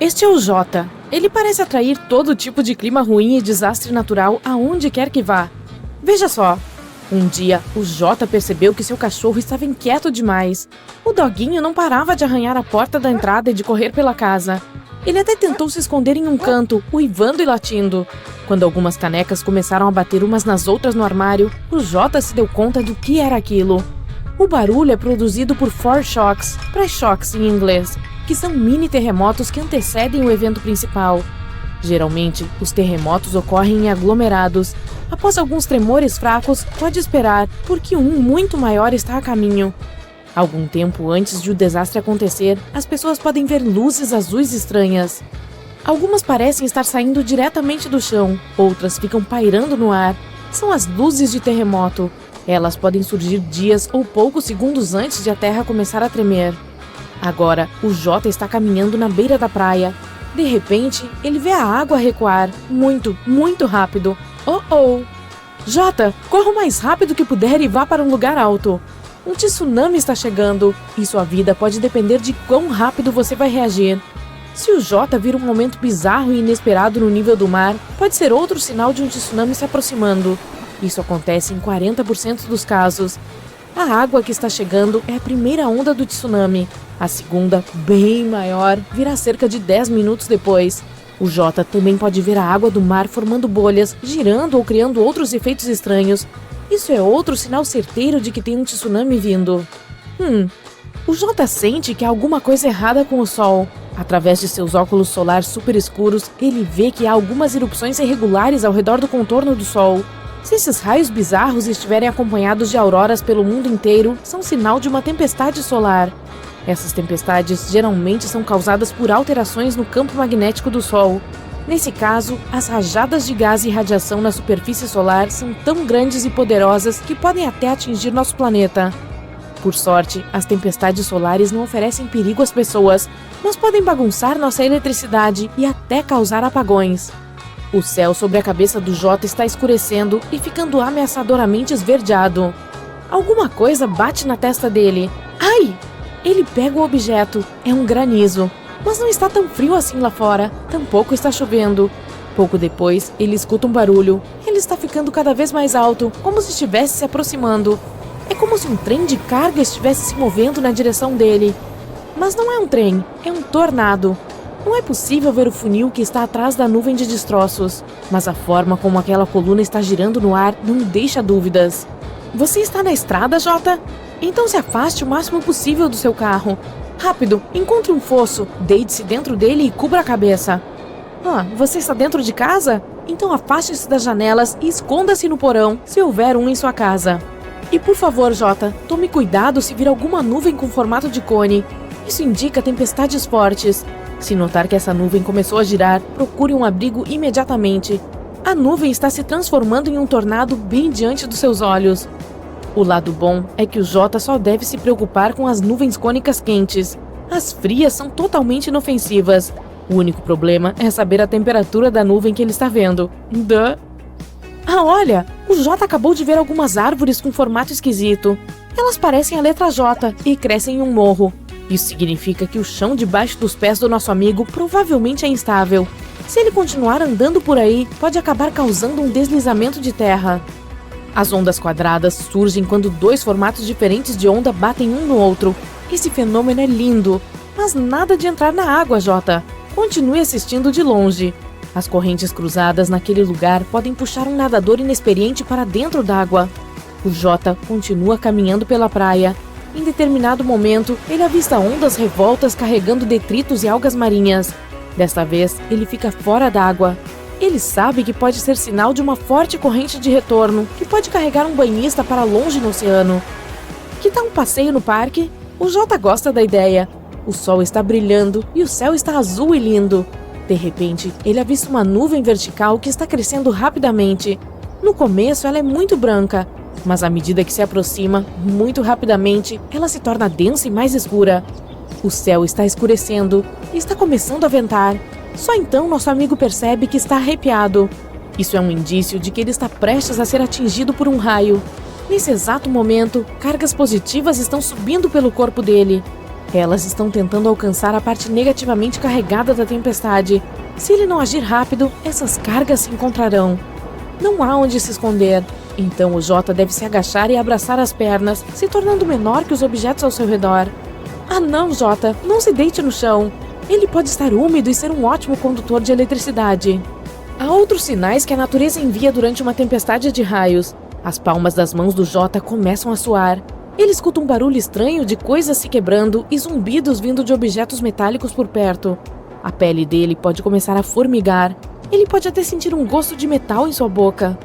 Este é o Jota. Ele parece atrair todo tipo de clima ruim e desastre natural aonde quer que vá. Veja só. Um dia, o Jota percebeu que seu cachorro estava inquieto demais. O doguinho não parava de arranhar a porta da entrada e de correr pela casa. Ele até tentou se esconder em um canto, uivando e latindo. Quando algumas canecas começaram a bater umas nas outras no armário, o Jota se deu conta do que era aquilo. O barulho é produzido por foreshocks, pré-choques em inglês, que são mini terremotos que antecedem o evento principal. Geralmente, os terremotos ocorrem em aglomerados. Após alguns tremores fracos, pode esperar, porque um muito maior está a caminho. Algum tempo antes de o desastre acontecer, as pessoas podem ver luzes azuis estranhas. Algumas parecem estar saindo diretamente do chão, outras ficam pairando no ar. São as luzes de terremoto. Elas podem surgir dias ou poucos segundos antes de a terra começar a tremer. Agora, o Jota está caminhando na beira da praia. De repente, ele vê a água recuar, muito, muito rápido. Oh! Jota, corra o mais rápido que puder e vá para um lugar alto. Um tsunami está chegando, e sua vida pode depender de quão rápido você vai reagir. Se o Jota vir um momento bizarro e inesperado no nível do mar, pode ser outro sinal de um tsunami se aproximando. Isso acontece em 40% dos casos. A água que está chegando é a primeira onda do tsunami. A segunda, bem maior, virá cerca de 10 minutos depois. O Jota também pode ver a água do mar formando bolhas, girando ou criando outros efeitos estranhos. Isso é outro sinal certeiro de que tem um tsunami vindo. O Jota sente que há alguma coisa errada com o Sol. Através de seus óculos solares super escuros, ele vê que há algumas erupções irregulares ao redor do contorno do Sol. Se esses raios bizarros estiverem acompanhados de auroras pelo mundo inteiro, são sinal de uma tempestade solar. Essas tempestades geralmente são causadas por alterações no campo magnético do Sol. Nesse caso, as rajadas de gás e radiação na superfície solar são tão grandes e poderosas que podem até atingir nosso planeta. Por sorte, as tempestades solares não oferecem perigo às pessoas, mas podem bagunçar nossa eletricidade e até causar apagões. O céu sobre a cabeça do Jota está escurecendo e ficando ameaçadoramente esverdeado. Alguma coisa bate na testa dele. Ai! Ele pega o objeto. É um granizo. Mas não está tão frio assim lá fora. Tampouco está chovendo. Pouco depois, ele escuta um barulho. Ele está ficando cada vez mais alto, como se estivesse se aproximando. É como se um trem de carga estivesse se movendo na direção dele. Mas não é um trem, é um tornado. Não é possível ver o funil que está atrás da nuvem de destroços, mas a forma como aquela coluna está girando no ar não deixa dúvidas. Você está na estrada, Jota? Então se afaste o máximo possível do seu carro. Rápido, encontre um fosso, deite-se dentro dele e cubra a cabeça. Você está dentro de casa? Então afaste-se das janelas e esconda-se no porão, se houver um em sua casa. E por favor, Jota, tome cuidado se vir alguma nuvem com formato de cone. Isso indica tempestades fortes. Se notar que essa nuvem começou a girar, procure um abrigo imediatamente. A nuvem está se transformando em um tornado bem diante dos seus olhos. O lado bom é que o Jota só deve se preocupar com as nuvens cônicas quentes. As frias são totalmente inofensivas. O único problema é saber a temperatura da nuvem que ele está vendo. Olha! O Jota acabou de ver algumas árvores com formato esquisito. Elas parecem a letra J e crescem em um morro. Isso significa que o chão debaixo dos pés do nosso amigo provavelmente é instável. Se ele continuar andando por aí, pode acabar causando um deslizamento de terra. As ondas quadradas surgem quando dois formatos diferentes de onda batem um no outro. Esse fenômeno é lindo, mas nada de entrar na água, Jota. Continue assistindo de longe. As correntes cruzadas naquele lugar podem puxar um nadador inexperiente para dentro d'água. O Jota continua caminhando pela praia. Em determinado momento, ele avista ondas revoltas carregando detritos e algas marinhas. Desta vez, ele fica fora d'água. Ele sabe que pode ser sinal de uma forte corrente de retorno, que pode carregar um banhista para longe no oceano. Que tal um passeio no parque? O Jota gosta da ideia. O sol está brilhando e o céu está azul e lindo. De repente, ele avista uma nuvem vertical que está crescendo rapidamente. No começo, ela é muito branca, mas à medida que se aproxima, muito rapidamente, ela se torna densa e mais escura. O céu está escurecendo e está começando a ventar. Só então nosso amigo percebe que está arrepiado. Isso é um indício de que ele está prestes a ser atingido por um raio. Nesse exato momento, cargas positivas estão subindo pelo corpo dele. Elas estão tentando alcançar a parte negativamente carregada da tempestade. Se ele não agir rápido, essas cargas se encontrarão. Não há onde se esconder. Então o Jota deve se agachar e abraçar as pernas, se tornando menor que os objetos ao seu redor. Ah não, Jota, não se deite no chão. Ele pode estar úmido e ser um ótimo condutor de eletricidade. Há outros sinais que a natureza envia durante uma tempestade de raios. As palmas das mãos do Jota começam a suar. Ele escuta um barulho estranho de coisas se quebrando e zumbidos vindo de objetos metálicos por perto. A pele dele pode começar a formigar. Ele pode até sentir um gosto de metal em sua boca.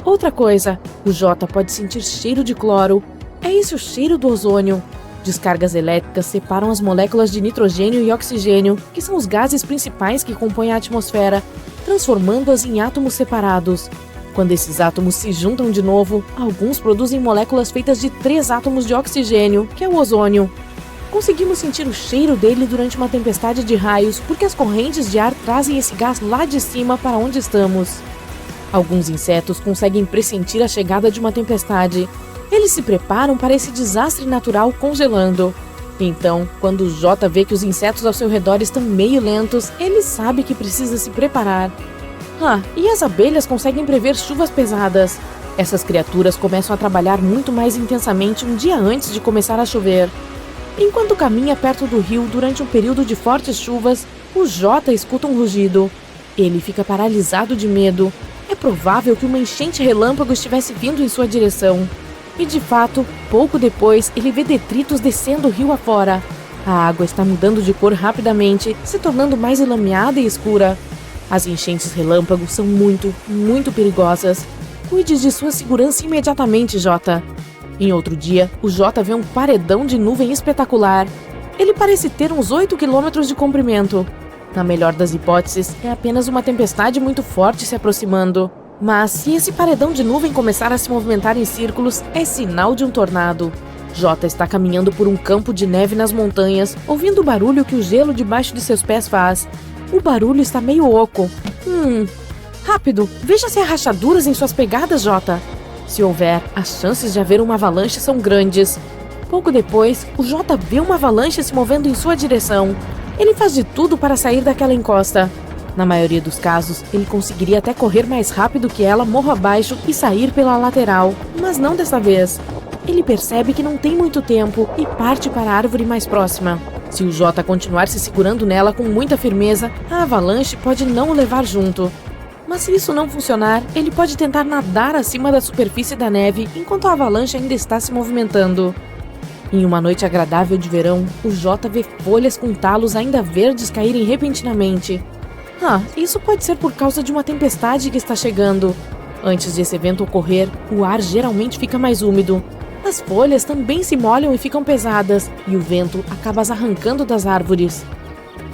Outra coisa, o Jota pode sentir cheiro de cloro. É esse o cheiro do ozônio. Descargas elétricas separam as moléculas de nitrogênio e oxigênio, que são os gases principais que compõem a atmosfera, transformando-as em átomos separados. Quando esses átomos se juntam de novo, alguns produzem moléculas feitas de 3 átomos de oxigênio, que é o ozônio. Conseguimos sentir o cheiro dele durante uma tempestade de raios porque as correntes de ar trazem esse gás lá de cima para onde estamos. Alguns insetos conseguem pressentir a chegada de uma tempestade. Eles se preparam para esse desastre natural congelando. Então, quando o Jota vê que os insetos ao seu redor estão meio lentos, ele sabe que precisa se preparar. E as abelhas conseguem prever chuvas pesadas. Essas criaturas começam a trabalhar muito mais intensamente um dia antes de começar a chover. Enquanto caminha perto do rio durante um período de fortes chuvas, o Jota escuta um rugido. Ele fica paralisado de medo. É provável que uma enchente relâmpago estivesse vindo em sua direção. E de fato, pouco depois, ele vê detritos descendo o rio afora. A água está mudando de cor rapidamente, se tornando mais enlameada e escura. As enchentes relâmpago são muito, muito perigosas. Cuide de sua segurança imediatamente, Jota. Em outro dia, o Jota vê um paredão de nuvem espetacular. Ele parece ter uns 8 quilômetros de comprimento. Na melhor das hipóteses, é apenas uma tempestade muito forte se aproximando. Mas se esse paredão de nuvem começar a se movimentar em círculos, é sinal de um tornado. Jota está caminhando por um campo de neve nas montanhas, ouvindo o barulho que o gelo debaixo de seus pés faz. O barulho está meio oco. Rápido, veja se há rachaduras em suas pegadas, Jota. Se houver, as chances de haver uma avalanche são grandes. Pouco depois, o Jota vê uma avalanche se movendo em sua direção. Ele faz de tudo para sair daquela encosta. Na maioria dos casos, ele conseguiria até correr mais rápido que ela morro abaixo e sair pela lateral, mas não dessa vez. Ele percebe que não tem muito tempo e parte para a árvore mais próxima. Se o Jota continuar se segurando nela com muita firmeza, a avalanche pode não o levar junto. Mas se isso não funcionar, ele pode tentar nadar acima da superfície da neve enquanto a avalanche ainda está se movimentando. Em uma noite agradável de verão, o Jota vê folhas com talos ainda verdes caírem repentinamente. Isso pode ser por causa de uma tempestade que está chegando. Antes de esse evento ocorrer, o ar geralmente fica mais úmido. As folhas também se molham e ficam pesadas, e o vento acaba as arrancando das árvores.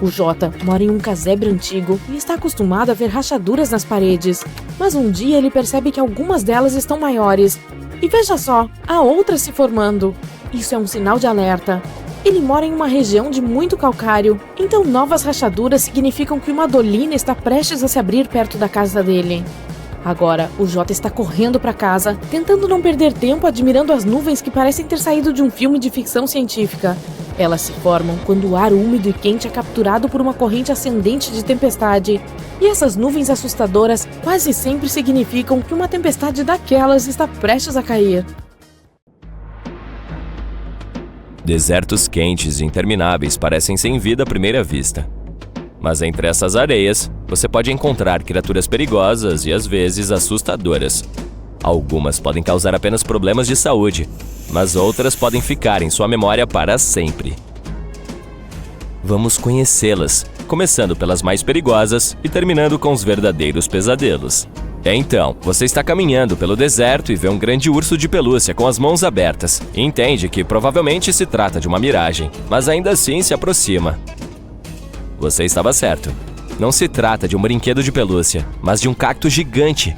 O Jota mora em um casebre antigo e está acostumado a ver rachaduras nas paredes, mas um dia ele percebe que algumas delas estão maiores. E veja só, há outras se formando. Isso é um sinal de alerta. Ele mora em uma região de muito calcário, então novas rachaduras significam que uma dolina está prestes a se abrir perto da casa dele. Agora, o Jota está correndo para casa, tentando não perder tempo admirando as nuvens que parecem ter saído de um filme de ficção científica. Elas se formam quando o ar úmido e quente é capturado por uma corrente ascendente de tempestade. E essas nuvens assustadoras quase sempre significam que uma tempestade daquelas está prestes a cair. Desertos quentes e intermináveis parecem sem vida à primeira vista. Mas entre essas areias, você pode encontrar criaturas perigosas e às vezes assustadoras. Algumas podem causar apenas problemas de saúde, mas outras podem ficar em sua memória para sempre. Vamos conhecê-las, começando pelas mais perigosas e terminando com os verdadeiros pesadelos. Então, você está caminhando pelo deserto e vê um grande urso de pelúcia com as mãos abertas. E entende que provavelmente se trata de uma miragem, mas ainda assim se aproxima. Você estava certo. Não se trata de um brinquedo de pelúcia, mas de um cacto gigante.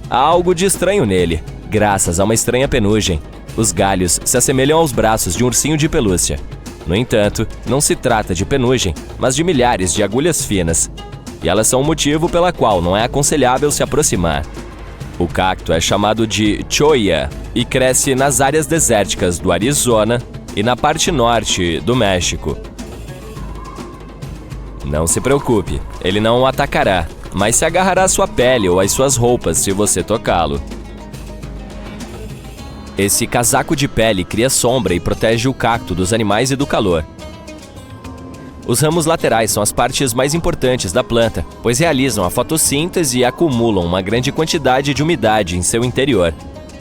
Há algo de estranho nele, graças a uma estranha penugem. Os galhos se assemelham aos braços de um ursinho de pelúcia. No entanto, não se trata de penugem, mas de milhares de agulhas finas. E elas são o motivo pela qual não é aconselhável se aproximar. O cacto é chamado de cholla e cresce nas áreas desérticas do Arizona e na parte norte do México. Não se preocupe, ele não o atacará, mas se agarrará à sua pele ou às suas roupas se você tocá-lo. Esse casaco de pele cria sombra e protege o cacto dos animais e do calor. Os ramos laterais são as partes mais importantes da planta, pois realizam a fotossíntese e acumulam uma grande quantidade de umidade em seu interior.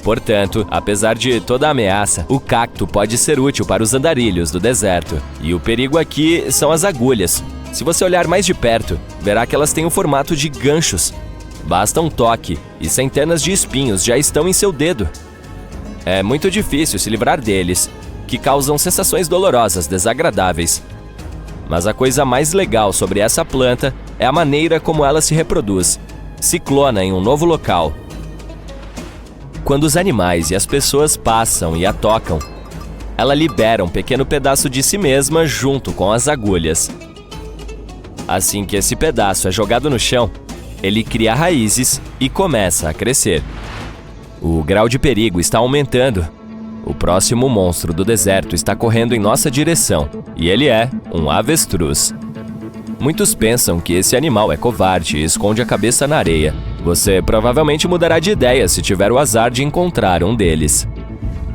Portanto, apesar de toda a ameaça, o cacto pode ser útil para os andarilhos do deserto. E o perigo aqui são as agulhas. Se você olhar mais de perto, verá que elas têm o formato de ganchos. Basta um toque e centenas de espinhos já estão em seu dedo. É muito difícil se livrar deles, que causam sensações dolorosas, desagradáveis. Mas a coisa mais legal sobre essa planta é a maneira como ela se reproduz. Se clona em um novo local. Quando os animais e as pessoas passam e a tocam, ela libera um pequeno pedaço de si mesma junto com as agulhas. Assim que esse pedaço é jogado no chão, ele cria raízes e começa a crescer. O grau de perigo está aumentando. O próximo monstro do deserto está correndo em nossa direção, e ele é um avestruz. Muitos pensam que esse animal é covarde e esconde a cabeça na areia. Você provavelmente mudará de ideia se tiver o azar de encontrar um deles.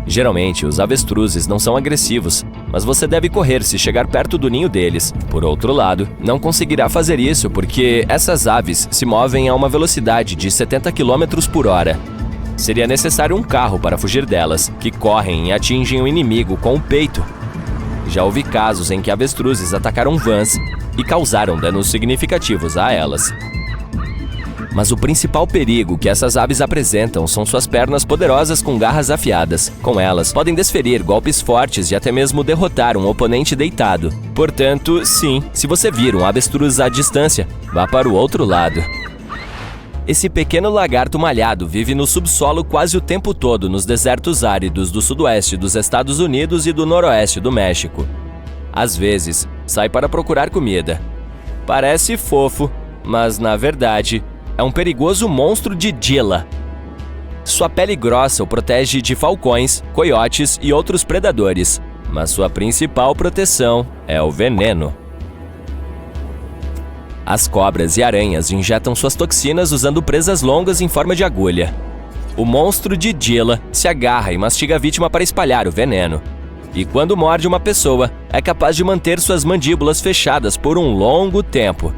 Geralmente, os avestruzes não são agressivos, mas você deve correr se chegar perto do ninho deles. Por outro lado, não conseguirá fazer isso porque essas aves se movem a uma velocidade de 70 km por hora. Seria necessário um carro para fugir delas, que correm e atingem o inimigo com o peito. Já houve casos em que avestruzes atacaram vans e causaram danos significativos a elas. Mas o principal perigo que essas aves apresentam são suas pernas poderosas com garras afiadas. Com elas, podem desferir golpes fortes e até mesmo derrotar um oponente deitado. Portanto, sim, se você vir um avestruz à distância, vá para o outro lado. Esse pequeno lagarto malhado vive no subsolo quase o tempo todo nos desertos áridos do sudoeste dos Estados Unidos e do noroeste do México. Às vezes, sai para procurar comida. Parece fofo, mas na verdade, é um perigoso monstro de Gila. Sua pele grossa o protege de falcões, coiotes e outros predadores, mas sua principal proteção é o veneno. As cobras e aranhas injetam suas toxinas usando presas longas em forma de agulha. O monstro de Gila se agarra e mastiga a vítima para espalhar o veneno. E quando morde uma pessoa, é capaz de manter suas mandíbulas fechadas por um longo tempo.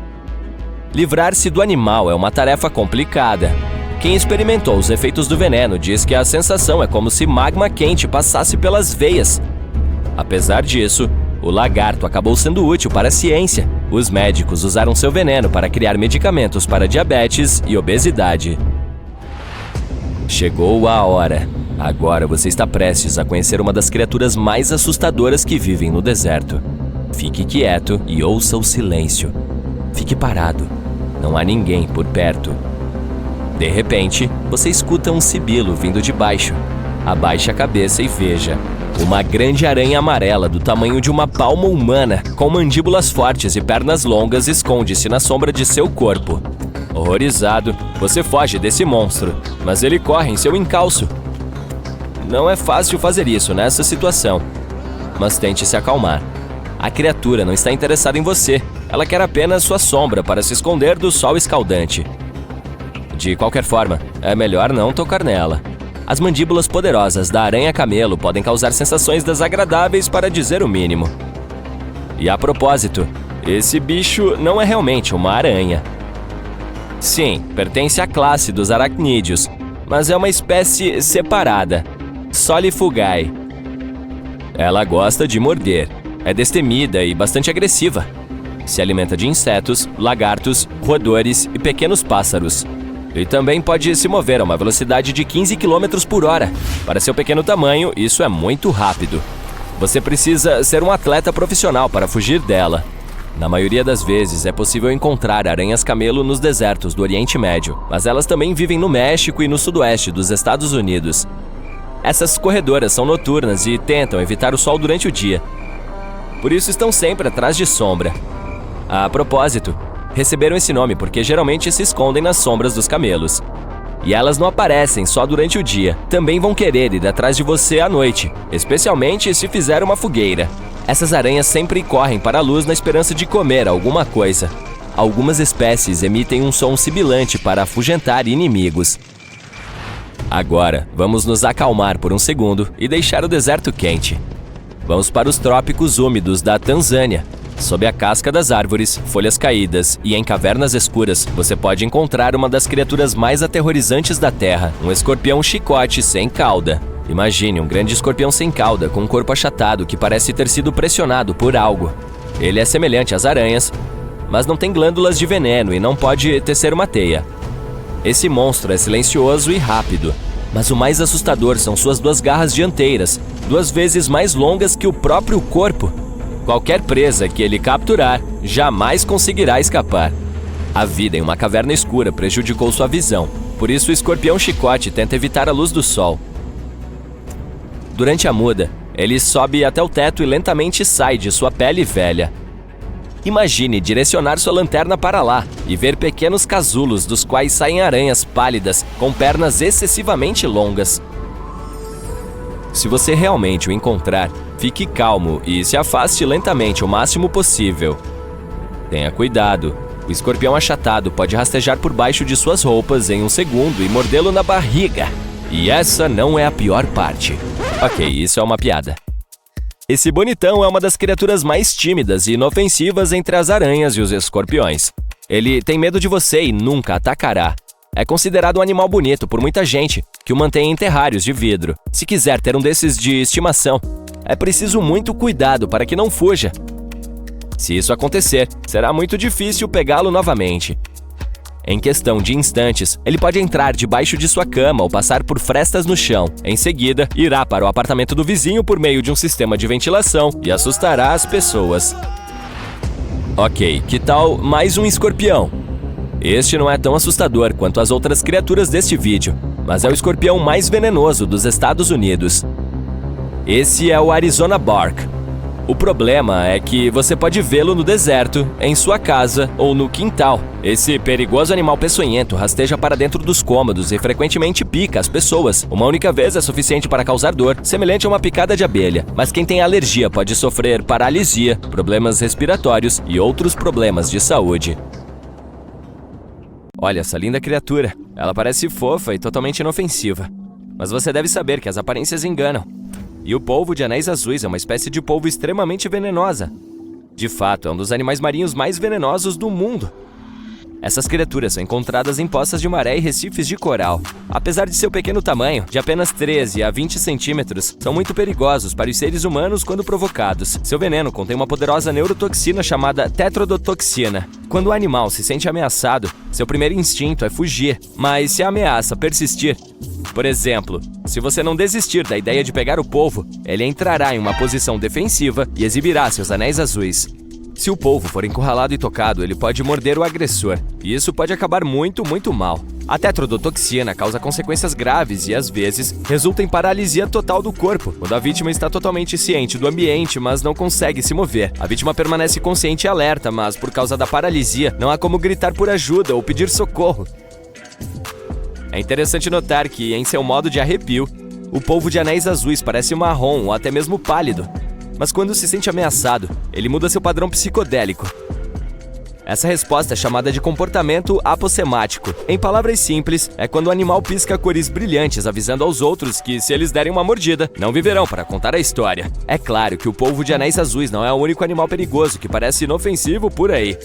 Livrar-se do animal é uma tarefa complicada. Quem experimentou os efeitos do veneno diz que a sensação é como se magma quente passasse pelas veias. Apesar disso, o lagarto acabou sendo útil para a ciência. Os médicos usaram seu veneno para criar medicamentos para diabetes e obesidade. Chegou a hora. Agora você está prestes a conhecer uma das criaturas mais assustadoras que vivem no deserto. Fique quieto e ouça o silêncio. Fique parado. Não há ninguém por perto. De repente, você escuta um sibilo vindo de baixo. Abaixe a cabeça e veja. Uma grande aranha amarela do tamanho de uma palma humana, com mandíbulas fortes e pernas longas, esconde-se na sombra de seu corpo. Horrorizado, você foge desse monstro, mas ele corre em seu encalço. Não é fácil fazer isso nessa situação, mas tente se acalmar. A criatura não está interessada em você, ela quer apenas sua sombra para se esconder do sol escaldante. De qualquer forma, é melhor não tocar nela. As mandíbulas poderosas da aranha-camelo podem causar sensações desagradáveis, para dizer o mínimo. E a propósito, esse bicho não é realmente uma aranha. Sim, pertence à classe dos aracnídeos, mas é uma espécie separada, Solifugae. Ela gosta de morder, é destemida e bastante agressiva. Se alimenta de insetos, lagartos, roedores e pequenos pássaros. E também pode se mover a uma velocidade de 15 km por hora. Para seu pequeno tamanho, isso é muito rápido. Você precisa ser um atleta profissional para fugir dela. Na maioria das vezes, é possível encontrar aranhas-camelo nos desertos do Oriente Médio, mas elas também vivem no México e no sudoeste dos Estados Unidos. Essas corredoras são noturnas e tentam evitar o sol durante o dia. Por isso estão sempre atrás de sombra. A propósito, receberam esse nome porque geralmente se escondem nas sombras dos camelos. E elas não aparecem só durante o dia, também vão querer ir atrás de você à noite, especialmente se fizer uma fogueira. Essas aranhas sempre correm para a luz na esperança de comer alguma coisa. Algumas espécies emitem um som sibilante para afugentar inimigos. Agora, vamos nos acalmar por um segundo e deixar o deserto quente. Vamos para os trópicos úmidos da Tanzânia. Sob a casca das árvores, folhas caídas e em cavernas escuras, você pode encontrar uma das criaturas mais aterrorizantes da Terra, um escorpião chicote sem cauda. Imagine um grande escorpião sem cauda com um corpo achatado que parece ter sido pressionado por algo. Ele é semelhante às aranhas, mas não tem glândulas de veneno e não pode tecer uma teia. Esse monstro é silencioso e rápido, mas o mais assustador são suas duas garras dianteiras, 2 vezes mais longas que o próprio corpo. Qualquer presa que ele capturar jamais conseguirá escapar. A vida em uma caverna escura prejudicou sua visão, por isso o escorpião chicote tenta evitar a luz do sol. Durante a muda, ele sobe até o teto e lentamente sai de sua pele velha. Imagine direcionar sua lanterna para lá e ver pequenos casulos dos quais saem aranhas pálidas com pernas excessivamente longas. Se você realmente o encontrar, fique calmo e se afaste lentamente o máximo possível. Tenha cuidado. O escorpião achatado pode rastejar por baixo de suas roupas em um segundo e mordê-lo na barriga. E essa não é a pior parte. Ok, isso é uma piada. Esse bonitão é uma das criaturas mais tímidas e inofensivas entre as aranhas e os escorpiões. Ele tem medo de você e nunca atacará. É considerado um animal bonito por muita gente, que o mantém em terrários de vidro. Se quiser ter um desses de estimação, é preciso muito cuidado para que não fuja. Se isso acontecer, será muito difícil pegá-lo novamente. Em questão de instantes, ele pode entrar debaixo de sua cama ou passar por frestas no chão. Em seguida, irá para o apartamento do vizinho por meio de um sistema de ventilação e assustará as pessoas. Ok, que tal mais um escorpião? Este não é tão assustador quanto as outras criaturas deste vídeo, mas é o escorpião mais venenoso dos Estados Unidos. Esse é o Arizona Bark. O problema é que você pode vê-lo no deserto, em sua casa ou no quintal. Esse perigoso animal peçonhento rasteja para dentro dos cômodos e frequentemente pica as pessoas. Uma única vez é suficiente para causar dor, semelhante a uma picada de abelha. Mas quem tem alergia pode sofrer paralisia, problemas respiratórios e outros problemas de saúde. Olha essa linda criatura. Ela parece fofa e totalmente inofensiva. Mas você deve saber que as aparências enganam. E o polvo de anéis azuis é uma espécie de polvo extremamente venenosa. De fato, é um dos animais marinhos mais venenosos do mundo. Essas criaturas são encontradas em poças de maré e recifes de coral. Apesar de seu pequeno tamanho, de apenas 13 a 20 centímetros, são muito perigosos para os seres humanos quando provocados. Seu veneno contém uma poderosa neurotoxina chamada tetrodotoxina. Quando o animal se sente ameaçado, seu primeiro instinto é fugir. Mas se a ameaça persistir, por exemplo, se você não desistir da ideia de pegar o polvo, ele entrará em uma posição defensiva e exibirá seus anéis azuis. Se o polvo for encurralado e tocado, ele pode morder o agressor, e isso pode acabar muito mal. A tetrodotoxina causa consequências graves e, às vezes, resulta em paralisia total do corpo, quando a vítima está totalmente ciente do ambiente, mas não consegue se mover. A vítima permanece consciente e alerta, mas, por causa da paralisia, não há como gritar por ajuda ou pedir socorro. É interessante notar que, em seu modo de arrepio, o polvo de anéis azuis parece marrom ou até mesmo pálido. Mas quando se sente ameaçado, ele muda seu padrão psicodélico. Essa resposta é chamada de comportamento apossemático. Em palavras simples, é quando o animal pisca cores brilhantes, avisando aos outros que, se eles derem uma mordida, não viverão para contar a história. É claro que o polvo de anéis azuis não é o único animal perigoso que parece inofensivo por aí.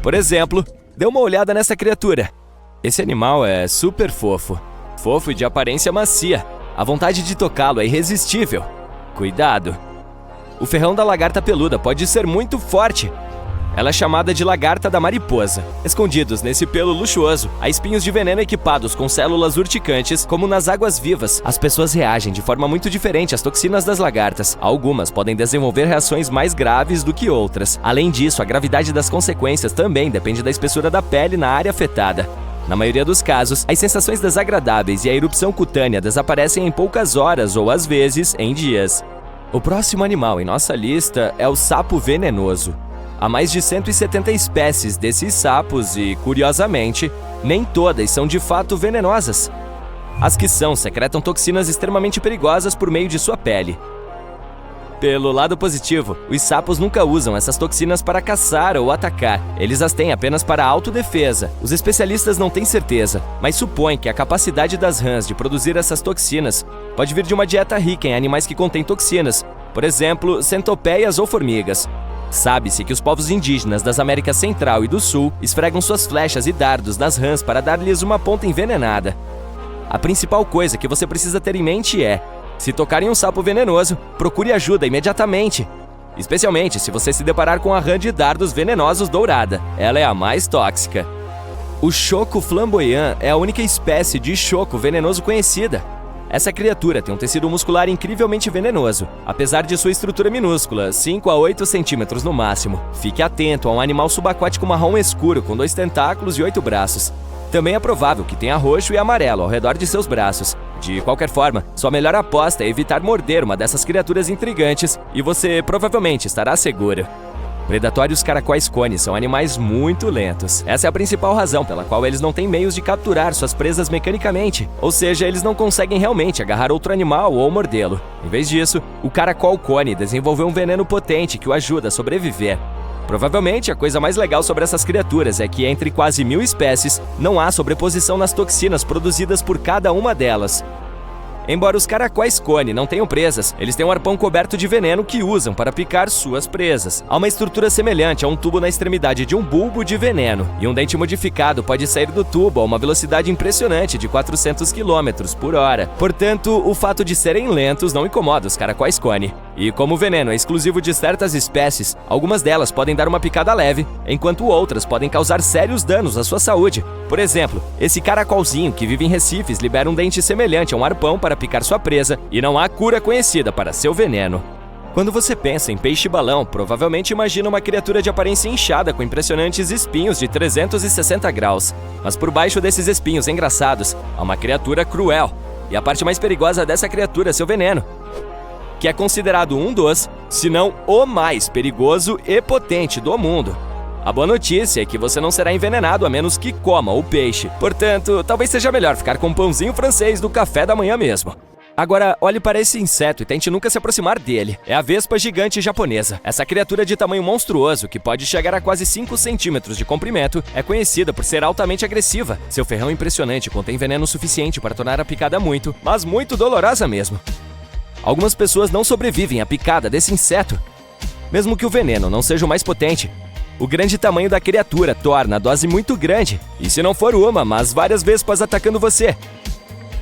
Por exemplo, dê uma olhada nessa criatura. Esse animal é super fofo. Fofo e de aparência macia. A vontade de tocá-lo é irresistível. Cuidado! O ferrão da lagarta peluda pode ser muito forte. Ela é chamada de lagarta da mariposa. Escondidos nesse pelo luxuoso, há espinhos de veneno equipados com células urticantes, como nas águas vivas. As pessoas reagem de forma muito diferente às toxinas das lagartas. Algumas podem desenvolver reações mais graves do que outras. Além disso, a gravidade das consequências também depende da espessura da pele na área afetada. Na maioria dos casos, as sensações desagradáveis e a erupção cutânea desaparecem em poucas horas ou, às vezes, em dias. O próximo animal em nossa lista é o sapo venenoso. há mais de 170 espécies desses sapos e, curiosamente, nem todas são de fato venenosas. As que são secretam toxinas extremamente perigosas por meio de sua pele. Pelo lado positivo, os sapos nunca usam essas toxinas para caçar ou atacar. Eles as têm apenas para autodefesa. Os especialistas não têm certeza, mas supõem que a capacidade das rãs de produzir essas toxinas pode vir de uma dieta rica em animais que contêm toxinas, por exemplo, centopeias ou formigas. Sabe-se que os povos indígenas das Américas Central e do Sul esfregam suas flechas e dardos nas rãs para dar-lhes uma ponta envenenada. A principal coisa que você precisa ter em mente é: se tocar em um sapo venenoso, procure ajuda imediatamente. Especialmente se você se deparar com a rã de dardos venenosos dourada. Ela é a mais tóxica. O choco flamboyant é a única espécie de choco venenoso conhecida. Essa criatura tem um tecido muscular incrivelmente venenoso, apesar de sua estrutura minúscula, 5 a 8 centímetros no máximo. Fique atento a um animal subaquático marrom escuro com 2 tentáculos e 8 braços. Também é provável que tenha roxo e amarelo ao redor de seus braços. De qualquer forma, sua melhor aposta é evitar morder uma dessas criaturas intrigantes e você provavelmente estará seguro. Predatórios caracóis cone são animais muito lentos. Essa é a principal razão pela qual eles não têm meios de capturar suas presas mecanicamente, ou seja, eles não conseguem realmente agarrar outro animal ou mordê-lo. Em vez disso, o caracol cone desenvolveu um veneno potente que o ajuda a sobreviver. Provavelmente, a coisa mais legal sobre essas criaturas é que, entre quase 1000 espécies, não há sobreposição nas toxinas produzidas por cada uma delas. Embora os caracóis cone não tenham presas, eles têm um arpão coberto de veneno que usam para picar suas presas. Há uma estrutura semelhante a um tubo na extremidade de um bulbo de veneno, e um dente modificado pode sair do tubo a uma velocidade impressionante de 400 km por hora. Portanto, o fato de serem lentos não incomoda os caracóis cone. E como o veneno é exclusivo de certas espécies, algumas delas podem dar uma picada leve, enquanto outras podem causar sérios danos à sua saúde. Por exemplo, esse caracolzinho que vive em recifes libera um dente semelhante a um arpão para picar sua presa, e não há cura conhecida para seu veneno. Quando você pensa em peixe-balão, provavelmente imagina uma criatura de aparência inchada com impressionantes espinhos de 360 graus. Mas por baixo desses espinhos engraçados, há uma criatura cruel. E a parte mais perigosa dessa criatura é seu veneno, que é considerado um dos, se não o mais perigoso e potente do mundo. A boa notícia é que você não será envenenado a menos que coma o peixe. Portanto, talvez seja melhor ficar com um pãozinho francês do café da manhã mesmo. Agora, olhe para esse inseto e tente nunca se aproximar dele. É a vespa gigante japonesa. Essa criatura de tamanho monstruoso, que pode chegar a quase 5 centímetros de comprimento, é conhecida por ser altamente agressiva. Seu ferrão impressionante contém veneno suficiente para tornar a picada muito, mas muito dolorosa mesmo. Algumas pessoas não sobrevivem à picada desse inseto. Mesmo que o veneno não seja o mais potente, o grande tamanho da criatura torna a dose muito grande. E se não for uma, mas várias vespas atacando você?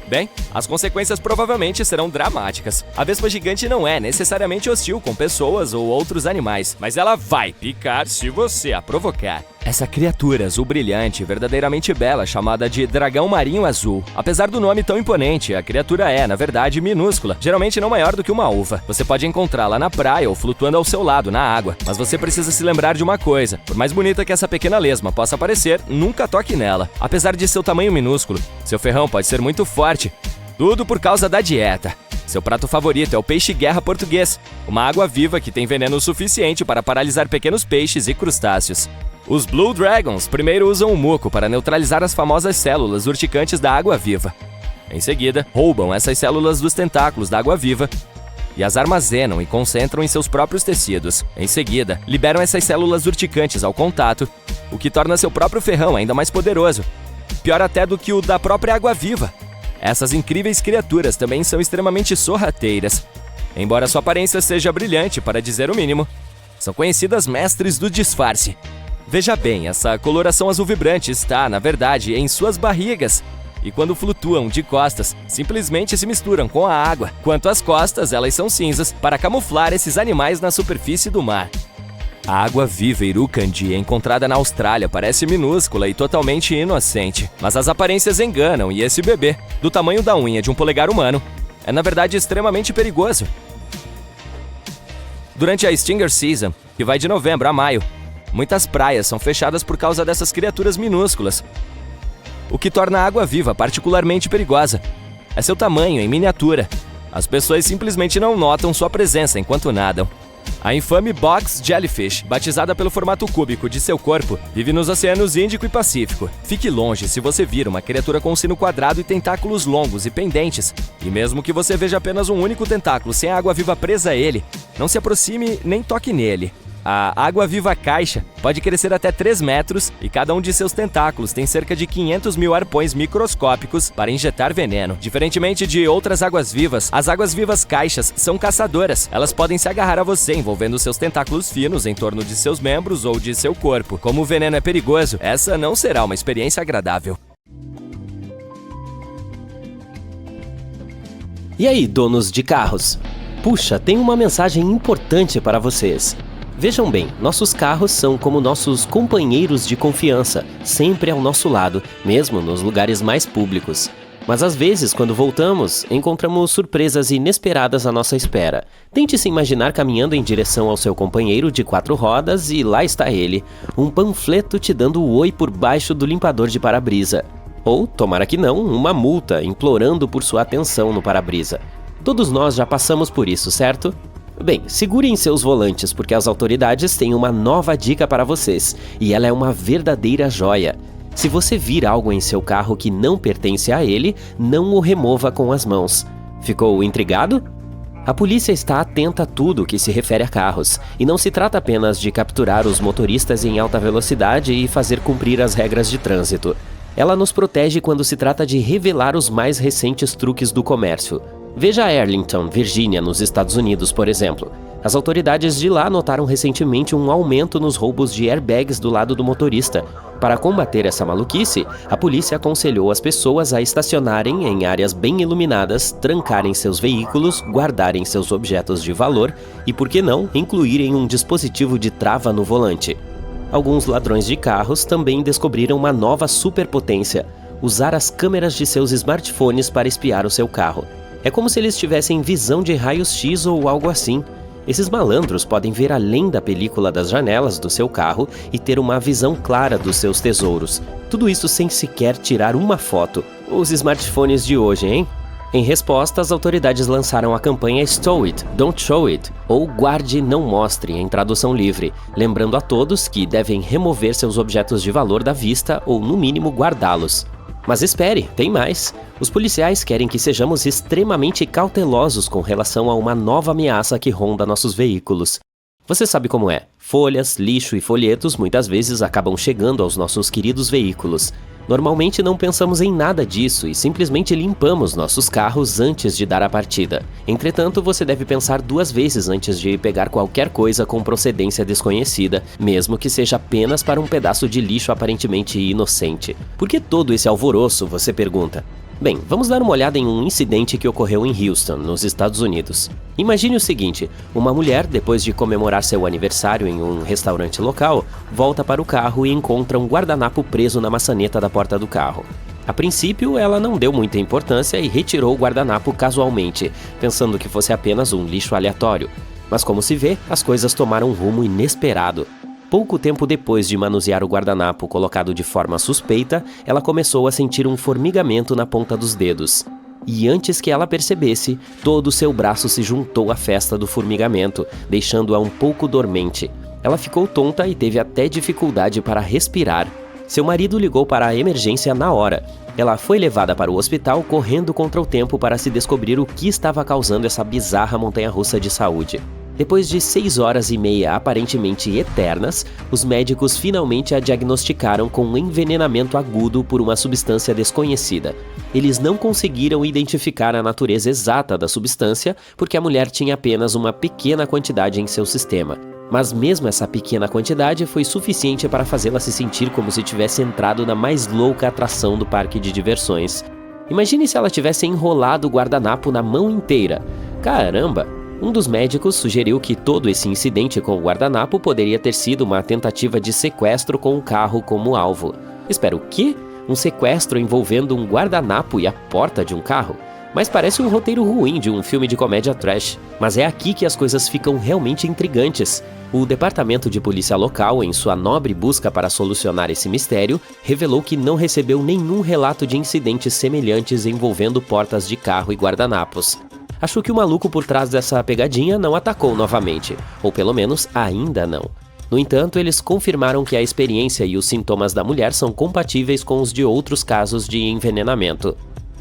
Bem, as consequências provavelmente serão dramáticas. A vespa gigante não é necessariamente hostil com pessoas ou outros animais, mas ela vai picar se você a provocar. Essa criatura azul brilhante, verdadeiramente bela, chamada de dragão marinho azul. Apesar do nome tão imponente, a criatura é, na verdade, minúscula, geralmente não maior do que uma uva. Você pode encontrá-la na praia ou flutuando ao seu lado, na água. Mas você precisa se lembrar de uma coisa: por mais bonita que essa pequena lesma possa parecer, nunca toque nela. Apesar de seu tamanho minúsculo, seu ferrão pode ser muito forte. Tudo por causa da dieta. Seu prato favorito é o peixe-guerra português, uma água-viva que tem veneno suficiente para paralisar pequenos peixes e crustáceos. Os Blue Dragons primeiro usam o muco para neutralizar as famosas células urticantes da água-viva. Em seguida, roubam essas células dos tentáculos da água-viva e as armazenam e concentram em seus próprios tecidos. Em seguida, liberam essas células urticantes ao contato, o que torna seu próprio ferrão ainda mais poderoso, pior até do que o da própria água-viva. Essas incríveis criaturas também são extremamente sorrateiras. Embora sua aparência seja brilhante, para dizer o mínimo, são conhecidas mestres do disfarce. Veja bem, essa coloração azul vibrante está, na verdade, em suas barrigas. E quando flutuam de costas, simplesmente se misturam com a água. Quanto às costas, elas são cinzas para camuflar esses animais na superfície do mar. A água-viva Irukandi, encontrada na Austrália, parece minúscula e totalmente inocente. Mas as aparências enganam e esse bebê, do tamanho da unha de um polegar humano, é na verdade extremamente perigoso. Durante a Stinger Season, que vai de novembro a maio, muitas praias são fechadas por causa dessas criaturas minúsculas. O que torna a água-viva particularmente perigosa é seu tamanho em miniatura. As pessoas simplesmente não notam sua presença enquanto nadam. A infame Box Jellyfish, batizada pelo formato cúbico de seu corpo, vive nos oceanos Índico e Pacífico. Fique longe se você vir uma criatura com sino quadrado e tentáculos longos e pendentes. E mesmo que você veja apenas um único tentáculo sem água-viva presa a ele, não se aproxime nem toque nele. A água-viva caixa pode crescer até 3 metros e cada um de seus tentáculos tem cerca de 500 mil arpões microscópicos para injetar veneno. Diferentemente de outras águas-vivas, as águas-vivas caixas são caçadoras. Elas podem se agarrar a você envolvendo seus tentáculos finos em torno de seus membros ou de seu corpo. Como o veneno é perigoso, essa não será uma experiência agradável. E aí, donos de carros? Puxa, tem uma mensagem importante para vocês. Vejam bem, nossos carros são como nossos companheiros de confiança, sempre ao nosso lado, mesmo nos lugares mais públicos. Mas às vezes, quando voltamos, encontramos surpresas inesperadas à nossa espera. Tente se imaginar caminhando em direção ao seu companheiro de 4 rodas e lá está ele, um panfleto te dando o oi por baixo do limpador de para-brisa. Ou, tomara que não, uma multa implorando por sua atenção no para-brisa. Todos nós já passamos por isso, certo? Bem, segurem seus volantes porque as autoridades têm uma nova dica para vocês, e ela é uma verdadeira joia. Se você vir algo em seu carro que não pertence a ele, não o remova com as mãos. Ficou intrigado? A polícia está atenta a tudo que se refere a carros, e não se trata apenas de capturar os motoristas em alta velocidade e fazer cumprir as regras de trânsito. Ela nos protege quando se trata de revelar os mais recentes truques do comércio. Veja Arlington, Virgínia, nos Estados Unidos, por exemplo. As autoridades de lá notaram recentemente um aumento nos roubos de airbags do lado do motorista. Para combater essa maluquice, a polícia aconselhou as pessoas a estacionarem em áreas bem iluminadas, trancarem seus veículos, guardarem seus objetos de valor e, por que não, incluírem um dispositivo de trava no volante. Alguns ladrões de carros também descobriram uma nova superpotência: usar as câmeras de seus smartphones para espiar o seu carro. É como se eles tivessem visão de raios-x ou algo assim. Esses malandros podem ver além da película das janelas do seu carro e ter uma visão clara dos seus tesouros. Tudo isso sem sequer tirar uma foto. Os smartphones de hoje, hein? Em resposta, as autoridades lançaram a campanha Stow It, Don't Show It, ou Guarde, Não Mostre, em tradução livre, lembrando a todos que devem remover seus objetos de valor da vista ou, no mínimo, guardá-los. Mas espere, tem mais. Os policiais querem que sejamos extremamente cautelosos com relação a uma nova ameaça que ronda nossos veículos. Você sabe como é. Folhas, lixo e folhetos muitas vezes acabam chegando aos nossos queridos veículos. Normalmente não pensamos em nada disso e simplesmente limpamos nossos carros antes de dar a partida. Entretanto, você deve pensar 2 vezes antes de pegar qualquer coisa com procedência desconhecida, mesmo que seja apenas para um pedaço de lixo aparentemente inocente. Por que todo esse alvoroço, você pergunta? Bem, vamos dar uma olhada em um incidente que ocorreu em Houston, nos Estados Unidos. Imagine o seguinte: uma mulher, depois de comemorar seu aniversário em um restaurante local, volta para o carro e encontra um guardanapo preso na maçaneta da porta do carro. A princípio, ela não deu muita importância e retirou o guardanapo casualmente, pensando que fosse apenas um lixo aleatório. Mas como se vê, as coisas tomaram um rumo inesperado. Pouco tempo depois de manusear o guardanapo colocado de forma suspeita, ela começou a sentir um formigamento na ponta dos dedos. E antes que ela percebesse, todo o seu braço se juntou à festa do formigamento, deixando-a um pouco dormente. Ela ficou tonta e teve até dificuldade para respirar. Seu marido ligou para a emergência na hora. Ela foi levada para o hospital correndo contra o tempo para se descobrir o que estava causando essa bizarra montanha-russa de saúde. Depois de 6 horas e meia aparentemente eternas, os médicos finalmente a diagnosticaram com um envenenamento agudo por uma substância desconhecida. Eles não conseguiram identificar a natureza exata da substância porque a mulher tinha apenas uma pequena quantidade em seu sistema. Mas mesmo essa pequena quantidade foi suficiente para fazê-la se sentir como se tivesse entrado na mais louca atração do parque de diversões. Imagine se ela tivesse enrolado o guardanapo na mão inteira. Caramba! Um dos médicos sugeriu que todo esse incidente com o guardanapo poderia ter sido uma tentativa de sequestro com o carro como alvo. Espera, o quê? Um sequestro envolvendo um guardanapo e a porta de um carro? Mas parece um roteiro ruim de um filme de comédia trash. Mas é aqui que as coisas ficam realmente intrigantes. O departamento de polícia local, em sua nobre busca para solucionar esse mistério, revelou que não recebeu nenhum relato de incidentes semelhantes envolvendo portas de carro e guardanapos. Acho que o maluco por trás dessa pegadinha não atacou novamente, ou pelo menos ainda não. No entanto, eles confirmaram que a experiência e os sintomas da mulher são compatíveis com os de outros casos de envenenamento.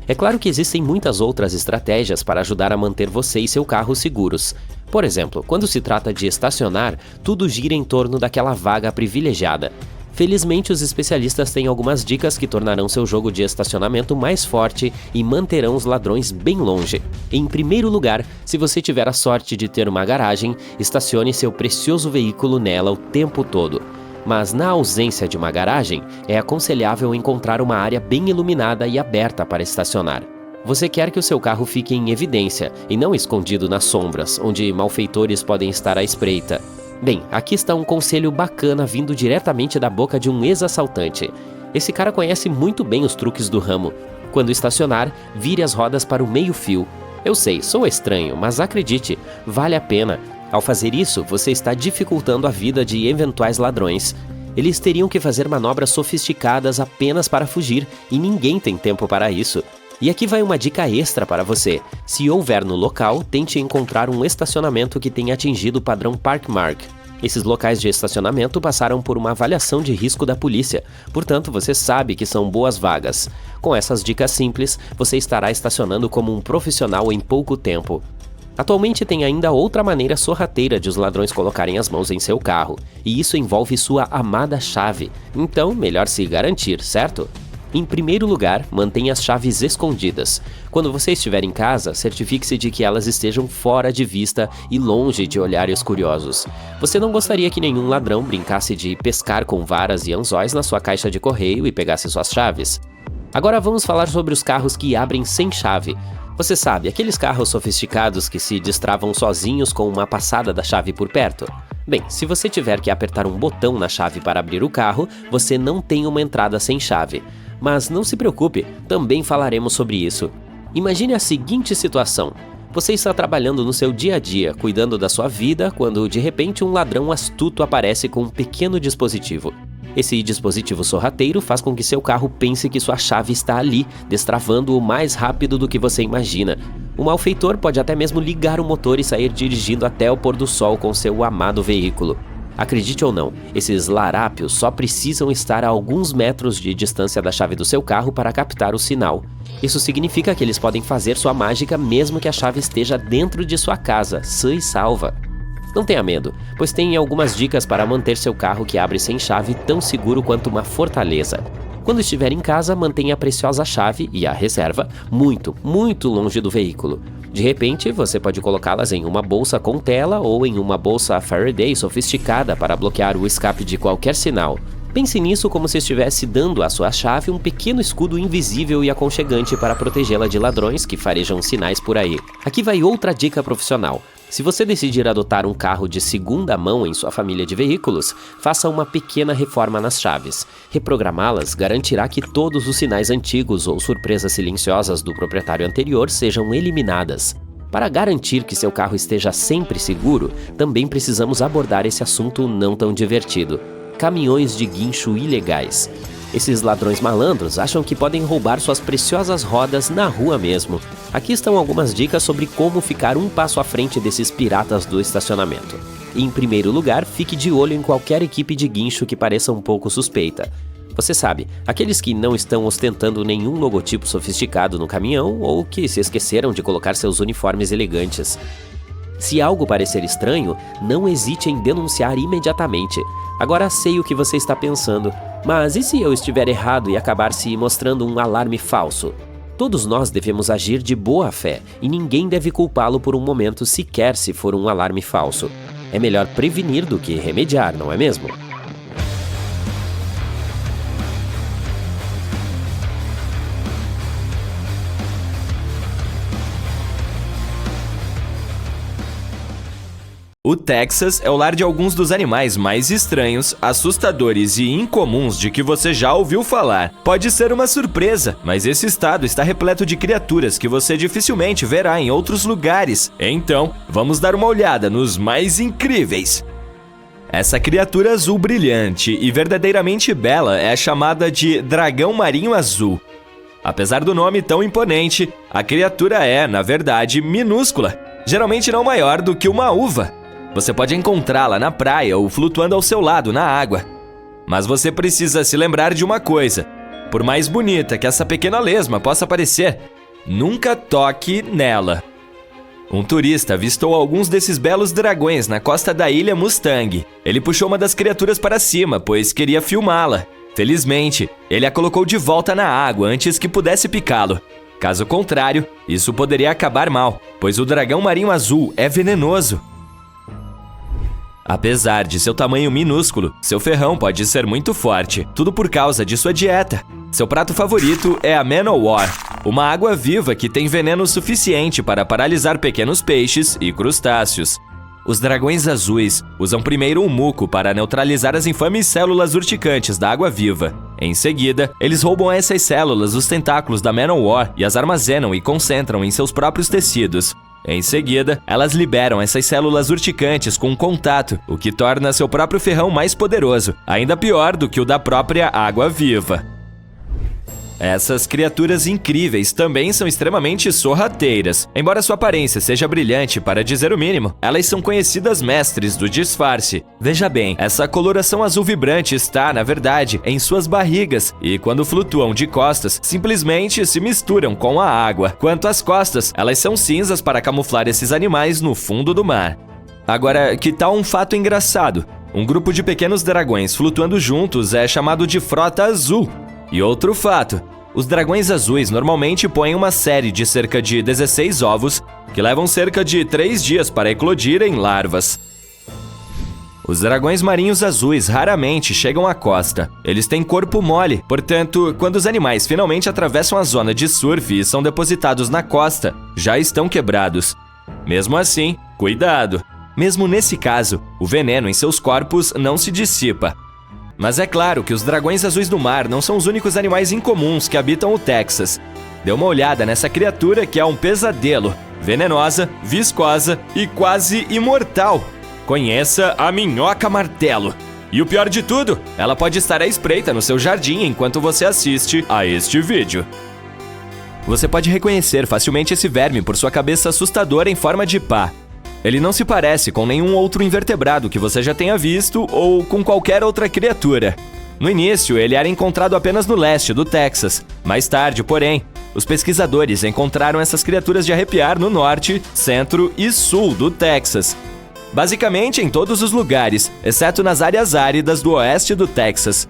É claro que existem muitas outras estratégias para ajudar a manter você e seu carro seguros. Por exemplo, quando se trata de estacionar, tudo gira em torno daquela vaga privilegiada. Felizmente, os especialistas têm algumas dicas que tornarão seu jogo de estacionamento mais forte e manterão os ladrões bem longe. Em primeiro lugar, se você tiver a sorte de ter uma garagem, estacione seu precioso veículo nela o tempo todo. Mas na ausência de uma garagem, é aconselhável encontrar uma área bem iluminada e aberta para estacionar. Você quer que o seu carro fique em evidência e não escondido nas sombras, onde malfeitores podem estar à espreita. Bem, aqui está um conselho bacana vindo diretamente da boca de um ex-assaltante. Esse cara conhece muito bem os truques do ramo. Quando estacionar, vire as rodas para o meio-fio. Eu sei, sou estranho, mas acredite, vale a pena. Ao fazer isso, você está dificultando a vida de eventuais ladrões. Eles teriam que fazer manobras sofisticadas apenas para fugir, e ninguém tem tempo para isso. E aqui vai uma dica extra para você. Se houver no local, tente encontrar um estacionamento que tenha atingido o padrão Parkmark. Esses locais de estacionamento passaram por uma avaliação de risco da polícia, portanto você sabe que são boas vagas. Com essas dicas simples, você estará estacionando como um profissional em pouco tempo. Atualmente tem ainda outra maneira sorrateira de os ladrões colocarem as mãos em seu carro, e isso envolve sua amada chave. Então, melhor se garantir, certo? Em primeiro lugar, mantenha as chaves escondidas. Quando você estiver em casa, certifique-se de que elas estejam fora de vista e longe de olhares curiosos. Você não gostaria que nenhum ladrão brincasse de pescar com varas e anzóis na sua caixa de correio e pegasse suas chaves. Agora vamos falar sobre os carros que abrem sem chave. Você sabe, aqueles carros sofisticados que se destravam sozinhos com uma passada da chave por perto? Bem, se você tiver que apertar um botão na chave para abrir o carro, você não tem uma entrada sem chave. Mas não se preocupe, também falaremos sobre isso. Imagine a seguinte situação. Você está trabalhando no seu dia a dia, cuidando da sua vida, quando de repente um ladrão astuto aparece com um pequeno dispositivo. Esse dispositivo sorrateiro faz com que seu carro pense que sua chave está ali, destravando-o mais rápido do que você imagina. O malfeitor pode até mesmo ligar o motor e sair dirigindo até o pôr do sol com seu amado veículo. Acredite ou não, esses larápios só precisam estar a alguns metros de distância da chave do seu carro para captar o sinal. Isso significa que eles podem fazer sua mágica mesmo que a chave esteja dentro de sua casa, sã e salva. Não tenha medo, pois tem algumas dicas para manter seu carro que abre sem chave tão seguro quanto uma fortaleza. Quando estiver em casa, mantenha a preciosa chave e a reserva muito, muito longe do veículo. De repente, você pode colocá-las em uma bolsa com tela ou em uma bolsa Faraday sofisticada para bloquear o escape de qualquer sinal. Pense nisso como se estivesse dando à sua chave um pequeno escudo invisível e aconchegante para protegê-la de ladrões que farejam sinais por aí. Aqui vai outra dica profissional. Se você decidir adotar um carro de segunda mão em sua família de veículos, faça uma pequena reforma nas chaves. Reprogramá-las garantirá que todos os sinais antigos ou surpresas silenciosas do proprietário anterior sejam eliminadas. Para garantir que seu carro esteja sempre seguro, também precisamos abordar esse assunto não tão divertido: caminhões de guincho ilegais. Esses ladrões malandros acham que podem roubar suas preciosas rodas na rua mesmo. Aqui estão algumas dicas sobre como ficar um passo à frente desses piratas do estacionamento. Em primeiro lugar, fique de olho em qualquer equipe de guincho que pareça um pouco suspeita. Você sabe, aqueles que não estão ostentando nenhum logotipo sofisticado no caminhão ou que se esqueceram de colocar seus uniformes elegantes. Se algo parecer estranho, não hesite em denunciar imediatamente. Agora sei o que você está pensando, mas e se eu estiver errado e acabar se mostrando um alarme falso? Todos nós devemos agir de boa fé e ninguém deve culpá-lo por um momento sequer se for um alarme falso. É melhor prevenir do que remediar, não é mesmo? O Texas é o lar de alguns dos animais mais estranhos, assustadores e incomuns de que você já ouviu falar. Pode ser uma surpresa, mas esse estado está repleto de criaturas que você dificilmente verá em outros lugares. Então, vamos dar uma olhada nos mais incríveis. Essa criatura azul brilhante e verdadeiramente bela é chamada de dragão marinho azul. Apesar do nome tão imponente, a criatura é, na verdade, minúscula, geralmente não maior do que uma uva. Você pode encontrá-la na praia ou flutuando ao seu lado na água. Mas você precisa se lembrar de uma coisa: por mais bonita que essa pequena lesma possa parecer, nunca toque nela. Um turista avistou alguns desses belos dragões na costa da ilha Mustang. Ele puxou uma das criaturas para cima, pois queria filmá-la. Felizmente, ele a colocou de volta na água antes que pudesse picá-lo. Caso contrário, isso poderia acabar mal, pois o dragão marinho azul é venenoso. Apesar de seu tamanho minúsculo, seu ferrão pode ser muito forte, tudo por causa de sua dieta. Seu prato favorito é a Manowar, uma água-viva que tem veneno suficiente para paralisar pequenos peixes e crustáceos. Os dragões azuis usam primeiro um muco para neutralizar as infames células urticantes da água-viva. Em seguida, eles roubam essas células dos tentáculos da Manowar e as armazenam e concentram em seus próprios tecidos. Em seguida, elas liberam essas células urticantes com contato, o que torna seu próprio ferrão mais poderoso, ainda pior do que o da própria água-viva. Essas criaturas incríveis também são extremamente sorrateiras. Embora sua aparência seja brilhante, para dizer o mínimo, elas são conhecidas mestres do disfarce. Veja bem, essa coloração azul vibrante está, na verdade, em suas barrigas e, quando flutuam de costas, simplesmente se misturam com a água. Quanto às costas, elas são cinzas para camuflar esses animais no fundo do mar. Agora, que tal um fato engraçado? Um grupo de pequenos dragões flutuando juntos é chamado de frota azul. E outro fato: os dragões azuis normalmente põem uma série de cerca de 16 ovos, que levam cerca de 3 dias para eclodir em larvas. Os dragões marinhos azuis raramente chegam à costa. Eles têm corpo mole, portanto, quando os animais finalmente atravessam a zona de surf e são depositados na costa, já estão quebrados. Mesmo assim, cuidado! Mesmo nesse caso, o veneno em seus corpos não se dissipa. Mas é claro que os dragões azuis do mar não são os únicos animais incomuns que habitam o Texas. Dê uma olhada nessa criatura que é um pesadelo, venenosa, viscosa e quase imortal. Conheça a minhoca martelo. E o pior de tudo, ela pode estar à espreita no seu jardim enquanto você assiste a este vídeo. Você pode reconhecer facilmente esse verme por sua cabeça assustadora em forma de pá. Ele não se parece com nenhum outro invertebrado que você já tenha visto ou com qualquer outra criatura. No início, ele era encontrado apenas no leste do Texas. Mais tarde, porém, os pesquisadores encontraram essas criaturas de arrepiar no norte, centro e sul do Texas. Basicamente em todos os lugares, exceto nas áreas áridas do oeste do Texas.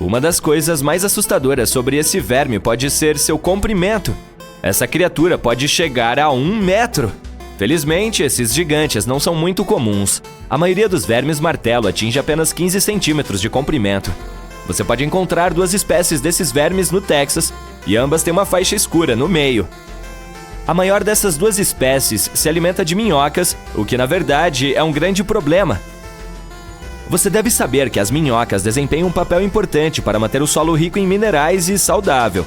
Uma das coisas mais assustadoras sobre esse verme pode ser seu comprimento. Essa criatura pode chegar a 1 metro. Felizmente, esses gigantes não são muito comuns. A maioria dos vermes martelo atinge apenas 15 centímetros de comprimento. Você pode encontrar 2 espécies desses vermes no Texas e ambas têm uma faixa escura no meio. A maior dessas 2 espécies se alimenta de minhocas, o que na verdade é um grande problema. Você deve saber que as minhocas desempenham um papel importante para manter o solo rico em minerais e saudável.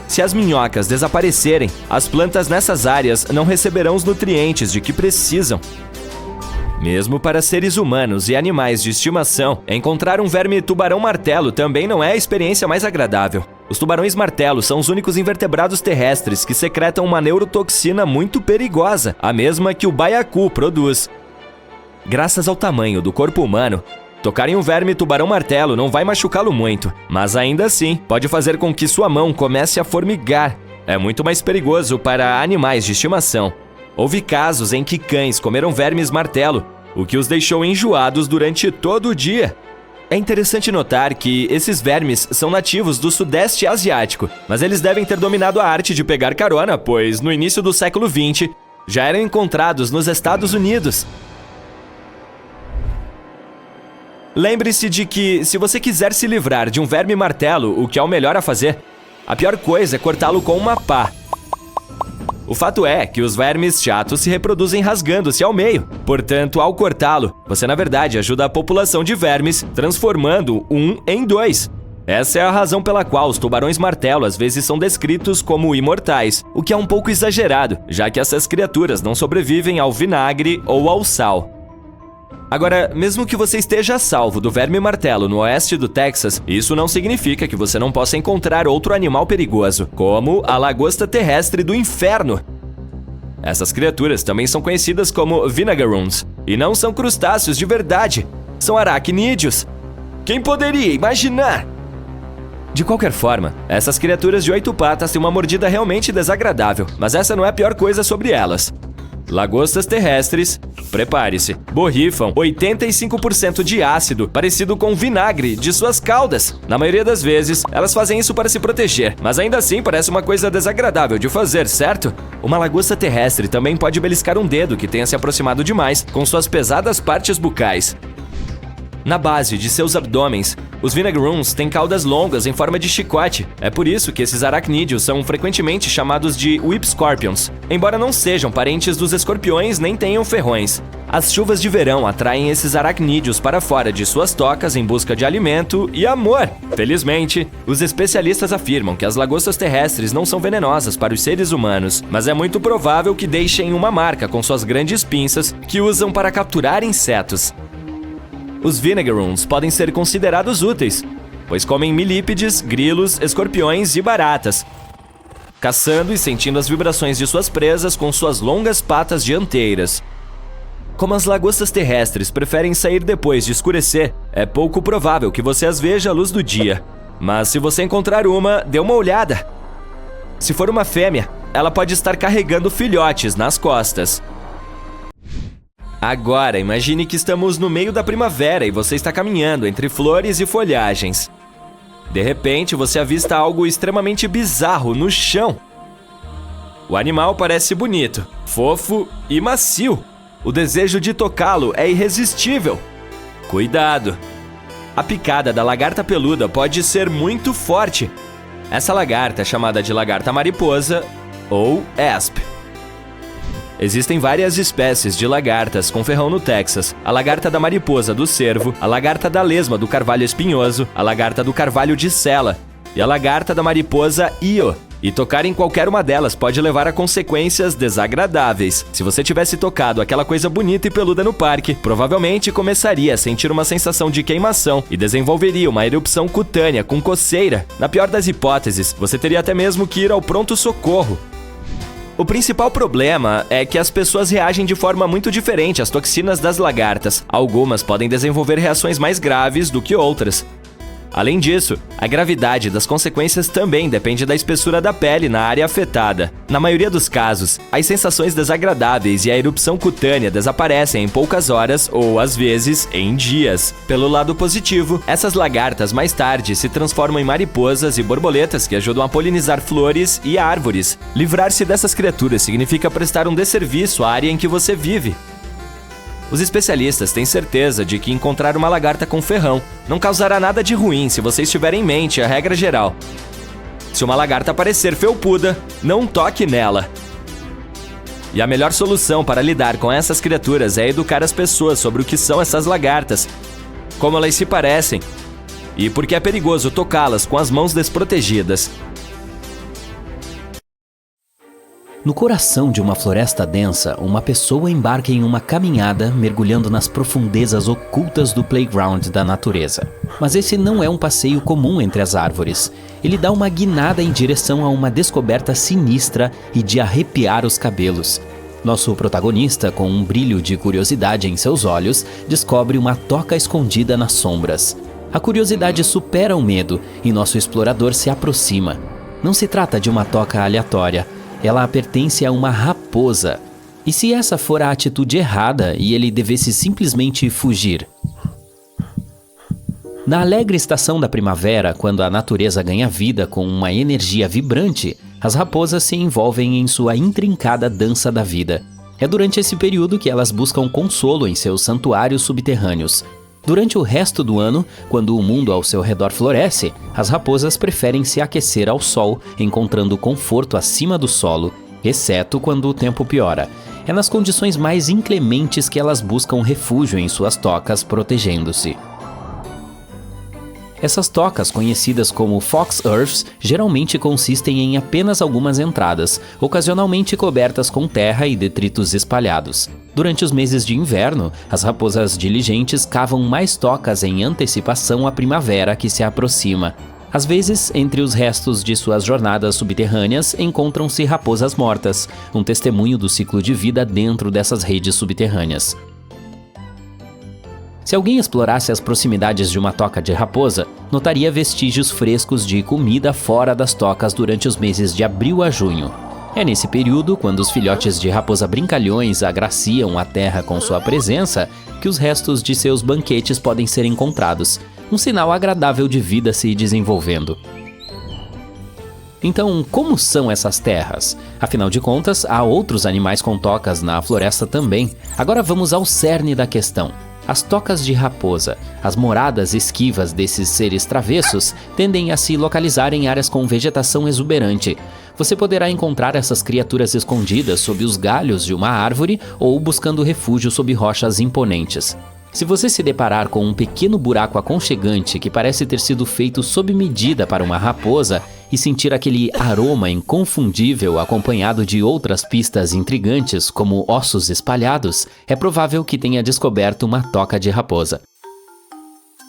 Se as minhocas desaparecerem, as plantas nessas áreas não receberão os nutrientes de que precisam. Mesmo para seres humanos e animais de estimação, encontrar um verme tubarão-martelo também não é a experiência mais agradável. Os tubarões-martelo são os únicos invertebrados terrestres que secretam uma neurotoxina muito perigosa, a mesma que o baiacu produz. Graças ao tamanho do corpo humano, tocar em um verme tubarão-martelo não vai machucá-lo muito, mas ainda assim pode fazer com que sua mão comece a formigar. É muito mais perigoso para animais de estimação. Houve casos em que cães comeram vermes martelo, o que os deixou enjoados durante todo o dia. É interessante notar que esses vermes são nativos do Sudeste Asiático, mas eles devem ter dominado a arte de pegar carona, pois no início do século XX já eram encontrados nos Estados Unidos. Lembre-se de que, se você quiser se livrar de um verme martelo, o que é o melhor a fazer, a pior coisa é cortá-lo com uma pá. O fato é que os vermes chatos se reproduzem rasgando-se ao meio. Portanto, ao cortá-lo, você na verdade ajuda a população de vermes, transformando um em 2. Essa é a razão pela qual os tubarões martelo às vezes são descritos como imortais, o que é um pouco exagerado, já que essas criaturas não sobrevivem ao vinagre ou ao sal. Agora, mesmo que você esteja a salvo do verme martelo no oeste do Texas, isso não significa que você não possa encontrar outro animal perigoso, como a lagosta terrestre do inferno. Essas criaturas também são conhecidas como Vinegaroons, e não são crustáceos de verdade, são aracnídeos. Quem poderia imaginar? De qualquer forma, essas criaturas de 8 patas têm uma mordida realmente desagradável, mas essa não é a pior coisa sobre elas. Lagostas terrestres, prepare-se, borrifam 85% de ácido parecido com vinagre de suas caudas. Na maioria das vezes, elas fazem isso para se proteger, mas ainda assim parece uma coisa desagradável de fazer, certo? Uma lagosta terrestre também pode beliscar um dedo que tenha se aproximado demais com suas pesadas partes bucais. Na base de seus abdômenes, os Vinegaroons têm caudas longas em forma de chicote. É por isso que esses aracnídeos são frequentemente chamados de Whip Scorpions, embora não sejam parentes dos escorpiões nem tenham ferrões. As chuvas de verão atraem esses aracnídeos para fora de suas tocas em busca de alimento e amor. Felizmente, os especialistas afirmam que as lagostas terrestres não são venenosas para os seres humanos, mas é muito provável que deixem uma marca com suas grandes pinças que usam para capturar insetos. Os Vinegaroons podem ser considerados úteis, pois comem milípedes, grilos, escorpiões e baratas, caçando e sentindo as vibrações de suas presas com suas longas patas dianteiras. Como as lagostas terrestres preferem sair depois de escurecer, é pouco provável que você as veja à luz do dia. Mas se você encontrar uma, dê uma olhada. Se for uma fêmea, ela pode estar carregando filhotes nas costas. Agora, imagine que estamos no meio da primavera e você está caminhando entre flores e folhagens. De repente, você avista algo extremamente bizarro no chão. O animal parece bonito, fofo e macio. O desejo de tocá-lo é irresistível. Cuidado! A picada da lagarta peluda pode ser muito forte. Essa lagarta é chamada de lagarta mariposa ou asp. Existem várias espécies de lagartas com ferrão no Texas. A lagarta da mariposa do cervo, a lagarta da lesma do carvalho espinhoso, a lagarta do carvalho de sela e a lagarta da mariposa Io. E tocar em qualquer uma delas pode levar a consequências desagradáveis. Se você tivesse tocado aquela coisa bonita e peluda no parque, provavelmente começaria a sentir uma sensação de queimação e desenvolveria uma erupção cutânea com coceira. Na pior das hipóteses, você teria até mesmo que ir ao pronto-socorro. O principal problema é que as pessoas reagem de forma muito diferente às toxinas das lagartas. Algumas podem desenvolver reações mais graves do que outras. Além disso, a gravidade das consequências também depende da espessura da pele na área afetada. Na maioria dos casos, as sensações desagradáveis e a erupção cutânea desaparecem em poucas horas ou, às vezes, em dias. Pelo lado positivo, essas lagartas mais tarde se transformam em mariposas e borboletas que ajudam a polinizar flores e árvores. Livrar-se dessas criaturas significa prestar um desserviço à área em que você vive. Os especialistas têm certeza de que encontrar uma lagarta com ferrão não causará nada de ruim se você estiver em mente a regra geral. Se uma lagarta parecer felpuda, não toque nela. E a melhor solução para lidar com essas criaturas é educar as pessoas sobre o que são essas lagartas, como elas se parecem, e por que é perigoso tocá-las com as mãos desprotegidas. No coração de uma floresta densa, uma pessoa embarca em uma caminhada mergulhando nas profundezas ocultas do playground da natureza. Mas esse não é um passeio comum entre as árvores. Ele dá uma guinada em direção a uma descoberta sinistra e de arrepiar os cabelos. Nosso protagonista, com um brilho de curiosidade em seus olhos, descobre uma toca escondida nas sombras. A curiosidade supera o medo e nosso explorador se aproxima. Não se trata de uma toca aleatória. Ela pertence a uma raposa. E se essa for a atitude errada e ele devesse simplesmente fugir? Na alegre estação da primavera, quando a natureza ganha vida com uma energia vibrante, as raposas se envolvem em sua intrincada dança da vida. É durante esse período que elas buscam consolo em seus santuários subterrâneos. Durante o resto do ano, quando o mundo ao seu redor floresce, as raposas preferem se aquecer ao sol, encontrando conforto acima do solo, exceto quando o tempo piora. É nas condições mais inclementes que elas buscam refúgio em suas tocas, protegendo-se. Essas tocas, conhecidas como Fox Earths, geralmente consistem em apenas algumas entradas, ocasionalmente cobertas com terra e detritos espalhados. Durante os meses de inverno, as raposas diligentes cavam mais tocas em antecipação à primavera que se aproxima. Às vezes, entre os restos de suas jornadas subterrâneas, encontram-se raposas mortas, um testemunho do ciclo de vida dentro dessas redes subterrâneas. Se alguém explorasse as proximidades de uma toca de raposa, notaria vestígios frescos de comida fora das tocas durante os meses de abril a junho. É nesse período, quando os filhotes de raposa brincalhões agraciam a terra com sua presença, que os restos de seus banquetes podem ser encontrados, um sinal agradável de vida se desenvolvendo. Então, como são essas terras? Afinal de contas, há outros animais com tocas na floresta também. Agora vamos ao cerne da questão. As tocas de raposa, as moradas esquivas desses seres travessos, tendem a se localizar em áreas com vegetação exuberante. Você poderá encontrar essas criaturas escondidas sob os galhos de uma árvore ou buscando refúgio sob rochas imponentes. Se você se deparar com um pequeno buraco aconchegante que parece ter sido feito sob medida para uma raposa e sentir aquele aroma inconfundível acompanhado de outras pistas intrigantes como ossos espalhados, é provável que tenha descoberto uma toca de raposa.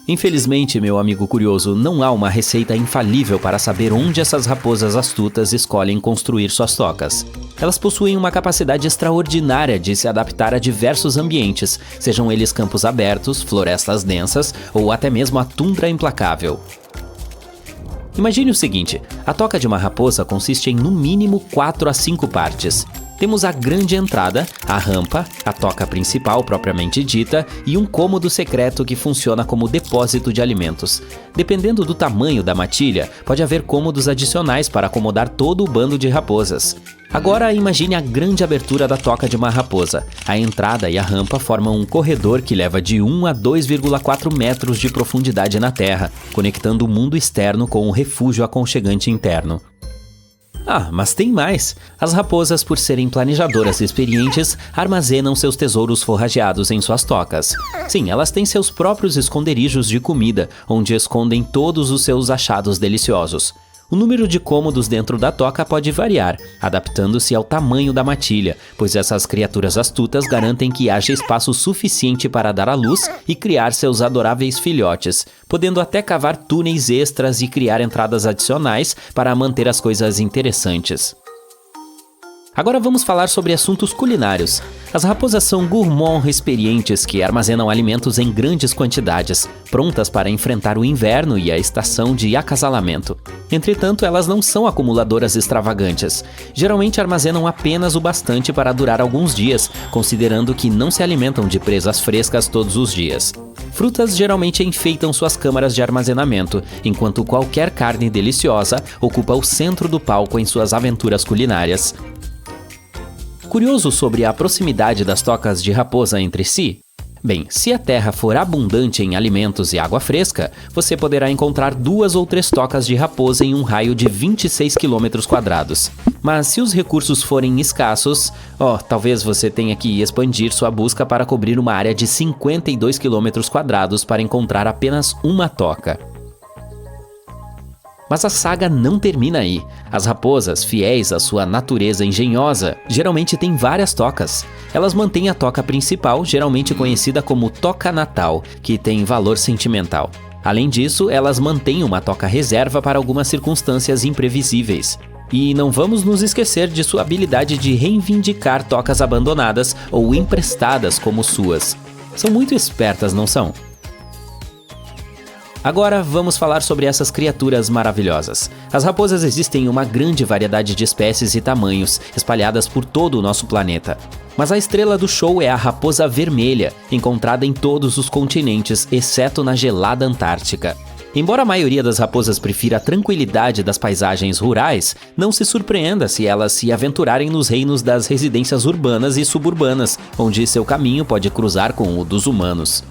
Infelizmente, meu amigo curioso, não há uma receita infalível para saber onde essas raposas astutas escolhem construir suas tocas. Elas possuem uma capacidade extraordinária de se adaptar a diversos ambientes, sejam eles campos abertos, florestas densas ou até mesmo a tundra implacável. Imagine o seguinte, a toca de uma raposa consiste em no mínimo 4 a 5 partes. Temos a grande entrada, a rampa, a toca principal propriamente dita e um cômodo secreto que funciona como depósito de alimentos. Dependendo do tamanho da matilha, pode haver cômodos adicionais para acomodar todo o bando de raposas. Agora imagine a grande abertura da toca de uma raposa. A entrada e a rampa formam um corredor que leva de 1 a 2,4 metros de profundidade na terra, conectando o mundo externo com o refúgio aconchegante interno. Ah, mas tem mais! As raposas, por serem planejadoras experientes, armazenam seus tesouros forrageados em suas tocas. Sim, elas têm seus próprios esconderijos de comida, onde escondem todos os seus achados deliciosos. O número de cômodos dentro da toca pode variar, adaptando-se ao tamanho da matilha, pois essas criaturas astutas garantem que haja espaço suficiente para dar à luz e criar seus adoráveis filhotes, podendo até cavar túneis extras e criar entradas adicionais para manter as coisas interessantes. Agora vamos falar sobre assuntos culinários. As raposas são gourmands experientes que armazenam alimentos em grandes quantidades, prontas para enfrentar o inverno e a estação de acasalamento. Entretanto, elas não são acumuladoras extravagantes. Geralmente armazenam apenas o bastante para durar alguns dias, considerando que não se alimentam de presas frescas todos os dias. Frutas geralmente enfeitam suas câmaras de armazenamento, enquanto qualquer carne deliciosa ocupa o centro do palco em suas aventuras culinárias. Curioso sobre a proximidade das tocas de raposa entre si? Bem, se a terra for abundante em alimentos e água fresca, você poderá encontrar 2 ou 3 tocas de raposa em um raio de 26 km². Mas se os recursos forem escassos, talvez você tenha que expandir sua busca para cobrir uma área de 52 km² para encontrar apenas uma toca. Mas a saga não termina aí. As raposas, fiéis à sua natureza engenhosa, geralmente têm várias tocas. Elas mantêm a toca principal, geralmente conhecida como toca natal, que tem valor sentimental. Além disso, elas mantêm uma toca reserva para algumas circunstâncias imprevisíveis. E não vamos nos esquecer de sua habilidade de reivindicar tocas abandonadas ou emprestadas como suas. São muito espertas, não são? Agora vamos falar sobre essas criaturas maravilhosas. As raposas existem em uma grande variedade de espécies e tamanhos, espalhadas por todo o nosso planeta. Mas a estrela do show é a raposa vermelha, encontrada em todos os continentes, exceto na gelada Antártica. Embora a maioria das raposas prefira a tranquilidade das paisagens rurais, não se surpreenda se elas se aventurarem nos reinos das residências urbanas e suburbanas, onde seu caminho pode cruzar com o dos humanos.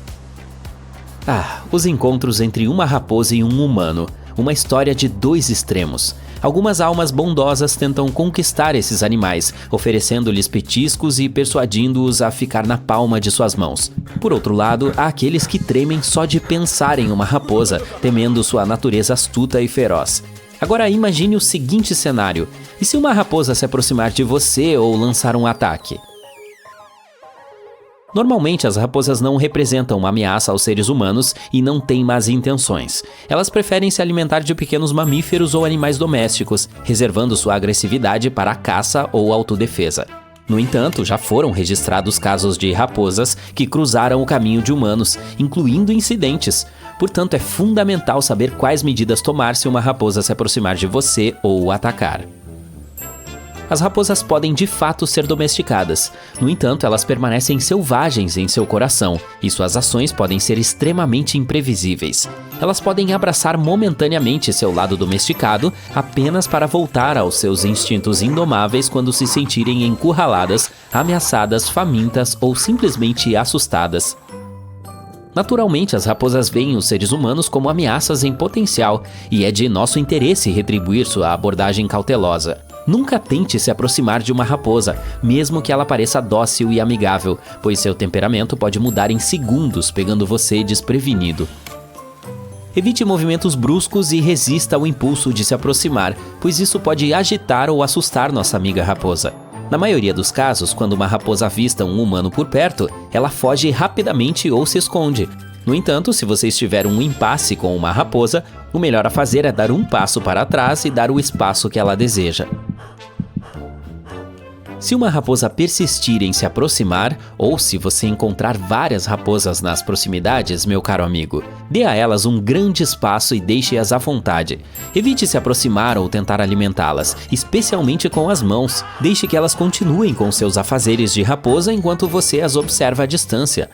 Os encontros entre uma raposa e um humano. uma história de dois extremos. Algumas almas bondosas tentam conquistar esses animais, oferecendo-lhes petiscos e persuadindo-os a ficar na palma de suas mãos. Por outro lado, há aqueles que tremem só de pensar em uma raposa, temendo sua natureza astuta e feroz. Agora imagine o seguinte cenário: e se uma raposa se aproximar de você ou lançar um ataque? Normalmente, as raposas não representam uma ameaça aos seres humanos e não têm más intenções. Elas preferem se alimentar de pequenos mamíferos ou animais domésticos, reservando sua agressividade para a caça ou autodefesa. No entanto, já foram registrados casos de raposas que cruzaram o caminho de humanos, incluindo incidentes. Portanto, é fundamental saber quais medidas tomar se uma raposa se aproximar de você ou o atacar. As raposas podem de fato ser domesticadas. No entanto, elas permanecem selvagens em seu coração e suas ações podem ser extremamente imprevisíveis. Elas podem abraçar momentaneamente seu lado domesticado apenas para voltar aos seus instintos indomáveis quando se sentirem encurraladas, ameaçadas, famintas ou simplesmente assustadas. Naturalmente, as raposas veem os seres humanos como ameaças em potencial e é de nosso interesse retribuir sua abordagem cautelosa. Nunca tente se aproximar de uma raposa, mesmo que ela pareça dócil e amigável, pois seu temperamento pode mudar em segundos, pegando você desprevenido. Evite movimentos bruscos e resista ao impulso de se aproximar, pois isso pode agitar ou assustar nossa amiga raposa. Na maioria dos casos, quando uma raposa avista um humano por perto, ela foge rapidamente ou se esconde. No entanto, se você estiver em um impasse com uma raposa, o melhor a fazer é dar um passo para trás e dar o espaço que ela deseja. Se uma raposa persistir em se aproximar, ou se você encontrar várias raposas nas proximidades, meu caro amigo, dê a elas um grande espaço e deixe-as à vontade. Evite se aproximar ou tentar alimentá-las, especialmente com as mãos. Deixe que elas continuem com seus afazeres de raposa enquanto você as observa à distância.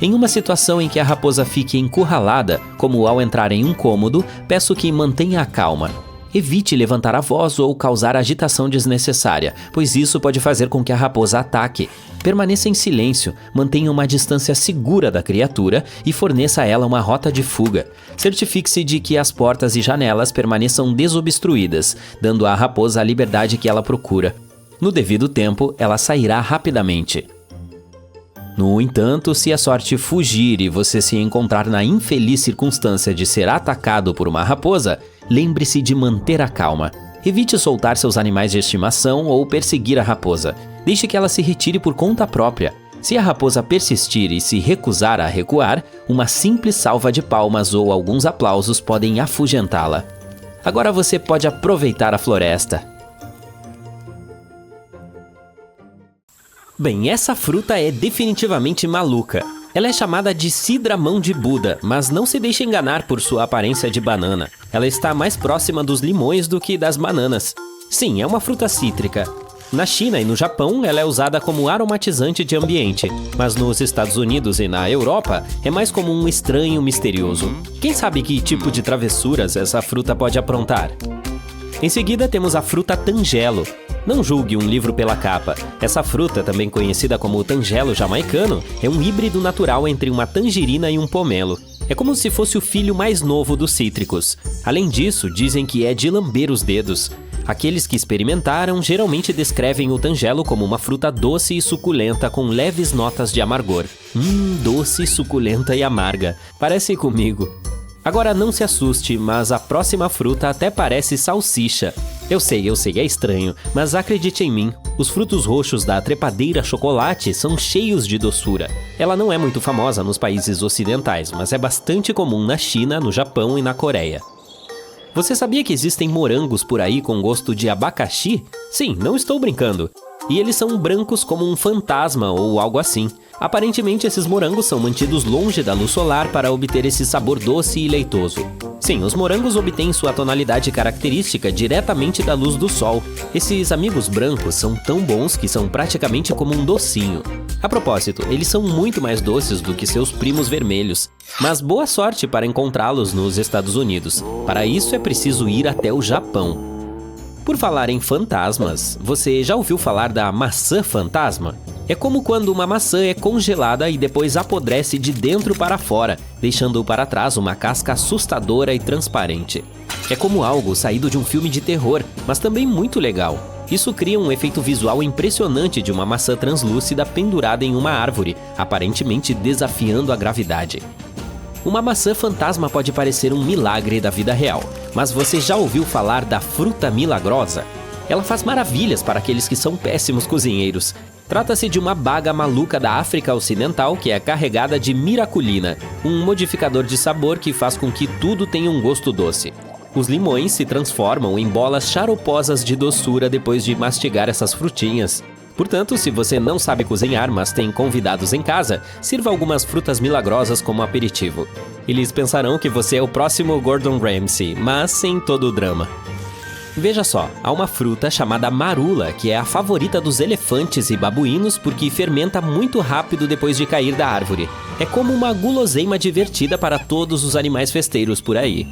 Em uma situação em que a raposa fique encurralada, como ao entrar em um cômodo, peço que mantenha a calma. Evite levantar a voz ou causar agitação desnecessária, pois isso pode fazer com que a raposa ataque. Permaneça em silêncio, mantenha uma distância segura da criatura e forneça a ela uma rota de fuga. Certifique-se de que as portas e janelas permaneçam desobstruídas, dando à raposa a liberdade que ela procura. No devido tempo, ela sairá rapidamente. No entanto, se a sorte fugir e você se encontrar na infeliz circunstância de ser atacado por uma raposa, lembre-se de manter a calma. Evite soltar seus animais de estimação ou perseguir a raposa. Deixe que ela se retire por conta própria. Se a raposa persistir e se recusar a recuar, uma simples salva de palmas ou alguns aplausos podem afugentá-la. Agora você pode aproveitar a floresta. Bem, essa fruta é definitivamente maluca. Ela é chamada de cidra mão de Buda, mas não se deixe enganar por sua aparência de banana. Ela está mais próxima dos limões do que das bananas. Sim, é uma fruta cítrica. Na China e no Japão, ela é usada como aromatizante de ambiente, mas nos Estados Unidos e na Europa, é mais como um estranho misterioso. Quem sabe que tipo de travessuras essa fruta pode aprontar? Em seguida, temos a fruta tangelo. Não julgue um livro pela capa. Essa fruta, também conhecida como tangelo jamaicano, é um híbrido natural entre uma tangerina e um pomelo. É como se fosse o filho mais novo dos cítricos. Além disso, dizem que é de lamber os dedos. Aqueles que experimentaram geralmente descrevem o tangelo como uma fruta doce e suculenta com leves notas de amargor. Doce, suculenta e amarga. Parece comigo. Agora não se assuste, mas a próxima fruta até parece salsicha. Eu sei, é estranho, mas acredite em mim, os frutos roxos da trepadeira chocolate são cheios de doçura. Ela não é muito famosa nos países ocidentais, mas é bastante comum na China, no Japão e na Coreia. Você sabia que existem morangos por aí com gosto de abacaxi? Sim, não estou brincando. E eles são brancos como um fantasma ou algo assim. Aparentemente, esses morangos são mantidos longe da luz solar para obter esse sabor doce e leitoso. Sim, os morangos obtêm sua tonalidade característica diretamente da luz do sol. Esses amigos brancos são tão bons que são praticamente como um docinho. A propósito, eles são muito mais doces do que seus primos vermelhos. Mas boa sorte para encontrá-los nos Estados Unidos. Para isso é preciso ir até o Japão. Por falar em fantasmas, você já ouviu falar da maçã fantasma? É como quando uma maçã é congelada e depois apodrece de dentro para fora, deixando para trás uma casca assustadora e transparente. É como algo saído de um filme de terror, mas também muito legal. Isso cria um efeito visual impressionante de uma maçã translúcida pendurada em uma árvore, aparentemente desafiando a gravidade. Uma maçã fantasma pode parecer um milagre da vida real, mas você já ouviu falar da fruta milagrosa? Ela faz maravilhas para aqueles que são péssimos cozinheiros. Trata-se de uma baga maluca da África Ocidental que é carregada de miraculina, um modificador de sabor que faz com que tudo tenha um gosto doce. Os limões se transformam em bolas xaroposas de doçura depois de mastigar essas frutinhas. Portanto, se você não sabe cozinhar, mas tem convidados em casa, sirva algumas frutas milagrosas como aperitivo. Eles pensarão que você é o próximo Gordon Ramsay, mas sem todo o drama. Veja só, há uma fruta chamada marula, que é a favorita dos elefantes e babuínos porque fermenta muito rápido depois de cair da árvore. É como uma guloseima divertida para todos os animais festeiros por aí.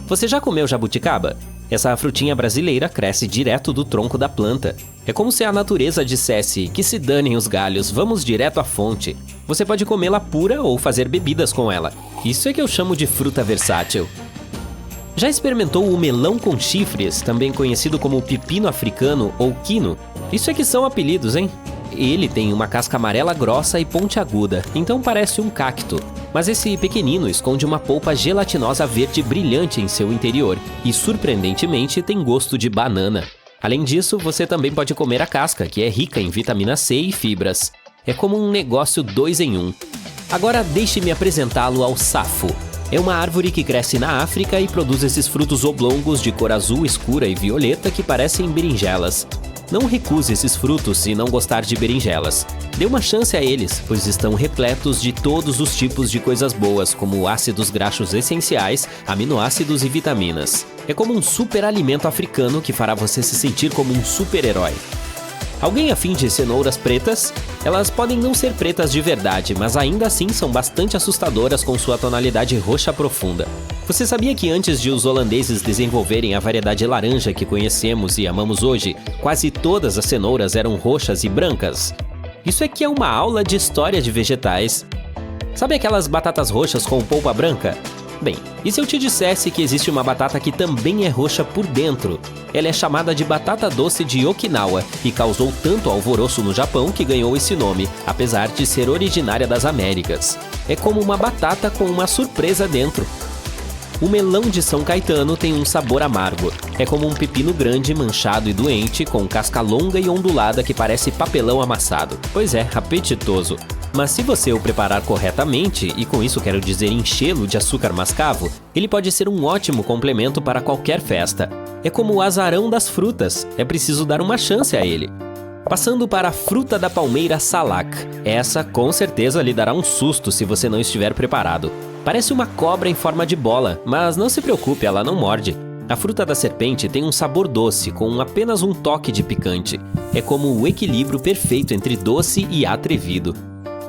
Você já comeu jabuticaba? Essa frutinha brasileira cresce direto do tronco da planta. É como se a natureza dissesse que se danem os galhos, vamos direto à fonte. Você pode comê-la pura ou fazer bebidas com ela. Isso é que eu chamo de fruta versátil. Já experimentou o melão com chifres, também conhecido como pepino africano ou quino? Isso é que são apelidos, hein? Ele tem uma casca amarela grossa e pontiaguda, então parece um cacto. Mas esse pequenino esconde uma polpa gelatinosa verde brilhante em seu interior e, surpreendentemente, tem gosto de banana. Além disso, você também pode comer a casca, que é rica em vitamina C e fibras. É como um negócio 2 em 1. Agora deixe-me apresentá-lo ao safo. É uma árvore que cresce na África e produz esses frutos oblongos de cor azul escura e violeta que parecem berinjelas. Não recuse esses frutos se não gostar de berinjelas. Dê uma chance a eles, pois estão repletos de todos os tipos de coisas boas, como ácidos graxos essenciais, aminoácidos e vitaminas. É como um super alimento africano que fará você se sentir como um super-herói. Alguém afim de cenouras pretas? Elas podem não ser pretas de verdade, mas ainda assim são bastante assustadoras com sua tonalidade roxa profunda. Você sabia que antes de os holandeses desenvolverem a variedade laranja que conhecemos e amamos hoje, quase todas as cenouras eram roxas e brancas? Isso aqui é uma aula de história de vegetais. Sabe aquelas batatas roxas com polpa branca? Bem, e se eu te dissesse que existe uma batata que também é roxa por dentro? Ela é chamada de batata doce de Okinawa e causou tanto alvoroço no Japão que ganhou esse nome, apesar de ser originária das Américas. É como uma batata com uma surpresa dentro. O melão de São Caetano tem um sabor amargo. É como um pepino grande, manchado e doente, com casca longa e ondulada que parece papelão amassado. Pois é, apetitoso. Mas se você o preparar corretamente, e com isso quero dizer enchê-lo de açúcar mascavo, ele pode ser um ótimo complemento para qualquer festa. É como o azarão das frutas, é preciso dar uma chance a ele. Passando para a fruta da palmeira salac. Essa com certeza lhe dará um susto se você não estiver preparado. Parece uma cobra em forma de bola, mas não se preocupe, ela não morde. A fruta da serpente tem um sabor doce, com apenas um toque de picante. É como o equilíbrio perfeito entre doce e atrevido.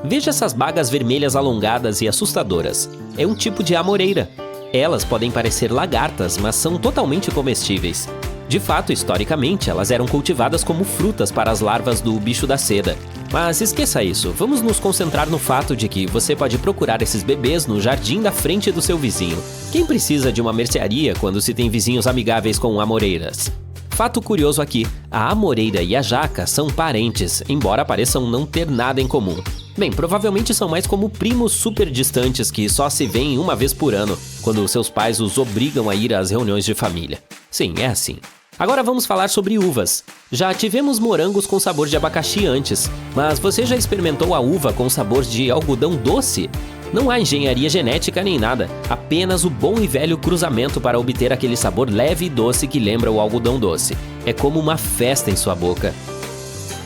Veja essas bagas vermelhas alongadas e assustadoras. É um tipo de amoreira. Elas podem parecer lagartas, mas são totalmente comestíveis. De fato, historicamente, elas eram cultivadas como frutas para as larvas do bicho da seda. Mas esqueça isso, vamos nos concentrar no fato de que você pode procurar esses bebês no jardim da frente do seu vizinho. Quem precisa de uma mercearia quando se tem vizinhos amigáveis com amoreiras? Fato curioso aqui, a amoreira e a jaca são parentes, embora pareçam não ter nada em comum. Bem, provavelmente são mais como primos super distantes que só se veem uma vez por ano, quando seus pais os obrigam a ir às reuniões de família. Sim, é assim. Agora vamos falar sobre uvas. Já tivemos morangos com sabor de abacaxi antes, mas você já experimentou a uva com sabor de algodão doce? Não há engenharia genética nem nada, apenas o bom e velho cruzamento para obter aquele sabor leve e doce que lembra o algodão doce. É como uma festa em sua boca.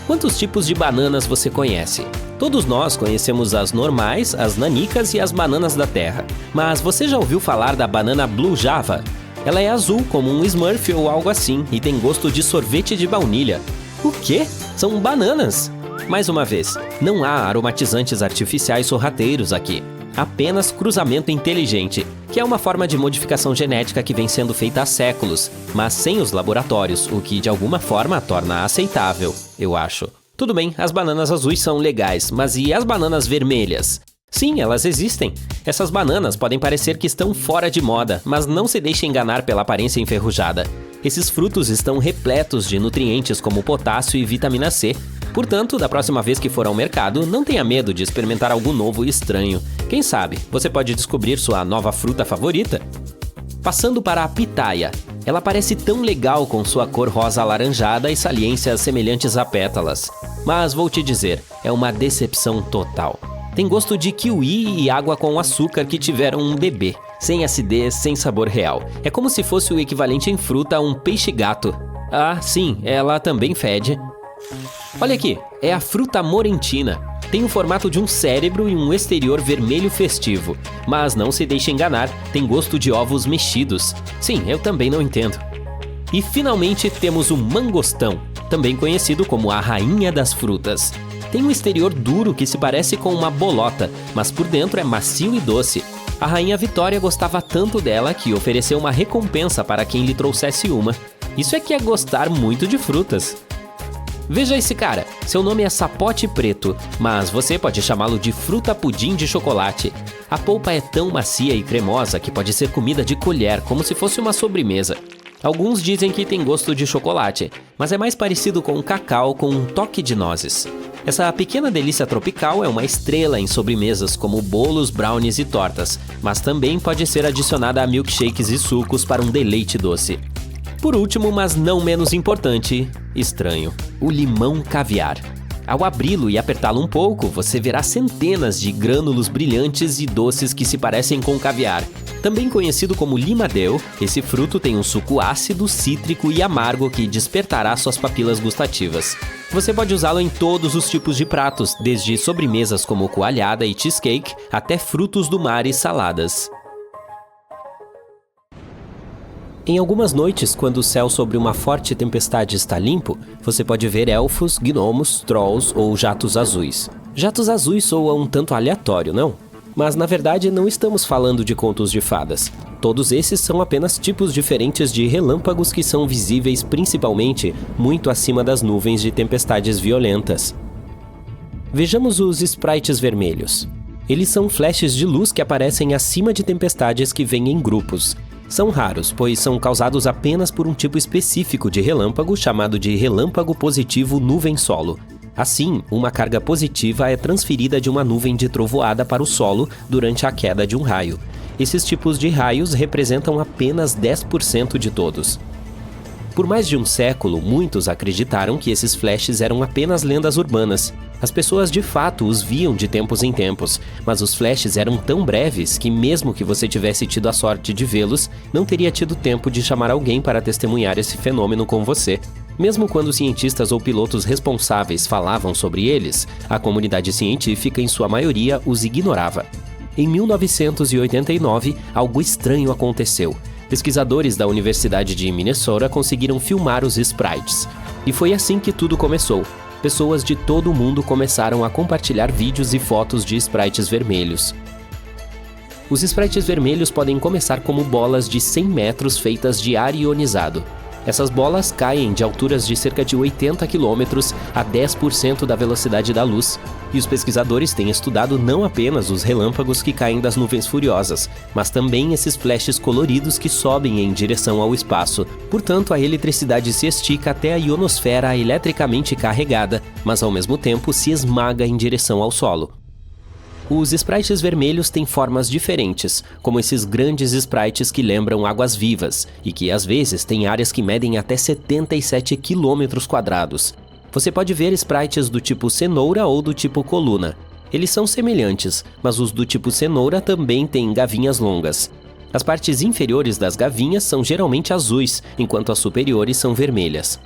Quantos tipos de bananas você conhece? Todos nós conhecemos as normais, as nanicas e as bananas da terra. Mas você já ouviu falar da banana Blue Java? Ela é azul, como um Smurf ou algo assim, e tem gosto de sorvete de baunilha. O quê? São bananas! Mais uma vez, não há aromatizantes artificiais sorrateiros aqui. Apenas cruzamento inteligente, que é uma forma de modificação genética que vem sendo feita há séculos, mas sem os laboratórios, o que de alguma forma a torna aceitável, eu acho. Tudo bem, as bananas azuis são legais, mas e as bananas vermelhas? Sim, elas existem. Essas bananas podem parecer que estão fora de moda, mas não se deixe enganar pela aparência enferrujada. Esses frutos estão repletos de nutrientes como potássio e vitamina C. Portanto, da próxima vez que for ao mercado, não tenha medo de experimentar algo novo e estranho. Quem sabe, você pode descobrir sua nova fruta favorita? Passando para a pitaia. Ela parece tão legal com sua cor rosa alaranjada e saliências semelhantes a pétalas. Mas vou te dizer, é uma decepção total. Tem gosto de kiwi e água com açúcar que tiveram um bebê. Sem acidez, sem sabor real. É como se fosse o equivalente em fruta a um peixe-gato. Ah, sim, ela também fede. Olha aqui, é a fruta morentina. Tem o formato de um cérebro e um exterior vermelho festivo. Mas não se deixe enganar, tem gosto de ovos mexidos. Sim, eu também não entendo. E finalmente temos o mangostão, também conhecido como a rainha das frutas. Tem um exterior duro que se parece com uma bolota, mas por dentro é macio e doce. A rainha Vitória gostava tanto dela que ofereceu uma recompensa para quem lhe trouxesse uma. Isso é que é gostar muito de frutas. Veja esse cara, seu nome é Sapote Preto, mas você pode chamá-lo de fruta pudim de chocolate. A polpa é tão macia e cremosa que pode ser comida de colher, como se fosse uma sobremesa. Alguns dizem que tem gosto de chocolate, mas é mais parecido com cacau com um toque de nozes. Essa pequena delícia tropical é uma estrela em sobremesas como bolos, brownies e tortas, mas também pode ser adicionada a milkshakes e sucos para um deleite doce. Por último, mas não menos importante, estranho, o limão caviar. Ao abri-lo e apertá-lo um pouco, você verá centenas de grânulos brilhantes e doces que se parecem com caviar. Também conhecido como limadeu, esse fruto tem um suco ácido, cítrico e amargo que despertará suas papilas gustativas. Você pode usá-lo em todos os tipos de pratos, desde sobremesas como coalhada e cheesecake, até frutos do mar e saladas. Em algumas noites, quando o céu sobre uma forte tempestade está limpo, você pode ver elfos, gnomos, trolls ou jatos azuis. Jatos azuis soa um tanto aleatório, não? Mas na verdade não estamos falando de contos de fadas. Todos esses são apenas tipos diferentes de relâmpagos que são visíveis principalmente muito acima das nuvens de tempestades violentas. Vejamos os sprites vermelhos. Eles são flashes de luz que aparecem acima de tempestades que vêm em grupos. São raros, pois são causados apenas por um tipo específico de relâmpago chamado de relâmpago positivo nuvem-solo. Assim, uma carga positiva é transferida de uma nuvem de trovoada para o solo durante a queda de um raio. Esses tipos de raios representam apenas 10% de todos. Por mais de um século, muitos acreditaram que esses flashes eram apenas lendas urbanas. As pessoas de fato os viam de tempos em tempos, mas os flashes eram tão breves que mesmo que você tivesse tido a sorte de vê-los, não teria tido tempo de chamar alguém para testemunhar esse fenômeno com você. Mesmo quando cientistas ou pilotos responsáveis falavam sobre eles, a comunidade científica, em sua maioria, os ignorava. Em 1989, algo estranho aconteceu. Pesquisadores da Universidade de Minnesota conseguiram filmar os sprites. E foi assim que tudo começou. Pessoas de todo o mundo começaram a compartilhar vídeos e fotos de sprites vermelhos. Os sprites vermelhos podem começar como bolas de 100 metros feitas de ar ionizado. Essas bolas caem de alturas de cerca de 80 km a 10% da velocidade da luz. E os pesquisadores têm estudado não apenas os relâmpagos que caem das nuvens furiosas, mas também esses flashes coloridos que sobem em direção ao espaço. Portanto, a eletricidade se estica até a ionosfera eletricamente carregada, mas ao mesmo tempo se esmaga em direção ao solo. Os sprites vermelhos têm formas diferentes, como esses grandes sprites que lembram águas vivas e que às vezes têm áreas que medem até 77 km². Você pode ver sprites do tipo cenoura ou do tipo coluna. Eles são semelhantes, mas os do tipo cenoura também têm gavinhas longas. As partes inferiores das gavinhas são geralmente azuis, enquanto as superiores são vermelhas.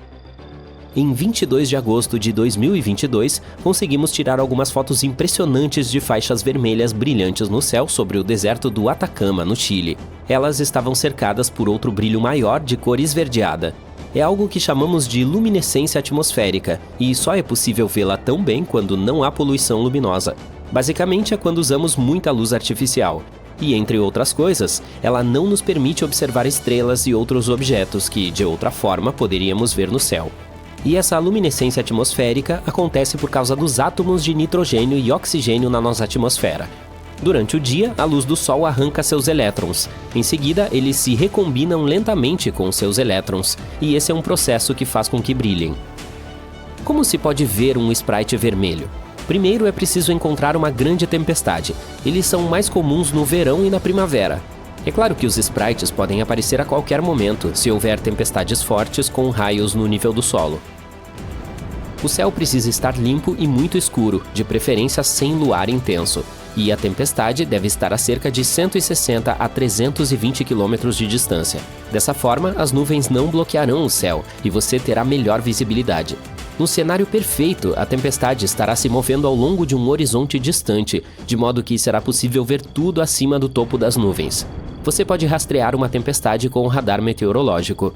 Em 22 de agosto de 2022, conseguimos tirar algumas fotos impressionantes de faixas vermelhas brilhantes no céu sobre o deserto do Atacama, no Chile. Elas estavam cercadas por outro brilho maior de cor esverdeada. É algo que chamamos de luminescência atmosférica, e só é possível vê-la tão bem quando não há poluição luminosa. Basicamente é quando usamos muita luz artificial. E, entre outras coisas, ela não nos permite observar estrelas e outros objetos que, de outra forma, poderíamos ver no céu. E essa luminescência atmosférica acontece por causa dos átomos de nitrogênio e oxigênio na nossa atmosfera. Durante o dia, a luz do Sol arranca seus elétrons. Em seguida, eles se recombinam lentamente com seus elétrons, e esse é um processo que faz com que brilhem. Como se pode ver um sprite vermelho? Primeiro é preciso encontrar uma grande tempestade. Eles são mais comuns no verão e na primavera. É claro que os sprites podem aparecer a qualquer momento, se houver tempestades fortes com raios no nível do solo. O céu precisa estar limpo e muito escuro, de preferência sem luar intenso. E a tempestade deve estar a cerca de 160 a 320 km de distância. Dessa forma, as nuvens não bloquearão o céu e você terá melhor visibilidade. No cenário perfeito, a tempestade estará se movendo ao longo de um horizonte distante, de modo que será possível ver tudo acima do topo das nuvens. Você pode rastrear uma tempestade com um radar meteorológico.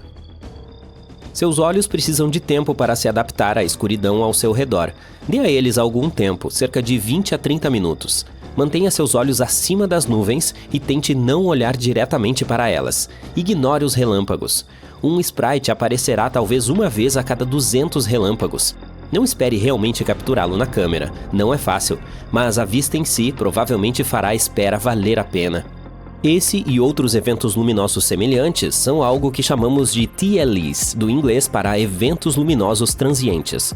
Seus olhos precisam de tempo para se adaptar à escuridão ao seu redor. Dê a eles algum tempo, cerca de 20 a 30 minutos. Mantenha seus olhos acima das nuvens e tente não olhar diretamente para elas. Ignore os relâmpagos. Um sprite aparecerá talvez uma vez a cada 200 relâmpagos. Não espere realmente capturá-lo na câmera, não é fácil, mas a vista em si provavelmente fará a espera valer a pena. Esse e outros eventos luminosos semelhantes são algo que chamamos de TLEs, do inglês para eventos luminosos transientes.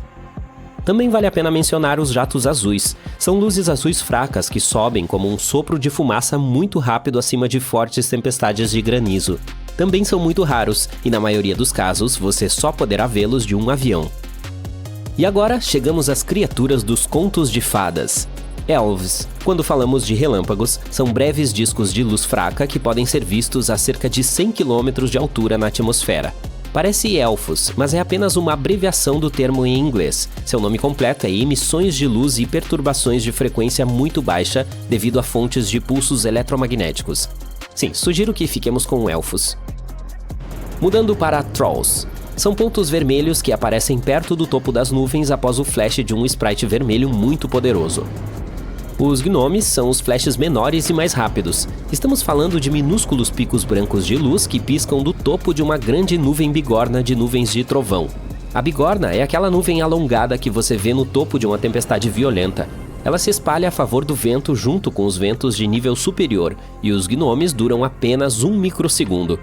Também vale a pena mencionar os jatos azuis. São luzes azuis fracas que sobem como um sopro de fumaça muito rápido acima de fortes tempestades de granizo. Também são muito raros e, na maioria dos casos, você só poderá vê-los de um avião. E agora chegamos às criaturas dos contos de fadas. Elves. Quando falamos de relâmpagos, são breves discos de luz fraca que podem ser vistos a cerca de 100 km de altura na atmosfera. Parece elfos, mas é apenas uma abreviação do termo em inglês. Seu nome completo é emissões de luz e perturbações de frequência muito baixa devido a fontes de pulsos eletromagnéticos. Sim, sugiro que fiquemos com elfos. Mudando para Trolls. São pontos vermelhos que aparecem perto do topo das nuvens após o flash de um sprite vermelho muito poderoso. Os gnomes são os flashes menores e mais rápidos. Estamos falando de minúsculos picos brancos de luz que piscam do topo de uma grande nuvem bigorna de nuvens de trovão. A bigorna é aquela nuvem alongada que você vê no topo de uma tempestade violenta. Ela se espalha a favor do vento junto com os ventos de nível superior, e os gnomes duram apenas 1 microsegundo.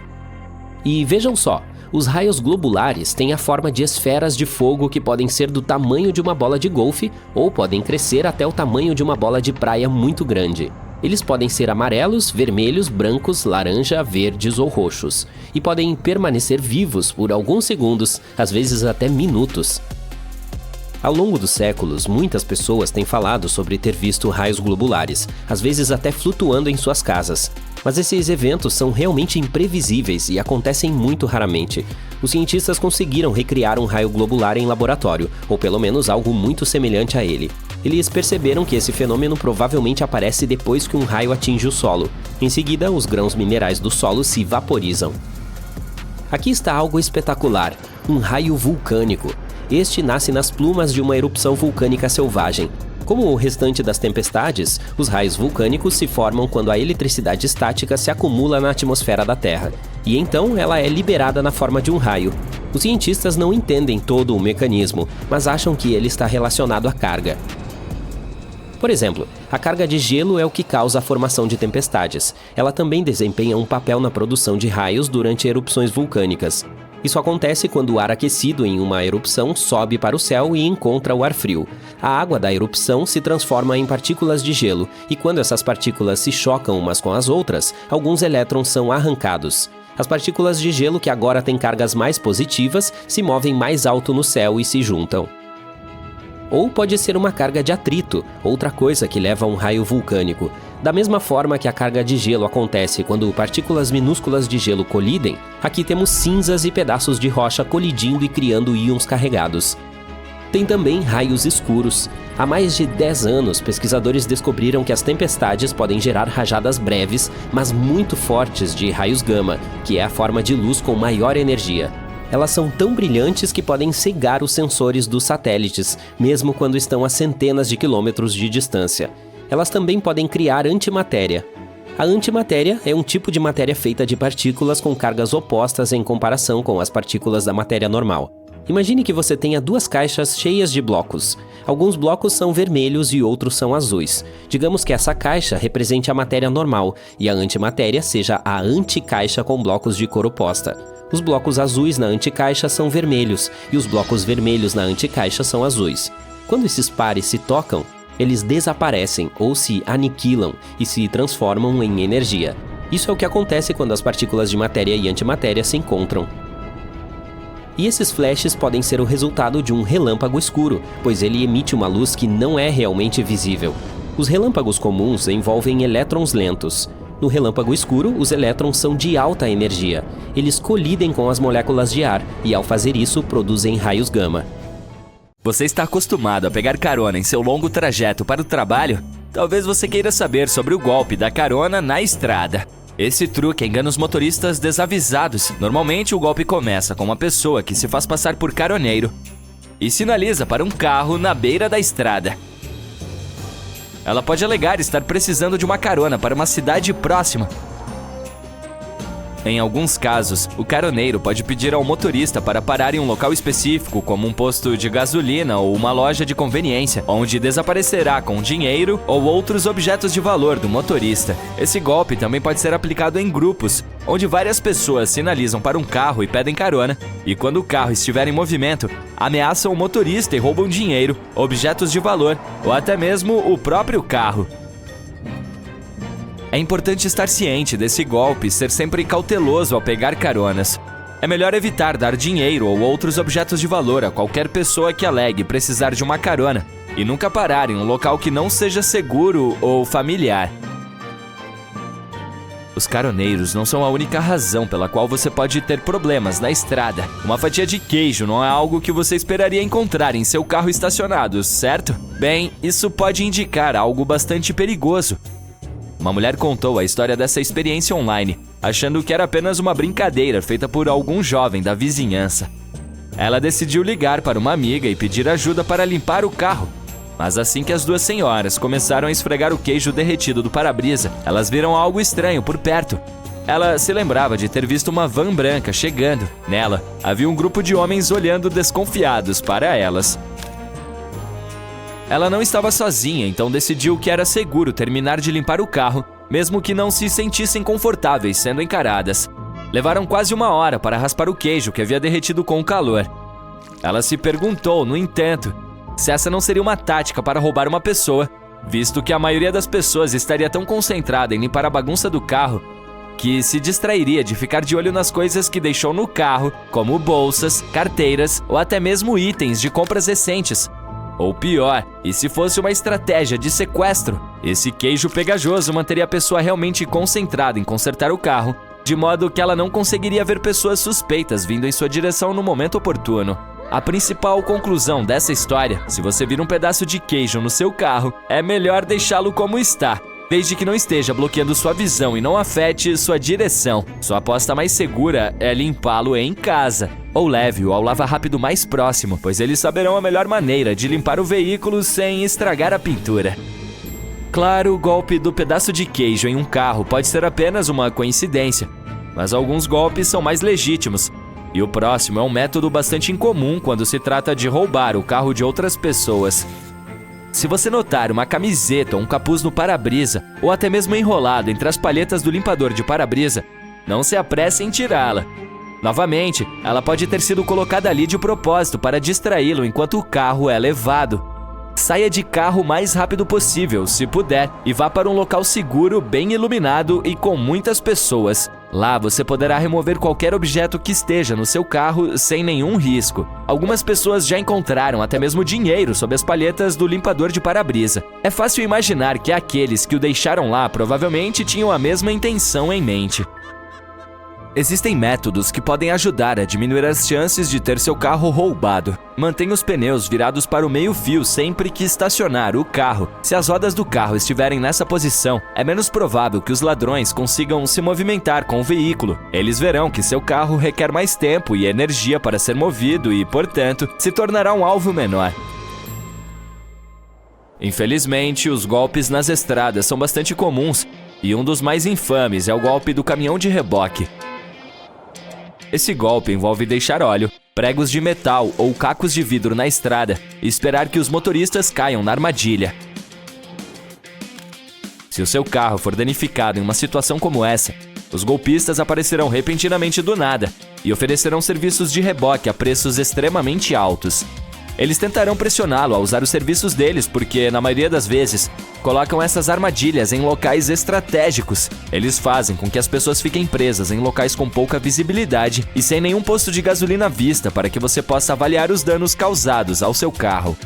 E vejam só, os raios globulares têm a forma de esferas de fogo que podem ser do tamanho de uma bola de golfe ou podem crescer até o tamanho de uma bola de praia muito grande. Eles podem ser amarelos, vermelhos, brancos, laranja, verdes ou roxos, e podem permanecer vivos por alguns segundos, às vezes até minutos. Ao longo dos séculos, muitas pessoas têm falado sobre ter visto raios globulares, às vezes até flutuando em suas casas. Mas esses eventos são realmente imprevisíveis e acontecem muito raramente. Os cientistas conseguiram recriar um raio globular em laboratório, ou pelo menos algo muito semelhante a ele. Eles perceberam que esse fenômeno provavelmente aparece depois que um raio atinge o solo. Em seguida, os grãos minerais do solo se vaporizam. Aqui está algo espetacular, um raio vulcânico. Este nasce nas plumas de uma erupção vulcânica selvagem. Como o restante das tempestades, os raios vulcânicos se formam quando a eletricidade estática se acumula na atmosfera da Terra, e então ela é liberada na forma de um raio. Os cientistas não entendem todo o mecanismo, mas acham que ele está relacionado à carga. Por exemplo, a carga de gelo é o que causa a formação de tempestades. Ela também desempenha um papel na produção de raios durante erupções vulcânicas. Isso acontece quando o ar aquecido em uma erupção sobe para o céu e encontra o ar frio. A água da erupção se transforma em partículas de gelo, e quando essas partículas se chocam umas com as outras, alguns elétrons são arrancados. As partículas de gelo que agora têm cargas mais positivas se movem mais alto no céu e se juntam. Ou pode ser uma carga de atrito, outra coisa que leva a um raio vulcânico. Da mesma forma que a carga de gelo acontece quando partículas minúsculas de gelo colidem, aqui temos cinzas e pedaços de rocha colidindo e criando íons carregados. Tem também raios escuros. Há mais de 10 anos, pesquisadores descobriram que as tempestades podem gerar rajadas breves, mas muito fortes de raios gama, que é a forma de luz com maior energia. Elas são tão brilhantes que podem cegar os sensores dos satélites, mesmo quando estão a centenas de quilômetros de distância. Elas também podem criar antimatéria. A antimatéria é um tipo de matéria feita de partículas com cargas opostas em comparação com as partículas da matéria normal. Imagine que você tenha 2 caixas cheias de blocos. Alguns blocos são vermelhos e outros são azuis. Digamos que essa caixa represente a matéria normal e a antimatéria seja a anticaixa com blocos de cor oposta. Os blocos azuis na anticaixa são vermelhos e os blocos vermelhos na anticaixa são azuis. Quando esses pares se tocam, eles desaparecem ou se aniquilam e se transformam em energia. Isso é o que acontece quando as partículas de matéria e antimatéria se encontram. E esses flashes podem ser o resultado de um relâmpago escuro, pois ele emite uma luz que não é realmente visível. Os relâmpagos comuns envolvem elétrons lentos. No relâmpago escuro, os elétrons são de alta energia. Eles colidem com as moléculas de ar e, ao fazer isso, produzem raios gama. Você está acostumado a pegar carona em seu longo trajeto para o trabalho? Talvez você queira saber sobre o golpe da carona na estrada. Esse truque engana os motoristas desavisados. Normalmente, o golpe começa com uma pessoa que se faz passar por caroneiro e sinaliza para um carro na beira da estrada. Ela pode alegar estar precisando de uma carona para uma cidade próxima. Em alguns casos, o caroneiro pode pedir ao motorista para parar em um local específico, como um posto de gasolina ou uma loja de conveniência, onde desaparecerá com dinheiro ou outros objetos de valor do motorista. Esse golpe também pode ser aplicado em grupos, onde várias pessoas sinalizam para um carro e pedem carona, e quando o carro estiver em movimento, ameaçam o motorista e roubam dinheiro, objetos de valor ou até mesmo o próprio carro. É importante estar ciente desse golpe e ser sempre cauteloso ao pegar caronas. É melhor evitar dar dinheiro ou outros objetos de valor a qualquer pessoa que alegue precisar de uma carona e nunca parar em um local que não seja seguro ou familiar. Os caroneiros não são a única razão pela qual você pode ter problemas na estrada. Uma fatia de queijo não é algo que você esperaria encontrar em seu carro estacionado, certo? Bem, isso pode indicar algo bastante perigoso. Uma mulher contou a história dessa experiência online, achando que era apenas uma brincadeira feita por algum jovem da vizinhança. Ela decidiu ligar para uma amiga e pedir ajuda para limpar o carro. Mas assim que as 2 senhoras começaram a esfregar o queijo derretido do para-brisa, elas viram algo estranho por perto. Ela se lembrava de ter visto uma van branca chegando. Nela, havia um grupo de homens olhando desconfiados para elas. Ela não estava sozinha, então decidiu que era seguro terminar de limpar o carro, mesmo que não se sentissem confortáveis sendo encaradas. Levaram quase 1 hora para raspar o queijo que havia derretido com o calor. Ela se perguntou, no entanto, se essa não seria uma tática para roubar uma pessoa, visto que a maioria das pessoas estaria tão concentrada em limpar a bagunça do carro que se distrairia de ficar de olho nas coisas que deixou no carro, como bolsas, carteiras ou até mesmo itens de compras recentes. Ou pior, e se fosse uma estratégia de sequestro? Esse queijo pegajoso manteria a pessoa realmente concentrada em consertar o carro, de modo que ela não conseguiria ver pessoas suspeitas vindo em sua direção no momento oportuno. A principal conclusão dessa história, se você vir um pedaço de queijo no seu carro, é melhor deixá-lo como está, desde que não esteja bloqueando sua visão e não afete sua direção. Sua aposta mais segura é limpá-lo em casa. Ou leve-o ao lava-rápido mais próximo, pois eles saberão a melhor maneira de limpar o veículo sem estragar a pintura. Claro, o golpe do pedaço de queijo em um carro pode ser apenas uma coincidência, mas alguns golpes são mais legítimos. E o próximo é um método bastante incomum quando se trata de roubar o carro de outras pessoas. Se você notar uma camiseta ou um capuz no para-brisa, ou até mesmo enrolado entre as palhetas do limpador de para-brisa, não se apresse em tirá-la. Novamente, ela pode ter sido colocada ali de propósito para distraí-lo enquanto o carro é levado. Saia de carro o mais rápido possível, se puder, e vá para um local seguro, bem iluminado e com muitas pessoas. Lá você poderá remover qualquer objeto que esteja no seu carro sem nenhum risco. Algumas pessoas já encontraram até mesmo dinheiro sob as palhetas do limpador de para-brisa. É fácil imaginar que aqueles que o deixaram lá provavelmente tinham a mesma intenção em mente. Existem métodos que podem ajudar a diminuir as chances de ter seu carro roubado. Mantenha os pneus virados para o meio-fio sempre que estacionar o carro. Se as rodas do carro estiverem nessa posição, é menos provável que os ladrões consigam se movimentar com o veículo. Eles verão que seu carro requer mais tempo e energia para ser movido e, portanto, se tornará um alvo menor. Infelizmente, os golpes nas estradas são bastante comuns e um dos mais infames é o golpe do caminhão de reboque. Esse golpe envolve deixar óleo, pregos de metal ou cacos de vidro na estrada e esperar que os motoristas caiam na armadilha. Se o seu carro for danificado em uma situação como essa, os golpistas aparecerão repentinamente do nada e oferecerão serviços de reboque a preços extremamente altos. Eles tentarão pressioná-lo a usar os serviços deles porque, na maioria das vezes, colocam essas armadilhas em locais estratégicos. Eles fazem com que as pessoas fiquem presas em locais com pouca visibilidade e sem nenhum posto de gasolina à vista para que você possa avaliar os danos causados ao seu carro.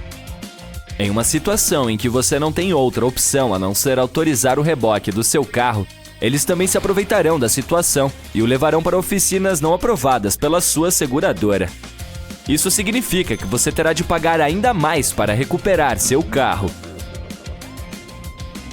Em uma situação em que você não tem outra opção a não ser autorizar o reboque do seu carro, eles também se aproveitarão da situação e o levarão para oficinas não aprovadas pela sua seguradora. Isso significa que você terá de pagar ainda mais para recuperar seu carro.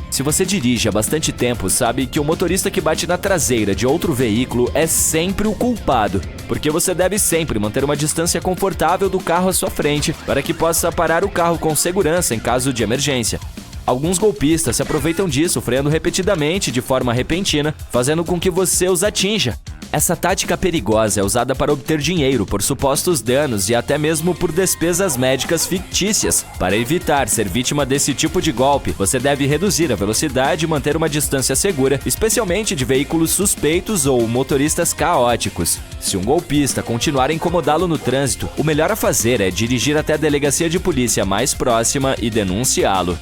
Se você dirige há bastante tempo, sabe que o motorista que bate na traseira de outro veículo é sempre o culpado, porque você deve sempre manter uma distância confortável do carro à sua frente para que possa parar o carro com segurança em caso de emergência. Alguns golpistas se aproveitam disso, freando repetidamente de forma repentina, fazendo com que você os atinja. Essa tática perigosa é usada para obter dinheiro por supostos danos e até mesmo por despesas médicas fictícias. Para evitar ser vítima desse tipo de golpe, você deve reduzir a velocidade e manter uma distância segura, especialmente de veículos suspeitos ou motoristas caóticos. Se um golpista continuar a incomodá-lo no trânsito, o melhor a fazer é dirigir até a delegacia de polícia mais próxima e denunciá-lo.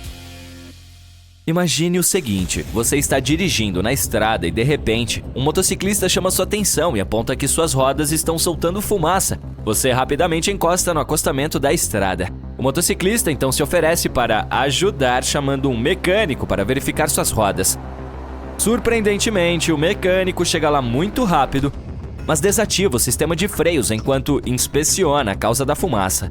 Imagine o seguinte, você está dirigindo na estrada e de repente, um motociclista chama sua atenção e aponta que suas rodas estão soltando fumaça. Você rapidamente encosta no acostamento da estrada. O motociclista então se oferece para ajudar chamando um mecânico para verificar suas rodas. Surpreendentemente, o mecânico chega lá muito rápido, mas desativa o sistema de freios enquanto inspeciona a causa da fumaça.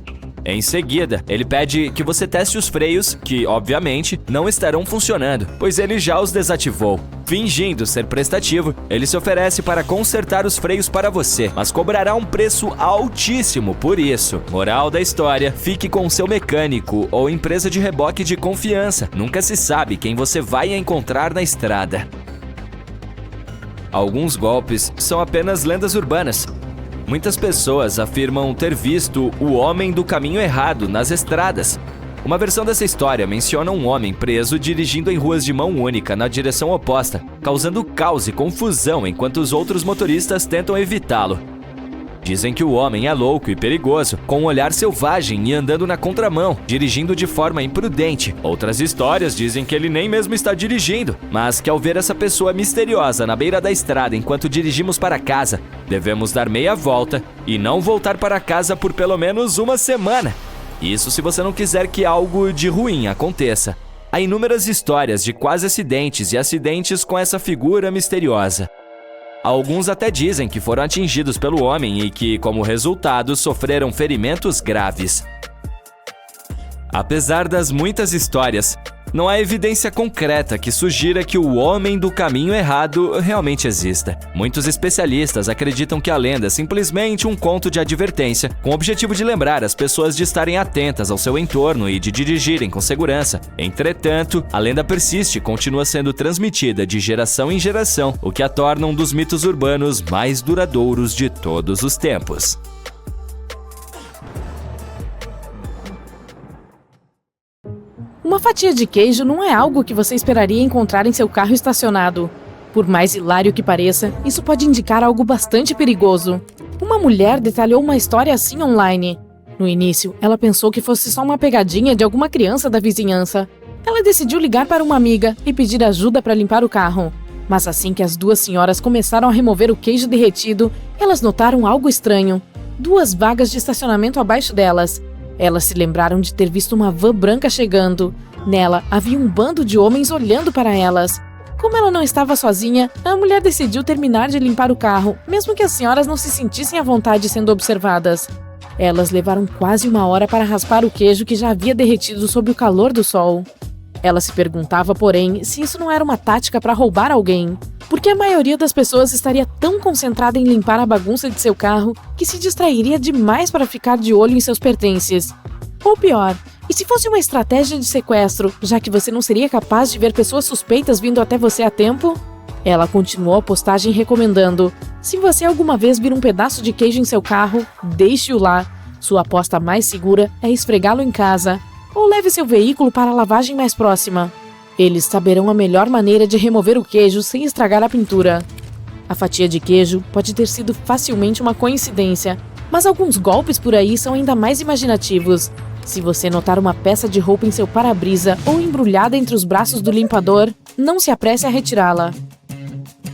Em seguida, ele pede que você teste os freios, que, obviamente, não estarão funcionando, pois ele já os desativou. Fingindo ser prestativo, ele se oferece para consertar os freios para você, mas cobrará um preço altíssimo por isso. Moral da história, fique com seu mecânico ou empresa de reboque de confiança. Nunca se sabe quem você vai encontrar na estrada. Alguns golpes são apenas lendas urbanas. Muitas pessoas afirmam ter visto o homem do caminho errado nas estradas. Uma versão dessa história menciona um homem preso dirigindo em ruas de mão única na direção oposta, causando caos e confusão enquanto os outros motoristas tentam evitá-lo. Dizem que o homem é louco e perigoso, com um olhar selvagem e andando na contramão, dirigindo de forma imprudente. Outras histórias dizem que ele nem mesmo está dirigindo, mas que ao ver essa pessoa misteriosa na beira da estrada enquanto dirigimos para casa, devemos dar meia volta e não voltar para casa por pelo menos uma semana. Isso se você não quiser que algo de ruim aconteça. Há inúmeras histórias de quase acidentes e acidentes com essa figura misteriosa. Alguns até dizem que foram atingidos pelo homem e que, como resultado, sofreram ferimentos graves. Apesar das muitas histórias, não há evidência concreta que sugira que o homem do caminho errado realmente exista. Muitos especialistas acreditam que a lenda é simplesmente um conto de advertência, com o objetivo de lembrar as pessoas de estarem atentas ao seu entorno e de dirigirem com segurança. Entretanto, a lenda persiste e continua sendo transmitida de geração em geração, o que a torna um dos mitos urbanos mais duradouros de todos os tempos. Uma fatia de queijo não é algo que você esperaria encontrar em seu carro estacionado. Por mais hilário que pareça, isso pode indicar algo bastante perigoso. Uma mulher detalhou uma história assim online. No início, ela pensou que fosse só uma pegadinha de alguma criança da vizinhança. Ela decidiu ligar para uma amiga e pedir ajuda para limpar o carro. Mas assim que as duas senhoras começaram a remover o queijo derretido, elas notaram algo estranho. 2 vagas de estacionamento abaixo delas. Elas se lembraram de ter visto uma van branca chegando. Nela, havia um bando de homens olhando para elas. Como ela não estava sozinha, a mulher decidiu terminar de limpar o carro, mesmo que as senhoras não se sentissem à vontade sendo observadas. Elas levaram quase 1 hora para raspar o queijo que já havia derretido sob o calor do sol. Ela se perguntava, porém, se isso não era uma tática para roubar alguém. Porque a maioria das pessoas estaria tão concentrada em limpar a bagunça de seu carro que se distrairia demais para ficar de olho em seus pertences. Ou pior, e se fosse uma estratégia de sequestro, já que você não seria capaz de ver pessoas suspeitas vindo até você a tempo? Ela continuou a postagem recomendando: se você alguma vez vir um pedaço de queijo em seu carro, deixe-o lá. Sua aposta mais segura é esfregá-lo em casa, ou leve seu veículo para a lavagem mais próxima. Eles saberão a melhor maneira de remover o queijo sem estragar a pintura. A fatia de queijo pode ter sido facilmente uma coincidência, mas alguns golpes por aí são ainda mais imaginativos. Se você notar uma peça de roupa em seu para-brisa ou embrulhada entre os braços do limpador, não se apresse a retirá-la.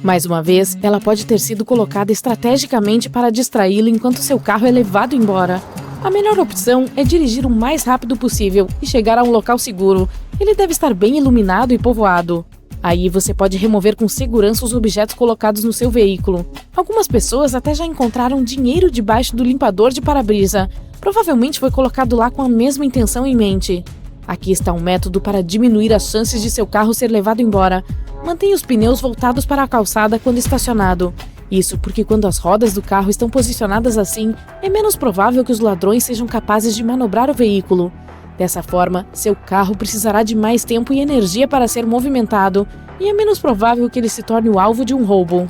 Mais uma vez, ela pode ter sido colocada estrategicamente para distraí-lo enquanto seu carro é levado embora. A melhor opção é dirigir o mais rápido possível e chegar a um local seguro. Ele deve estar bem iluminado e povoado. Aí você pode remover com segurança os objetos colocados no seu veículo. Algumas pessoas até já encontraram dinheiro debaixo do limpador de para-brisa. Provavelmente foi colocado lá com a mesma intenção em mente. Aqui está um método para diminuir as chances de seu carro ser levado embora. Mantenha os pneus voltados para a calçada quando estacionado. Isso porque quando as rodas do carro estão posicionadas assim, é menos provável que os ladrões sejam capazes de manobrar o veículo. Dessa forma, seu carro precisará de mais tempo e energia para ser movimentado, e é menos provável que ele se torne o alvo de um roubo.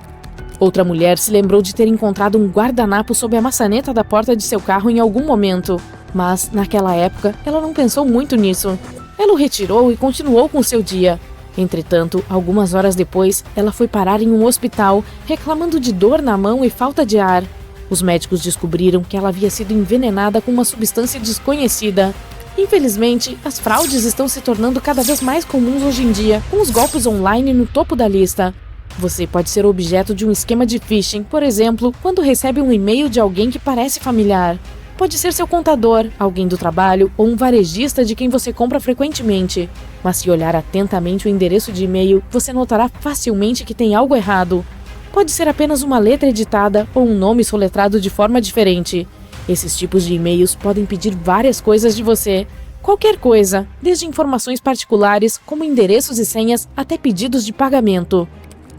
Outra mulher se lembrou de ter encontrado um guardanapo sob a maçaneta da porta de seu carro em algum momento, mas, naquela época, ela não pensou muito nisso. Ela o retirou e continuou com seu dia. Entretanto, algumas horas depois, ela foi parar em um hospital, reclamando de dor na mão e falta de ar. Os médicos descobriram que ela havia sido envenenada com uma substância desconhecida. Infelizmente, as fraudes estão se tornando cada vez mais comuns hoje em dia, com os golpes online no topo da lista. Você pode ser objeto de um esquema de phishing, por exemplo, quando recebe um e-mail de alguém que parece familiar. Pode ser seu contador, alguém do trabalho ou um varejista de quem você compra frequentemente. Mas se olhar atentamente o endereço de e-mail, você notará facilmente que tem algo errado. Pode ser apenas uma letra editada ou um nome soletrado de forma diferente. Esses tipos de e-mails podem pedir várias coisas de você. Qualquer coisa, desde informações particulares, como endereços e senhas, até pedidos de pagamento.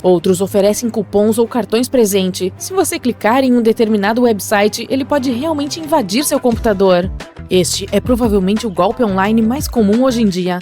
Outros oferecem cupons ou cartões presente. Se você clicar em um determinado website, ele pode realmente invadir seu computador. Este é provavelmente o golpe online mais comum hoje em dia.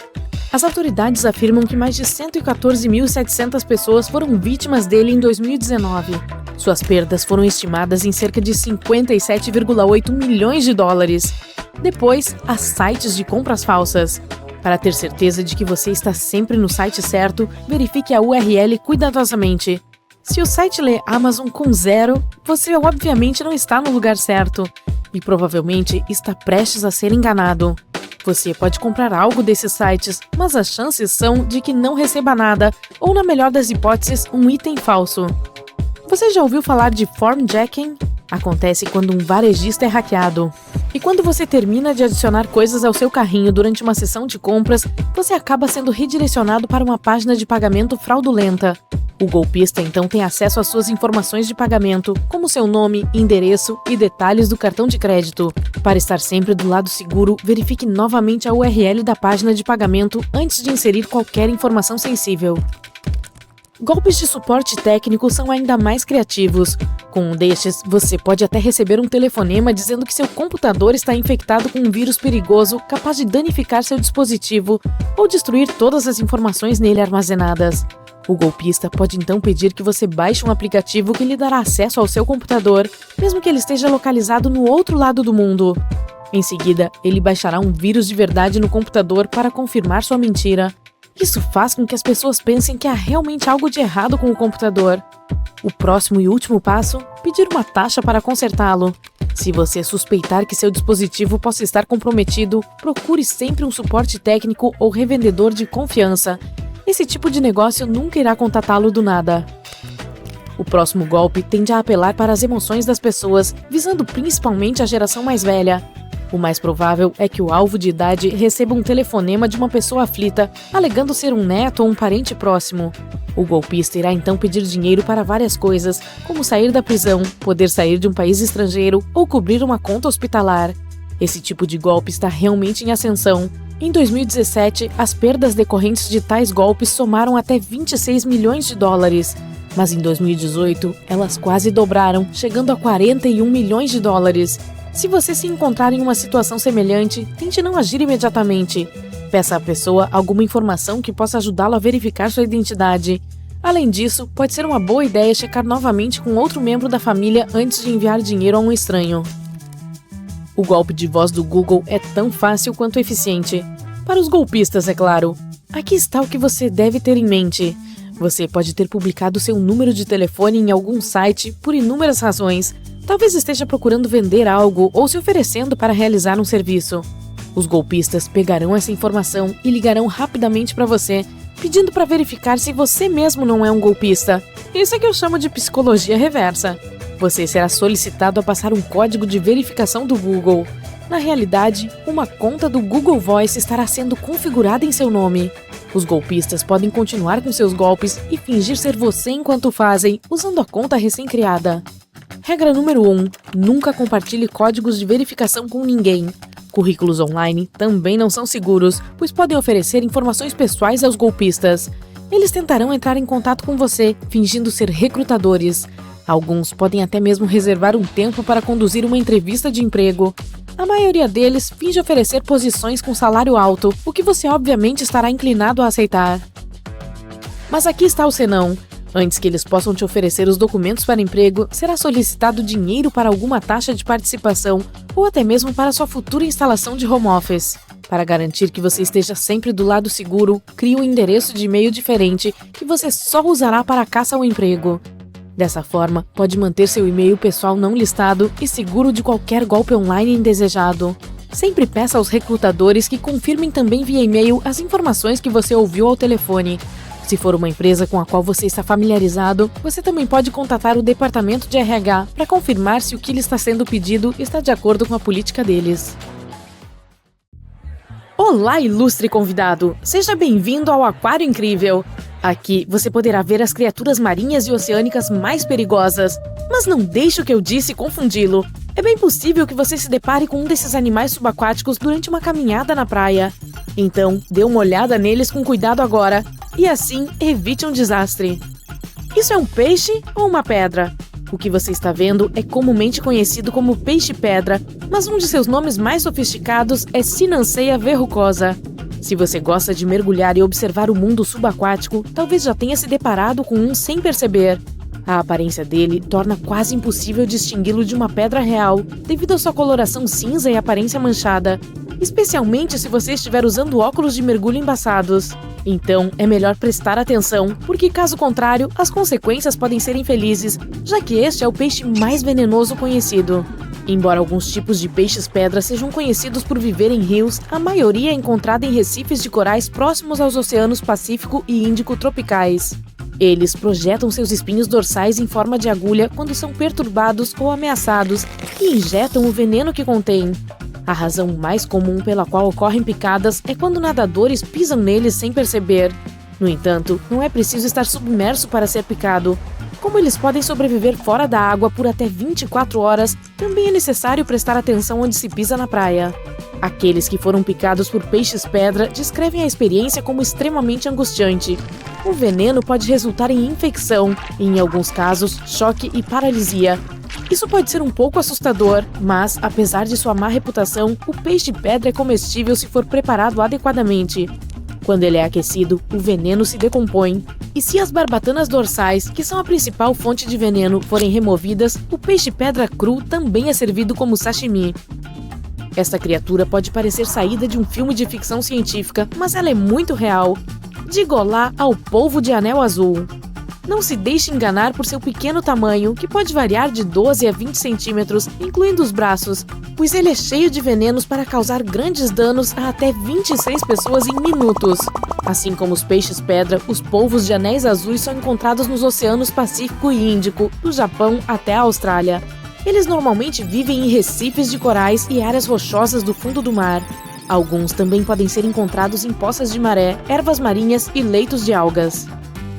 As autoridades afirmam que mais de 114.700 pessoas foram vítimas dele em 2019. Suas perdas foram estimadas em cerca de 57,8 milhões de dólares. Depois, há sites de compras falsas. Para ter certeza de que você está sempre no site certo, verifique a URL cuidadosamente. Se o site lê Amazon com 0, você obviamente não está no lugar certo e provavelmente está prestes a ser enganado. Você pode comprar algo desses sites, mas as chances são de que não receba nada ou, na melhor das hipóteses, um item falso. Você já ouviu falar de formjacking? Acontece quando um varejista é hackeado. E quando você termina de adicionar coisas ao seu carrinho durante uma sessão de compras, você acaba sendo redirecionado para uma página de pagamento fraudulenta. O golpista então tem acesso às suas informações de pagamento, como seu nome, endereço e detalhes do cartão de crédito. Para estar sempre do lado seguro, verifique novamente a URL da página de pagamento antes de inserir qualquer informação sensível. Golpes de suporte técnico são ainda mais criativos. Com um destes, você pode até receber um telefonema dizendo que seu computador está infectado com um vírus perigoso capaz de danificar seu dispositivo ou destruir todas as informações nele armazenadas. O golpista pode então pedir que você baixe um aplicativo que lhe dará acesso ao seu computador, mesmo que ele esteja localizado no outro lado do mundo. Em seguida, ele baixará um vírus de verdade no computador para confirmar sua mentira. Isso faz com que as pessoas pensem que há realmente algo de errado com o computador. O próximo e último passo: pedir uma taxa para consertá-lo. Se você suspeitar que seu dispositivo possa estar comprometido, procure sempre um suporte técnico ou revendedor de confiança. Esse tipo de negócio nunca irá contatá-lo do nada. O próximo golpe tende a apelar para as emoções das pessoas, visando principalmente a geração mais velha. O mais provável é que o alvo de idade receba um telefonema de uma pessoa aflita, alegando ser um neto ou um parente próximo. O golpista irá então pedir dinheiro para várias coisas, como sair da prisão, poder sair de um país estrangeiro ou cobrir uma conta hospitalar. Esse tipo de golpe está realmente em ascensão. Em 2017, as perdas decorrentes de tais golpes somaram até 26 milhões de dólares. Mas em 2018, elas quase dobraram, chegando a 41 milhões de dólares. Se você se encontrar em uma situação semelhante, tente não agir imediatamente. Peça à pessoa alguma informação que possa ajudá-lo a verificar sua identidade. Além disso, pode ser uma boa ideia checar novamente com outro membro da família antes de enviar dinheiro a um estranho. O golpe de voz do Google é tão fácil quanto eficiente. Para os golpistas, é claro. Aqui está o que você deve ter em mente. Você pode ter publicado seu número de telefone em algum site por inúmeras razões. Talvez esteja procurando vender algo ou se oferecendo para realizar um serviço. Os golpistas pegarão essa informação e ligarão rapidamente para você, pedindo para verificar se você mesmo não é um golpista. Isso é que eu chamo de psicologia reversa. Você será solicitado a passar um código de verificação do Google. Na realidade, uma conta do Google Voice estará sendo configurada em seu nome. Os golpistas podem continuar com seus golpes e fingir ser você enquanto o fazem, usando a conta recém-criada. Regra número 1. Nunca compartilhe códigos de verificação com ninguém. Currículos online também não são seguros, pois podem oferecer informações pessoais aos golpistas. Eles tentarão entrar em contato com você, fingindo ser recrutadores. Alguns podem até mesmo reservar um tempo para conduzir uma entrevista de emprego. A maioria deles finge oferecer posições com salário alto, o que você obviamente estará inclinado a aceitar. Mas aqui está o senão. Antes que eles possam te oferecer os documentos para emprego, será solicitado dinheiro para alguma taxa de participação ou até mesmo para sua futura instalação de home office. Para garantir que você esteja sempre do lado seguro, crie um endereço de e-mail diferente que você só usará para a caça ao emprego. Dessa forma, pode manter seu e-mail pessoal não listado e seguro de qualquer golpe online indesejado. Sempre peça aos recrutadores que confirmem também via e-mail as informações que você ouviu ao telefone. Se for uma empresa com a qual você está familiarizado, você também pode contatar o departamento de RH para confirmar se o que lhe está sendo pedido está de acordo com a política deles. Olá, ilustre convidado! Seja bem-vindo ao Aquário Incrível! Aqui você poderá ver as criaturas marinhas e oceânicas mais perigosas. Mas não deixe o que eu disse confundi-lo. É bem possível que você se depare com um desses animais subaquáticos durante uma caminhada na praia. Então, dê uma olhada neles com cuidado agora. E assim, evite um desastre. Isso é um peixe ou uma pedra? O que você está vendo é comumente conhecido como peixe-pedra, mas um de seus nomes mais sofisticados é Synantheia verrucosa. Se você gosta de mergulhar e observar o mundo subaquático, talvez já tenha se deparado com um sem perceber. A aparência dele torna quase impossível distingui-lo de uma pedra real, devido à sua coloração cinza e aparência manchada, especialmente se você estiver usando óculos de mergulho embaçados. Então, é melhor prestar atenção, porque caso contrário, as consequências podem ser infelizes, já que este é o peixe mais venenoso conhecido. Embora alguns tipos de peixes-pedra sejam conhecidos por viver em rios, a maioria é encontrada em recifes de corais próximos aos oceanos Pacífico e Índico tropicais. Eles projetam seus espinhos dorsais em forma de agulha quando são perturbados ou ameaçados e injetam o veneno que contém. A razão mais comum pela qual ocorrem picadas é quando nadadores pisam neles sem perceber. No entanto, não é preciso estar submerso para ser picado. Como eles podem sobreviver fora da água por até 24 horas, também é necessário prestar atenção onde se pisa na praia. Aqueles que foram picados por peixes-pedra descrevem a experiência como extremamente angustiante. O veneno pode resultar em infecção e, em alguns casos, choque e paralisia. Isso pode ser um pouco assustador, mas, apesar de sua má reputação, o peixe-pedra é comestível se for preparado adequadamente. Quando ele é aquecido, o veneno se decompõe. E se as barbatanas dorsais, que são a principal fonte de veneno, forem removidas, o peixe-pedra cru também é servido como sashimi. Esta criatura pode parecer saída de um filme de ficção científica, mas ela é muito real. Diga olá ao polvo de anel azul. Não se deixe enganar por seu pequeno tamanho, que pode variar de 12 a 20 centímetros, incluindo os braços, pois ele é cheio de venenos para causar grandes danos a até 26 pessoas em minutos. Assim como os peixes-pedra, os polvos de anéis azuis são encontrados nos oceanos Pacífico e Índico, do Japão até a Austrália. Eles normalmente vivem em recifes de corais e áreas rochosas do fundo do mar. Alguns também podem ser encontrados em poças de maré, ervas marinhas e leitos de algas.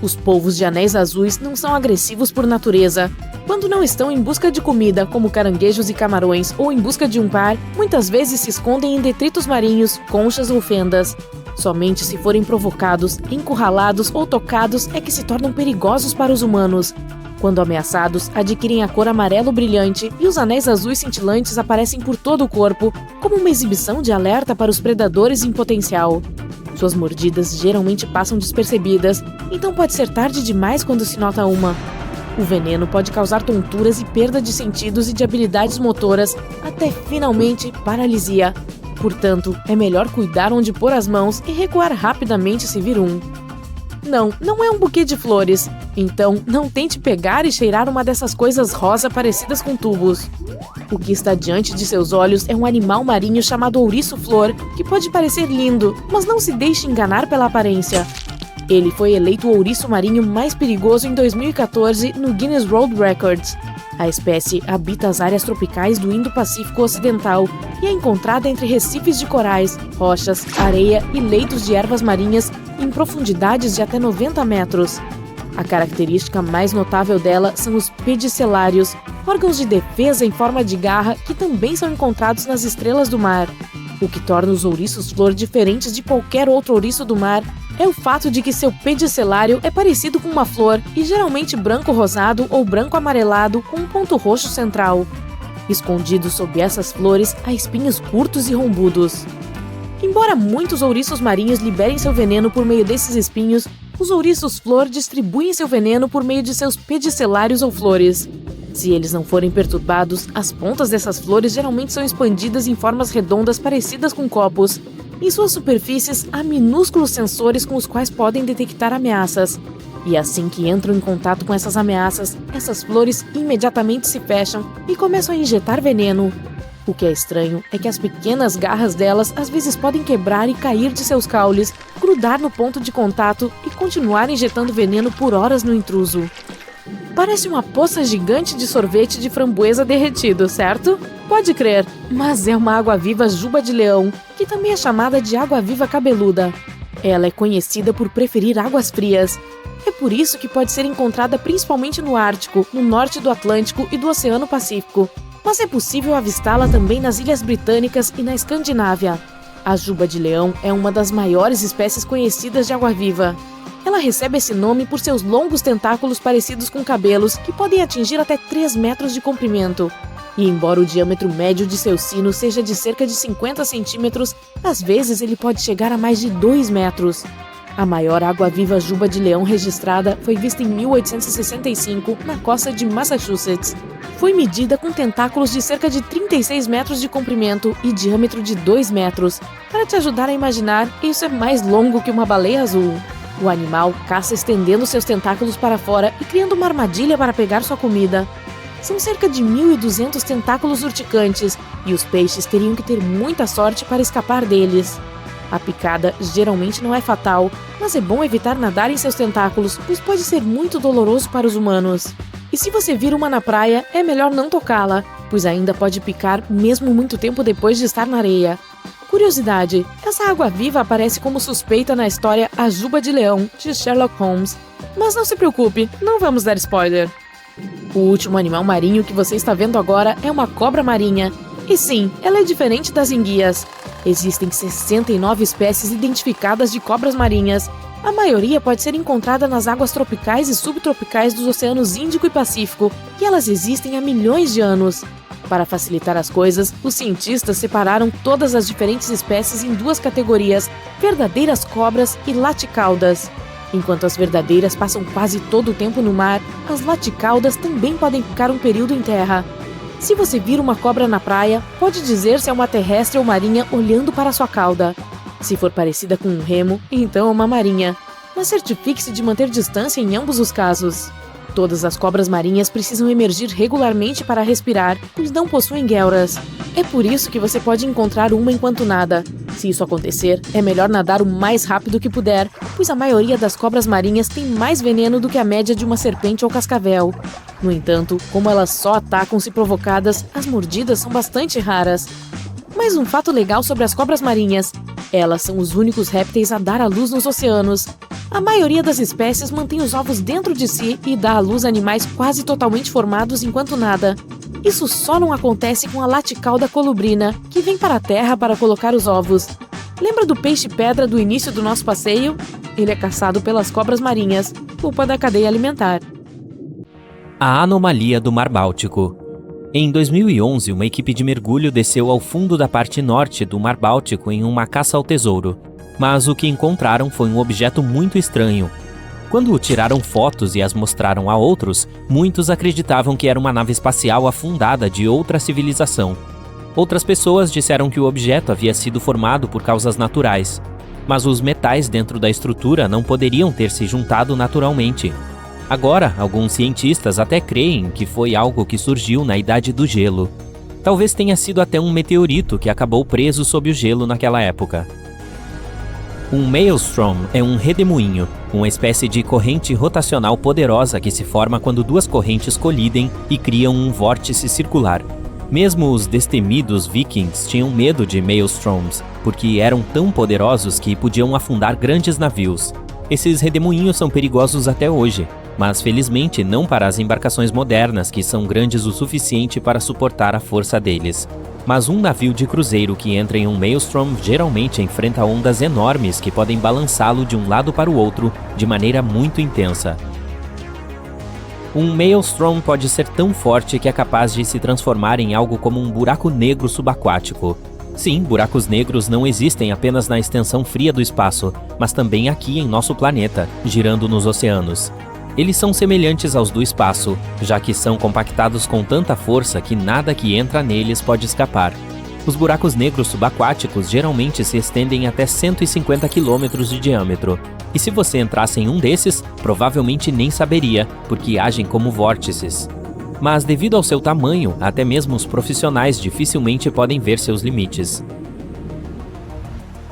Os polvos de anéis azuis não são agressivos por natureza. Quando não estão em busca de comida, como caranguejos e camarões, ou em busca de um par, muitas vezes se escondem em detritos marinhos, conchas ou fendas. Somente se forem provocados, encurralados ou tocados é que se tornam perigosos para os humanos. Quando ameaçados, adquirem a cor amarelo brilhante e os anéis azuis cintilantes aparecem por todo o corpo, como uma exibição de alerta para os predadores em potencial. Suas mordidas geralmente passam despercebidas, então pode ser tarde demais quando se nota uma. O veneno pode causar tonturas e perda de sentidos e de habilidades motoras, até finalmente paralisia. Portanto, é melhor cuidar onde pôr as mãos e recuar rapidamente se vir um. Não é um buquê de flores, então não tente pegar e cheirar uma dessas coisas rosa parecidas com tubos. O que está diante de seus olhos é um animal marinho chamado ouriço-flor, que pode parecer lindo, mas não se deixe enganar pela aparência. Ele foi eleito o ouriço marinho mais perigoso em 2014 no Guinness World Records. A espécie habita as áreas tropicais do Indo-Pacífico Ocidental e é encontrada entre recifes de corais, rochas, areia e leitos de ervas marinhas em profundidades de até 90 metros. A característica mais notável dela são os pedicelários, órgãos de defesa em forma de garra que também são encontrados nas estrelas do mar. O que torna os ouriços-flor diferentes de qualquer outro ouriço do mar é o fato de que seu pedicelário é parecido com uma flor e geralmente branco-rosado ou branco-amarelado com um ponto roxo central. Escondido sob essas flores há espinhos curtos e rombudos. Embora muitos ouriços marinhos liberem seu veneno por meio desses espinhos, os ouriços-flor distribuem seu veneno por meio de seus pedicelários ou flores. Se eles não forem perturbados, as pontas dessas flores geralmente são expandidas em formas redondas parecidas com copos. Em suas superfícies, há minúsculos sensores com os quais podem detectar ameaças. E assim que entram em contato com essas ameaças, essas flores imediatamente se fecham e começam a injetar veneno. O que é estranho é que as pequenas garras delas às vezes podem quebrar e cair de seus caules, grudar no ponto de contato e continuar injetando veneno por horas no intruso. Parece uma poça gigante de sorvete de framboesa derretido, certo? Pode crer, mas é uma água-viva juba de leão, que também é chamada de água-viva cabeluda. Ela é conhecida por preferir águas frias. É por isso que pode ser encontrada principalmente no Ártico, no norte do Atlântico e do Oceano Pacífico. Mas é possível avistá-la também nas Ilhas Britânicas e na Escandinávia. A juba de leão é uma das maiores espécies conhecidas de água-viva. Ela recebe esse nome por seus longos tentáculos parecidos com cabelos que podem atingir até 3 metros de comprimento. E embora o diâmetro médio de seu sino seja de cerca de 50 centímetros, às vezes ele pode chegar a mais de 2 metros. A maior água-viva juba de leão registrada foi vista em 1865 na costa de Massachusetts. Foi medida com tentáculos de cerca de 36 metros de comprimento e diâmetro de 2 metros. Para te ajudar a imaginar, isso é mais longo que uma baleia azul. O animal caça estendendo seus tentáculos para fora e criando uma armadilha para pegar sua comida. São cerca de 1.200 tentáculos urticantes e os peixes teriam que ter muita sorte para escapar deles. A picada geralmente não é fatal, mas é bom evitar nadar em seus tentáculos, pois pode ser muito doloroso para os humanos. E se você vir uma na praia, é melhor não tocá-la, pois ainda pode picar mesmo muito tempo depois de estar na areia. Curiosidade, essa água-viva aparece como suspeita na história A Juba de Leão, de Sherlock Holmes. Mas não se preocupe, não vamos dar spoiler. O último animal marinho que você está vendo agora é uma cobra marinha. E sim, ela é diferente das enguias. Existem 69 espécies identificadas de cobras marinhas. A maioria pode ser encontrada nas águas tropicais e subtropicais dos oceanos Índico e Pacífico, e elas existem há milhões de anos. Para facilitar as coisas, os cientistas separaram todas as diferentes espécies em 2 categorias, verdadeiras cobras e laticaudas. Enquanto as verdadeiras passam quase todo o tempo no mar, as laticaudas também podem ficar um período em terra. Se você vir uma cobra na praia, pode dizer se é uma terrestre ou marinha olhando para sua cauda. Se for parecida com um remo, então é uma marinha. Mas certifique-se de manter distância em ambos os casos. Todas as cobras marinhas precisam emergir regularmente para respirar, pois não possuem guelras. É por isso que você pode encontrar uma enquanto nada. Se isso acontecer, é melhor nadar o mais rápido que puder, pois a maioria das cobras marinhas tem mais veneno do que a média de uma serpente ou cascavel. No entanto, como elas só atacam se provocadas, as mordidas são bastante raras. Mais um fato legal sobre as cobras marinhas: elas são os únicos répteis a dar à luz nos oceanos. A maioria das espécies mantém os ovos dentro de si e dá à luz animais quase totalmente formados enquanto nada. Isso só não acontece com a laticauda colubrina, que vem para a terra para colocar os ovos. Lembra do peixe-pedra do início do nosso passeio? Ele é caçado pelas cobras marinhas, culpa da cadeia alimentar. A anomalia do Mar Báltico. Em 2011, uma equipe de mergulho desceu ao fundo da parte norte do Mar Báltico em uma caça ao tesouro. Mas o que encontraram foi um objeto muito estranho. Quando tiraram fotos e as mostraram a outros, muitos acreditavam que era uma nave espacial afundada de outra civilização. Outras pessoas disseram que o objeto havia sido formado por causas naturais, mas os metais dentro da estrutura não poderiam ter se juntado naturalmente. Agora, alguns cientistas até creem que foi algo que surgiu na Idade do Gelo. Talvez tenha sido até um meteorito que acabou preso sob o gelo naquela época. Um maelstrom é um redemoinho, uma espécie de corrente rotacional poderosa que se forma quando duas correntes colidem e criam um vórtice circular. Mesmo os destemidos vikings tinham medo de maelstroms, porque eram tão poderosos que podiam afundar grandes navios. Esses redemoinhos são perigosos até hoje, mas felizmente não para as embarcações modernas que são grandes o suficiente para suportar a força deles. Mas um navio de cruzeiro que entra em um maelstrom geralmente enfrenta ondas enormes que podem balançá-lo de um lado para o outro de maneira muito intensa. Um maelstrom pode ser tão forte que é capaz de se transformar em algo como um buraco negro subaquático. Sim, buracos negros não existem apenas na extensão fria do espaço, mas também aqui em nosso planeta, girando nos oceanos. Eles são semelhantes aos do espaço, já que são compactados com tanta força que nada que entra neles pode escapar. Os buracos negros subaquáticos geralmente se estendem até 150 km de diâmetro, e se você entrasse em um desses, provavelmente nem saberia, porque agem como vórtices. Mas devido ao seu tamanho, até mesmo os profissionais dificilmente podem ver seus limites.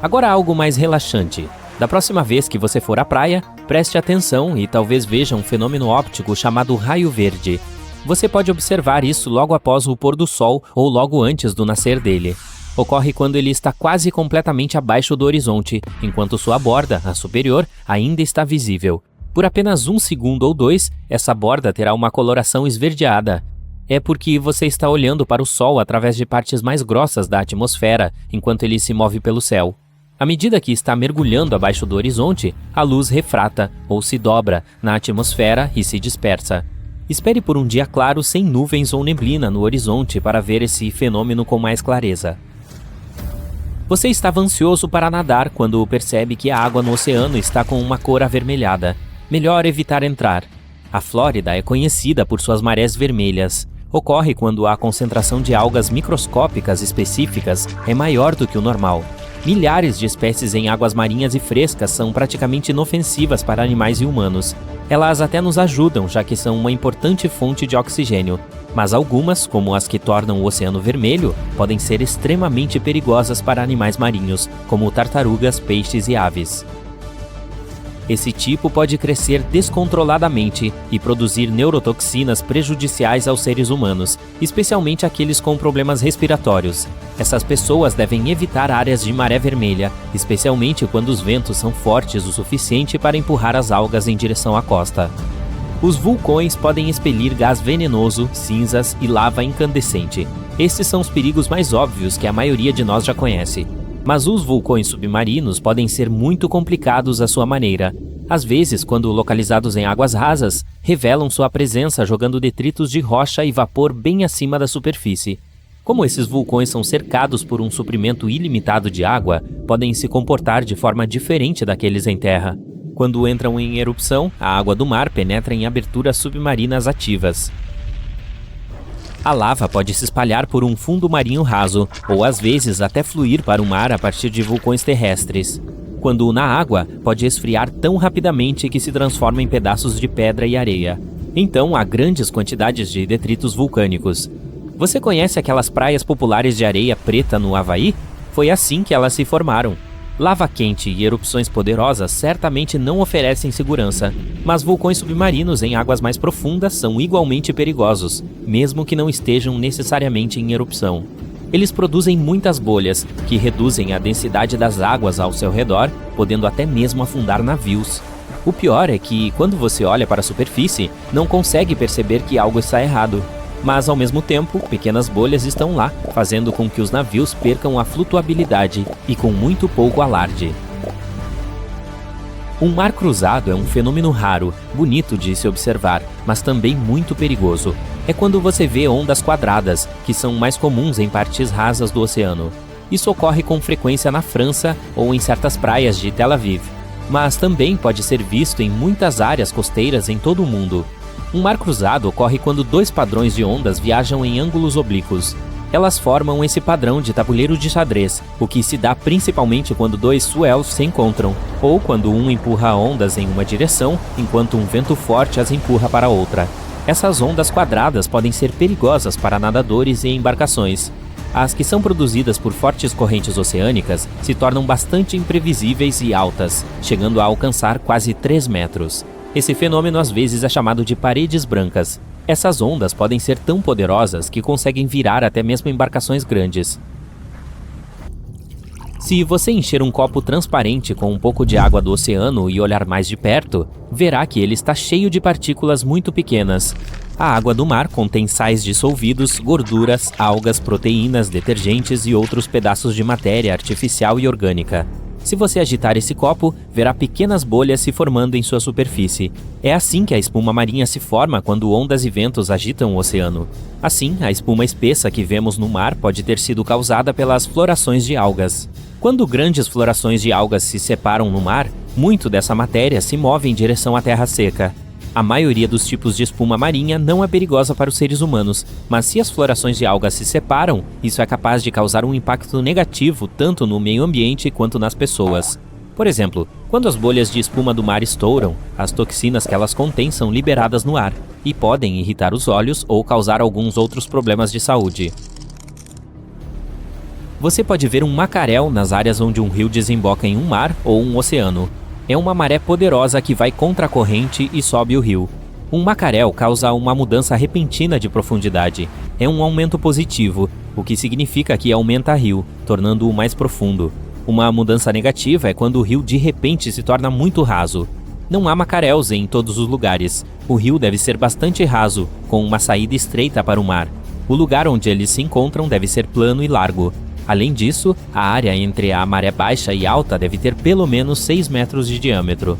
Agora algo mais relaxante. Da próxima vez que você for à praia, preste atenção e talvez veja um fenômeno óptico chamado raio verde. Você pode observar isso logo após o pôr do sol ou logo antes do nascer dele. Ocorre quando ele está quase completamente abaixo do horizonte, enquanto sua borda, a superior, ainda está visível. Por apenas 1 segundo ou 2, essa borda terá uma coloração esverdeada. É porque você está olhando para o Sol através de partes mais grossas da atmosfera, enquanto ele se move pelo céu. À medida que está mergulhando abaixo do horizonte, a luz refrata, ou se dobra, na atmosfera e se dispersa. Espere por um dia claro sem nuvens ou neblina no horizonte para ver esse fenômeno com mais clareza. Você estava ansioso para nadar quando percebe que a água no oceano está com uma cor avermelhada. Melhor evitar entrar. A Flórida é conhecida por suas marés vermelhas. Ocorre quando a concentração de algas microscópicas específicas é maior do que o normal. Milhares de espécies em águas marinhas e frescas são praticamente inofensivas para animais e humanos. Elas até nos ajudam, já que são uma importante fonte de oxigênio. Mas algumas, como as que tornam o oceano vermelho, podem ser extremamente perigosas para animais marinhos, como tartarugas, peixes e aves. Esse tipo pode crescer descontroladamente e produzir neurotoxinas prejudiciais aos seres humanos, especialmente aqueles com problemas respiratórios. Essas pessoas devem evitar áreas de maré vermelha, especialmente quando os ventos são fortes o suficiente para empurrar as algas em direção à costa. Os vulcões podem expelir gás venenoso, cinzas e lava incandescente. Estes são os perigos mais óbvios que a maioria de nós já conhece. Mas os vulcões submarinos podem ser muito complicados à sua maneira. Às vezes, quando localizados em águas rasas, revelam sua presença jogando detritos de rocha e vapor bem acima da superfície. Como esses vulcões são cercados por um suprimento ilimitado de água, podem se comportar de forma diferente daqueles em terra. Quando entram em erupção, a água do mar penetra em aberturas submarinas ativas. A lava pode se espalhar por um fundo marinho raso, ou às vezes até fluir para o mar a partir de vulcões terrestres. Quando na água, pode esfriar tão rapidamente que se transforma em pedaços de pedra e areia. Então há grandes quantidades de detritos vulcânicos. Você conhece aquelas praias populares de areia preta no Havaí? Foi assim que elas se formaram. Lava quente e erupções poderosas certamente não oferecem segurança, mas vulcões submarinos em águas mais profundas são igualmente perigosos, mesmo que não estejam necessariamente em erupção. Eles produzem muitas bolhas, que reduzem a densidade das águas ao seu redor, podendo até mesmo afundar navios. O pior é que, quando você olha para a superfície, não consegue perceber que algo está errado. Mas, ao mesmo tempo, pequenas bolhas estão lá, fazendo com que os navios percam a flutuabilidade e com muito pouco alarde. Um mar cruzado é um fenômeno raro, bonito de se observar, mas também muito perigoso. É quando você vê ondas quadradas, que são mais comuns em partes rasas do oceano. Isso ocorre com frequência na França ou em certas praias de Tel Aviv, mas também pode ser visto em muitas áreas costeiras em todo o mundo. Um mar cruzado ocorre quando dois padrões de ondas viajam em ângulos oblíquos. Elas formam esse padrão de tabuleiro de xadrez, o que se dá principalmente quando dois swells se encontram, ou quando um empurra ondas em uma direção, enquanto um vento forte as empurra para outra. Essas ondas quadradas podem ser perigosas para nadadores e embarcações. As que são produzidas por fortes correntes oceânicas se tornam bastante imprevisíveis e altas, chegando a alcançar quase 3 metros. Esse fenômeno às vezes é chamado de paredes brancas. Essas ondas podem ser tão poderosas que conseguem virar até mesmo embarcações grandes. Se você encher um copo transparente com um pouco de água do oceano e olhar mais de perto, verá que ele está cheio de partículas muito pequenas. A água do mar contém sais dissolvidos, gorduras, algas, proteínas, detergentes e outros pedaços de matéria artificial e orgânica. Se você agitar esse copo, verá pequenas bolhas se formando em sua superfície. É assim que a espuma marinha se forma quando ondas e ventos agitam o oceano. Assim, a espuma espessa que vemos no mar pode ter sido causada pelas florações de algas. Quando grandes florações de algas se separam no mar, muito dessa matéria se move em direção à terra seca. A maioria dos tipos de espuma marinha não é perigosa para os seres humanos, mas se as florações de algas se separam, isso é capaz de causar um impacto negativo tanto no meio ambiente quanto nas pessoas. Por exemplo, quando as bolhas de espuma do mar estouram, as toxinas que elas contêm são liberadas no ar e podem irritar os olhos ou causar alguns outros problemas de saúde. Você pode ver um macaréu nas áreas onde um rio desemboca em um mar ou um oceano. É uma maré poderosa que vai contra a corrente e sobe o rio. Um macaréu causa uma mudança repentina de profundidade. É um aumento positivo, o que significa que aumenta o rio, tornando-o mais profundo. Uma mudança negativa é quando o rio de repente se torna muito raso. Não há macaréus em todos os lugares. O rio deve ser bastante raso, com uma saída estreita para o mar. O lugar onde eles se encontram deve ser plano e largo. Além disso, a área entre a maré baixa e alta deve ter pelo menos 6 metros de diâmetro.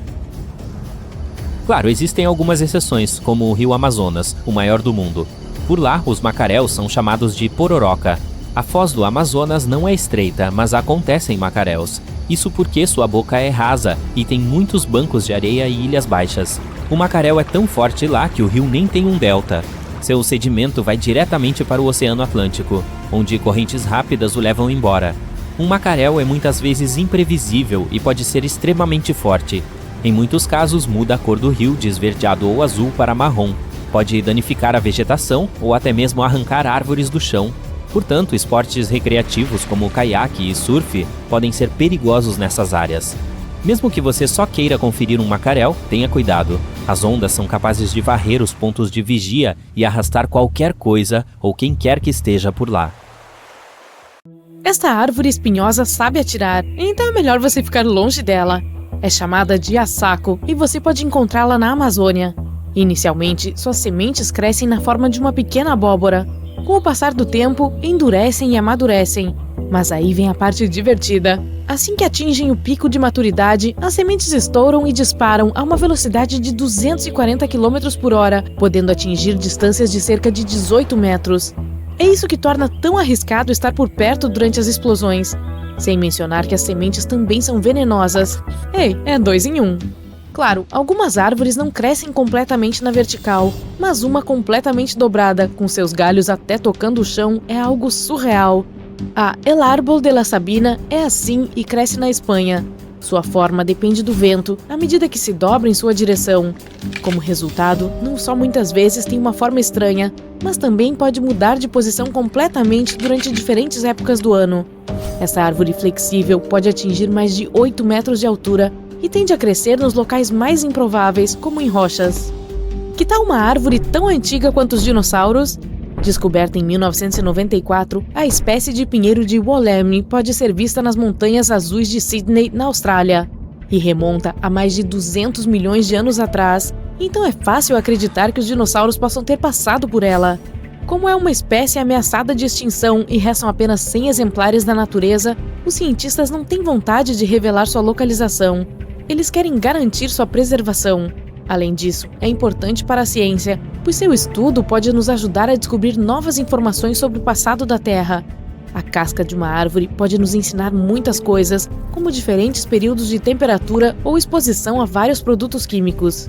Claro, existem algumas exceções, como o rio Amazonas, o maior do mundo. Por lá, os macaréus são chamados de pororoca. A foz do Amazonas não é estreita, mas acontecem macaréus. Isso porque sua boca é rasa e tem muitos bancos de areia e ilhas baixas. O macaréu é tão forte lá que o rio nem tem um delta. Seu sedimento vai diretamente para o Oceano Atlântico, onde correntes rápidas o levam embora. Um macaréu é muitas vezes imprevisível e pode ser extremamente forte. Em muitos casos, muda a cor do rio de esverdeado ou azul para marrom. Pode danificar a vegetação ou até mesmo arrancar árvores do chão. Portanto, esportes recreativos como caiaque e surf podem ser perigosos nessas áreas. Mesmo que você só queira conferir um macaréu, tenha cuidado. As ondas são capazes de varrer os pontos de vigia e arrastar qualquer coisa ou quem quer que esteja por lá. Esta árvore espinhosa sabe atirar, então é melhor você ficar longe dela. É chamada de assaco e você pode encontrá-la na Amazônia. Inicialmente, suas sementes crescem na forma de uma pequena abóbora. Com o passar do tempo, endurecem e amadurecem. Mas aí vem a parte divertida. Assim que atingem o pico de maturidade, as sementes estouram e disparam a uma velocidade de 240 km por hora, podendo atingir distâncias de cerca de 18 metros. É isso que torna tão arriscado estar por perto durante as explosões. Sem mencionar que as sementes também são venenosas. Ei, é 2 em 1. Claro, algumas árvores não crescem completamente na vertical, mas uma completamente dobrada, com seus galhos até tocando o chão, é algo surreal. A El Árbol de la Sabina é assim e cresce na Espanha. Sua forma depende do vento, à medida que se dobra em sua direção. Como resultado, não só muitas vezes tem uma forma estranha, mas também pode mudar de posição completamente durante diferentes épocas do ano. Essa árvore flexível pode atingir mais de 8 metros de altura e tende a crescer nos locais mais improváveis, como em rochas. Que tal uma árvore tão antiga quanto os dinossauros? Descoberta em 1994, a espécie de pinheiro de Wollemi pode ser vista nas Montanhas Azuis de Sydney, na Austrália, e remonta a mais de 200 milhões de anos atrás, então é fácil acreditar que os dinossauros possam ter passado por ela. Como é uma espécie ameaçada de extinção e restam apenas 100 exemplares na natureza, os cientistas não têm vontade de revelar sua localização. Eles querem garantir sua preservação. Além disso, é importante para a ciência, pois seu estudo pode nos ajudar a descobrir novas informações sobre o passado da Terra. A casca de uma árvore pode nos ensinar muitas coisas, como diferentes períodos de temperatura ou exposição a vários produtos químicos.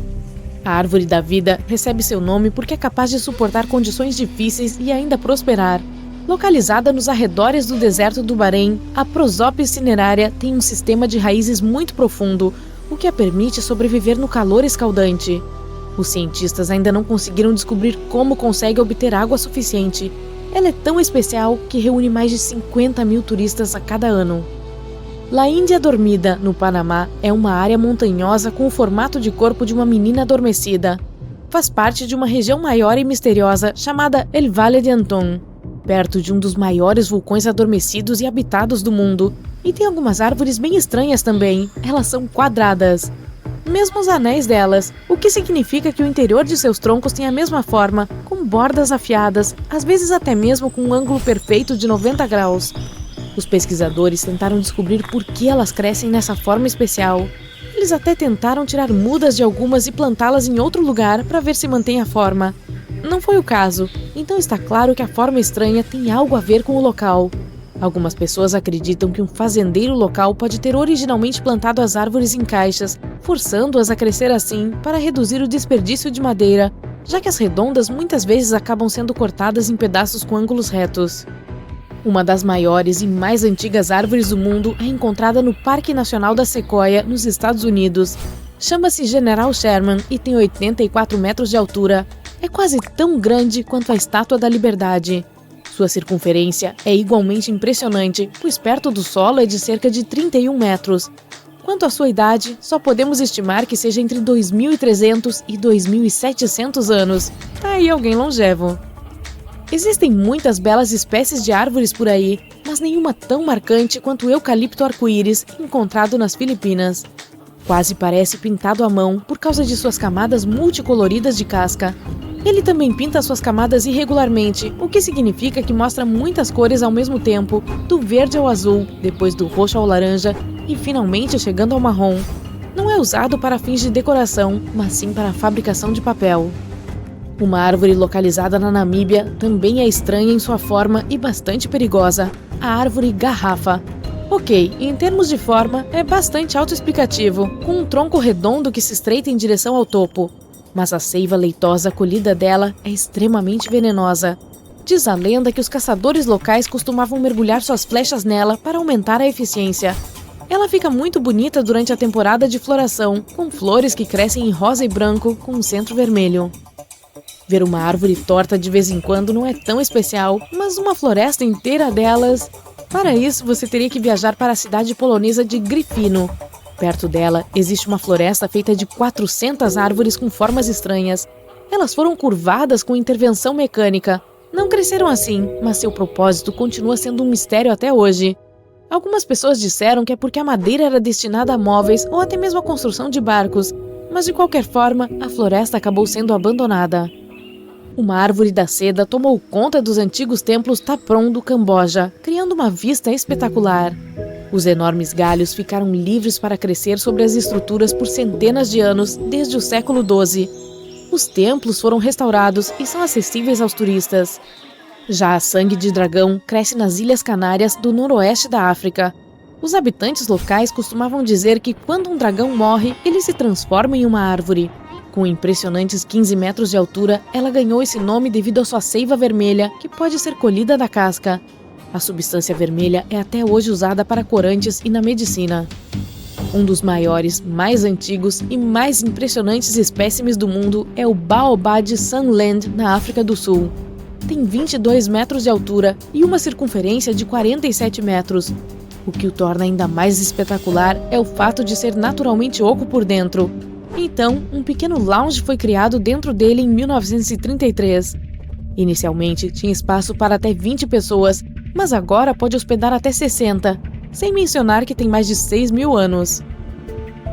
A árvore da vida recebe seu nome porque é capaz de suportar condições difíceis e ainda prosperar. Localizada nos arredores do deserto do Bahrein, a Prosopis cinerária tem um sistema de raízes muito profundo, o que a permite sobreviver no calor escaldante. Os cientistas ainda não conseguiram descobrir como consegue obter água suficiente. Ela é tão especial que reúne mais de 50 mil turistas a cada ano. La Índia Dormida, no Panamá, é uma área montanhosa com o formato de corpo de uma menina adormecida. Faz parte de uma região maior e misteriosa chamada El Valle de Antón, perto de um dos maiores vulcões adormecidos e habitados do mundo. E tem algumas árvores bem estranhas também, elas são quadradas. Mesmo os anéis delas, o que significa que o interior de seus troncos tem a mesma forma, com bordas afiadas, às vezes até mesmo com um ângulo perfeito de 90 graus. Os pesquisadores tentaram descobrir por que elas crescem nessa forma especial. Eles até tentaram tirar mudas de algumas e plantá-las em outro lugar para ver se mantém a forma. Não foi o caso, então está claro que a forma estranha tem algo a ver com o local. Algumas pessoas acreditam que um fazendeiro local pode ter originalmente plantado as árvores em caixas, forçando-as a crescer assim para reduzir o desperdício de madeira, já que as redondas muitas vezes acabam sendo cortadas em pedaços com ângulos retos. Uma das maiores e mais antigas árvores do mundo é encontrada no Parque Nacional da Sequoia, nos Estados Unidos. Chama-se General Sherman e tem 84 metros de altura. É quase tão grande quanto a Estátua da Liberdade. Sua circunferência é igualmente impressionante, pois perto do solo é de cerca de 31 metros. Quanto à sua idade, só podemos estimar que seja entre 2.300 e 2.700 anos. Tá aí alguém longevo. Existem muitas belas espécies de árvores por aí, mas nenhuma tão marcante quanto o eucalipto arco-íris, encontrado nas Filipinas. Quase parece pintado à mão por causa de suas camadas multicoloridas de casca. Ele também pinta suas camadas irregularmente, o que significa que mostra muitas cores ao mesmo tempo, do verde ao azul, depois do roxo ao laranja e finalmente chegando ao marrom. Não é usado para fins de decoração, mas sim para a fabricação de papel. Uma árvore localizada na Namíbia também é estranha em sua forma e bastante perigosa, a árvore garrafa. Ok, em termos de forma, é bastante autoexplicativo, com um tronco redondo que se estreita em direção ao topo. Mas a seiva leitosa colhida dela é extremamente venenosa. Diz a lenda que os caçadores locais costumavam mergulhar suas flechas nela para aumentar a eficiência. Ela fica muito bonita durante a temporada de floração, com flores que crescem em rosa e branco com um centro vermelho. Ver uma árvore torta de vez em quando não é tão especial, mas uma floresta inteira delas... Para isso, você teria que viajar para a cidade polonesa de Gryfino. Perto dela, existe uma floresta feita de 400 árvores com formas estranhas. Elas foram curvadas com intervenção mecânica. Não cresceram assim, mas seu propósito continua sendo um mistério até hoje. Algumas pessoas disseram que é porque a madeira era destinada a móveis ou até mesmo à construção de barcos, mas de qualquer forma, a floresta acabou sendo abandonada. Uma árvore da seda tomou conta dos antigos templos Tapron do Camboja, criando uma vista espetacular. Os enormes galhos ficaram livres para crescer sobre as estruturas por centenas de anos, desde o século XII. Os templos foram restaurados e são acessíveis aos turistas. Já a sangue de dragão cresce nas Ilhas Canárias do noroeste da África. Os habitantes locais costumavam dizer que quando um dragão morre, ele se transforma em uma árvore. Com impressionantes 15 metros de altura, ela ganhou esse nome devido à sua seiva vermelha, que pode ser colhida da casca. A substância vermelha é até hoje usada para corantes e na medicina. Um dos maiores, mais antigos e mais impressionantes espécimes do mundo é o baobá de Sunland, na África do Sul. Tem 22 metros de altura e uma circunferência de 47 metros. O que o torna ainda mais espetacular é o fato de ser naturalmente oco por dentro. Então, um pequeno lounge foi criado dentro dele em 1933. Inicialmente, tinha espaço para até 20 pessoas, mas agora pode hospedar até 60, sem mencionar que tem mais de 6.000 anos.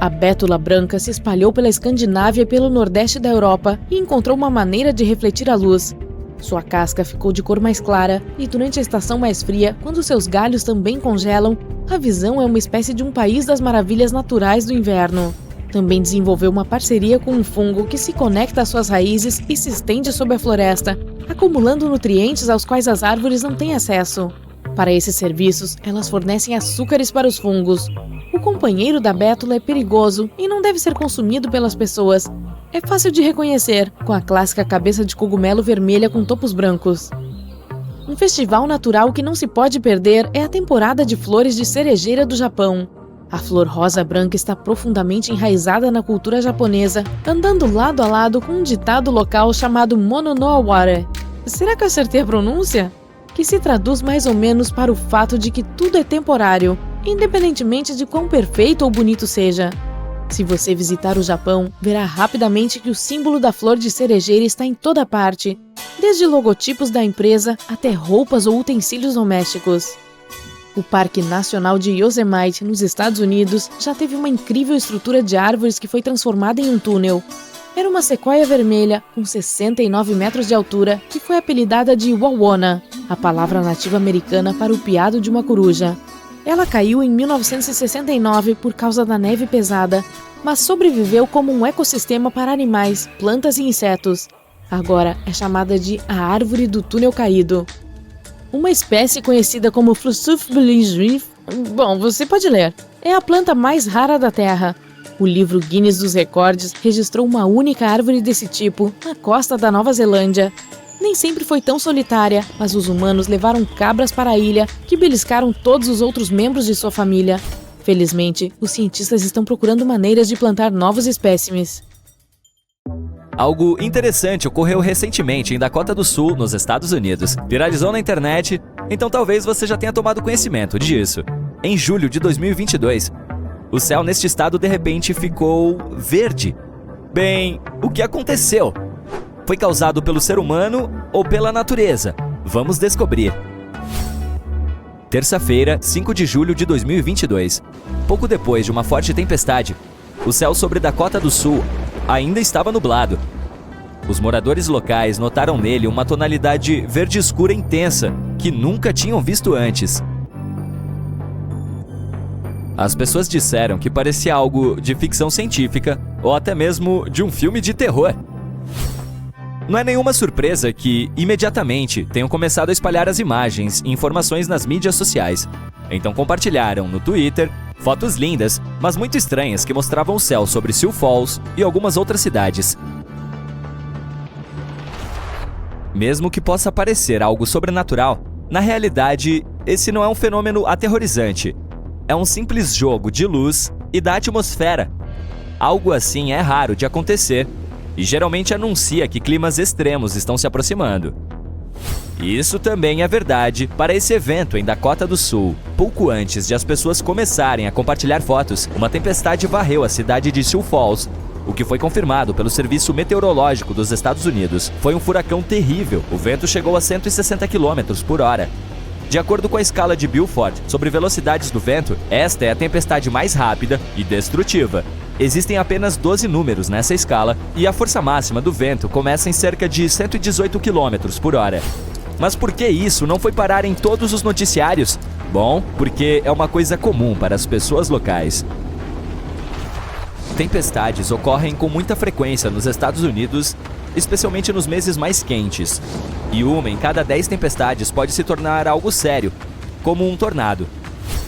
A bétula branca se espalhou pela Escandinávia e pelo nordeste da Europa e encontrou uma maneira de refletir a luz. Sua casca ficou de cor mais clara e durante a estação mais fria, quando seus galhos também congelam, a visão é uma espécie de um país das maravilhas naturais do inverno. Também desenvolveu uma parceria com um fungo que se conecta às suas raízes e se estende sobre a floresta, acumulando nutrientes aos quais as árvores não têm acesso. Para esses serviços, elas fornecem açúcares para os fungos. O companheiro da bétula é perigoso e não deve ser consumido pelas pessoas. É fácil de reconhecer, com a clássica cabeça de cogumelo vermelha com topos brancos. Um festival natural que não se pode perder é a temporada de flores de cerejeira do Japão. A flor rosa branca está profundamente enraizada na cultura japonesa, andando lado a lado com um ditado local chamado Mono no Aware. Será que eu acertei a pronúncia? Que se traduz mais ou menos para o fato de que tudo é temporário, independentemente de quão perfeito ou bonito seja. Se você visitar o Japão, verá rapidamente que o símbolo da flor de cerejeira está em toda parte, desde logotipos da empresa até roupas ou utensílios domésticos. O Parque Nacional de Yosemite, nos Estados Unidos, já teve uma incrível estrutura de árvores que foi transformada em um túnel. Era uma sequoia vermelha, com 69 metros de altura, que foi apelidada de Wawona, a palavra nativa americana para o piado de uma coruja. Ela caiu em 1969 por causa da neve pesada, mas sobreviveu como um ecossistema para animais, plantas e insetos. Agora é chamada de a Árvore do Túnel Caído. Uma espécie conhecida como Flusuf Belinjuif, bom, você pode ler, é a planta mais rara da Terra. O livro Guinness dos Recordes registrou uma única árvore desse tipo na costa da Nova Zelândia. Nem sempre foi tão solitária, mas os humanos levaram cabras para a ilha que beliscaram todos os outros membros de sua família. Felizmente, os cientistas estão procurando maneiras de plantar novos espécimes. Algo interessante ocorreu recentemente em Dakota do Sul, nos Estados Unidos. Viralizou na internet, então talvez você já tenha tomado conhecimento disso. Em julho de 2022, o céu neste estado de repente ficou verde. Bem, o que aconteceu? Foi causado pelo ser humano ou pela natureza? Vamos descobrir. Terça-feira, 5 de julho de 2022. Pouco depois de uma forte tempestade, o céu sobre Dakota do Sul ainda estava nublado. Os moradores locais notaram nele uma tonalidade verde escura intensa que nunca tinham visto antes. As pessoas disseram que parecia algo de ficção científica ou até mesmo de um filme de terror. Não é nenhuma surpresa que, imediatamente, tenham começado a espalhar as imagens e informações nas mídias sociais. Então compartilharam no Twitter fotos lindas, mas muito estranhas que mostravam o céu sobre Sioux Falls e algumas outras cidades. Mesmo que possa parecer algo sobrenatural, na realidade, esse não é um fenômeno aterrorizante. É um simples jogo de luz e da atmosfera. Algo assim é raro de acontecer e geralmente anuncia que climas extremos estão se aproximando. Isso também é verdade para esse evento em Dakota do Sul. Pouco antes de as pessoas começarem a compartilhar fotos, uma tempestade varreu a cidade de Sioux Falls, o que foi confirmado pelo Serviço Meteorológico dos Estados Unidos. Foi um furacão terrível, o vento chegou a 160 km por hora. De acordo com a escala de Beaufort sobre velocidades do vento, esta é a tempestade mais rápida e destrutiva. Existem apenas 12 números nessa escala e a força máxima do vento começa em cerca de 118 km por hora. Mas por que isso não foi parar em todos os noticiários? Bom, porque é uma coisa comum para as pessoas locais. Tempestades ocorrem com muita frequência nos Estados Unidos, especialmente nos meses mais quentes. E uma em cada 10 tempestades pode se tornar algo sério, como um tornado.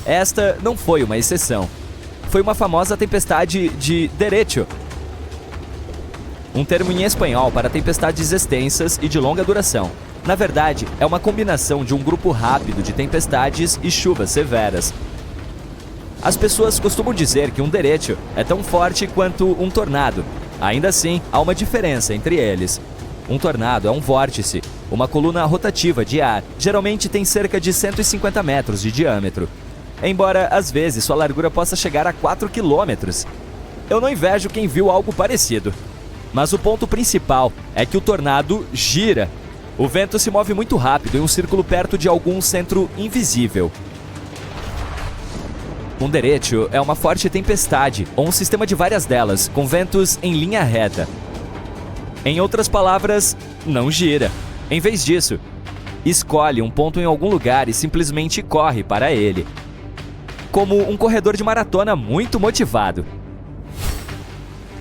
Esta não foi uma exceção. Foi uma famosa tempestade de derecho, um termo em espanhol para tempestades extensas e de longa duração. Na verdade, é uma combinação de um grupo rápido de tempestades e chuvas severas. As pessoas costumam dizer que um derecho é tão forte quanto um tornado. Ainda assim, há uma diferença entre eles. Um tornado é um vórtice, uma coluna rotativa de ar, geralmente tem cerca de 150 metros de diâmetro. Embora, às vezes, sua largura possa chegar a 4 quilômetros. Eu não invejo quem viu algo parecido. Mas o ponto principal é que o tornado gira. O vento se move muito rápido em um círculo perto de algum centro invisível. Um derecho é uma forte tempestade, ou um sistema de várias delas, com ventos em linha reta. Em outras palavras, não gira. Em vez disso, escolhe um ponto em algum lugar e simplesmente corre para ele. Como um corredor de maratona muito motivado.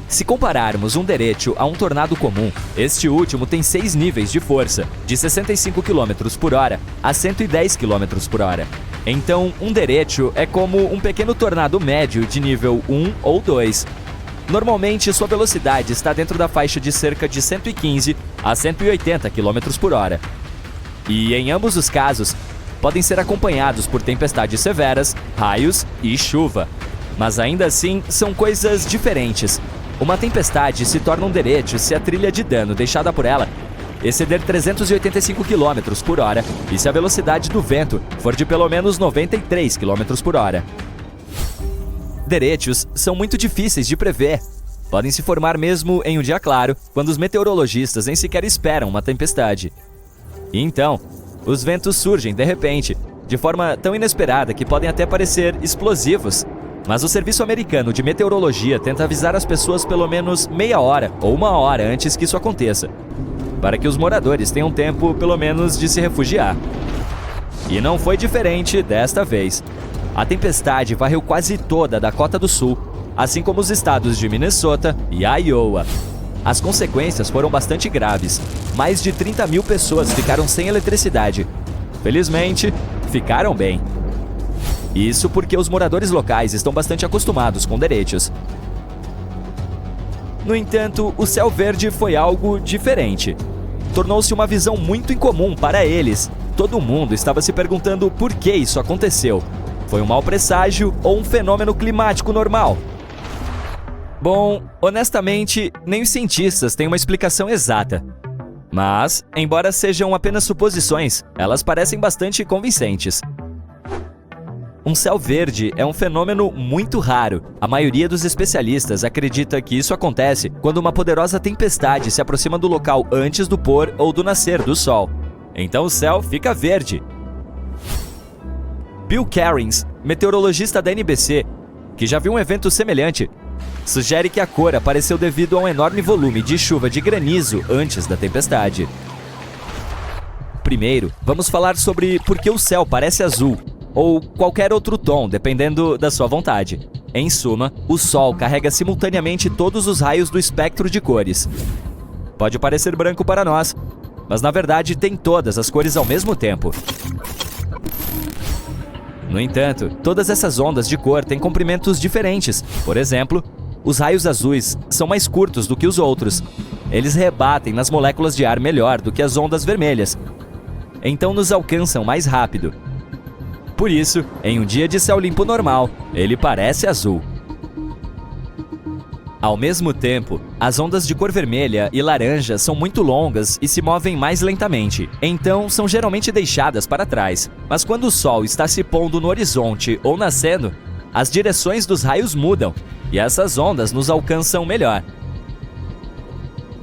Se compararmos um derecho a um tornado comum, este último tem 6 níveis de força, de 65 km por hora a 110 km por hora. Então, um derecho é como um pequeno tornado médio de nível 1 ou 2. Normalmente, sua velocidade está dentro da faixa de cerca de 115 a 180 km por hora. E em ambos os casos, podem ser acompanhados por tempestades severas, raios e chuva. Mas ainda assim, são coisas diferentes. Uma tempestade se torna um derecho se a trilha de dano deixada por ela exceder 385 km por hora e se a velocidade do vento for de pelo menos 93 km por hora. Derechos são muito difíceis de prever. Podem se formar mesmo em um dia claro, quando os meteorologistas nem sequer esperam uma tempestade. E então, os ventos surgem de repente, de forma tão inesperada que podem até parecer explosivos. Mas o Serviço Americano de Meteorologia tenta avisar as pessoas pelo menos meia hora ou uma hora antes que isso aconteça, para que os moradores tenham tempo, pelo menos, de se refugiar. E não foi diferente desta vez. A tempestade varreu quase toda a Dakota do Sul, assim como os estados de Minnesota e Iowa. As consequências foram bastante graves. Mais de 30 mil pessoas ficaram sem eletricidade. Felizmente, ficaram bem. Isso porque os moradores locais estão bastante acostumados com derechos. No entanto, o céu verde foi algo diferente. Tornou-se uma visão muito incomum para eles. Todo mundo estava se perguntando por que isso aconteceu. Foi um mau presságio ou um fenômeno climático normal? Bom, honestamente, nem os cientistas têm uma explicação exata. Mas, embora sejam apenas suposições, elas parecem bastante convincentes. Um céu verde é um fenômeno muito raro. A maioria dos especialistas acredita que isso acontece quando uma poderosa tempestade se aproxima do local antes do pôr ou do nascer do sol. Então o céu fica verde. Bill Cairns, meteorologista da NBC, que já viu um evento semelhante, sugere que a cor apareceu devido a um enorme volume de chuva de granizo antes da tempestade. Primeiro, vamos falar sobre por que o céu parece azul, ou qualquer outro tom, dependendo da sua vontade. Em suma, o Sol carrega simultaneamente todos os raios do espectro de cores. Pode parecer branco para nós, mas na verdade tem todas as cores ao mesmo tempo. No entanto, todas essas ondas de cor têm comprimentos diferentes. Por exemplo, os raios azuis são mais curtos do que os outros. Eles rebatem nas moléculas de ar melhor do que as ondas vermelhas. Então nos alcançam mais rápido. Por isso, em um dia de céu limpo normal, ele parece azul. Ao mesmo tempo, as ondas de cor vermelha e laranja são muito longas e se movem mais lentamente, então são geralmente deixadas para trás. Mas quando o sol está se pondo no horizonte ou nascendo, as direções dos raios mudam e essas ondas nos alcançam melhor.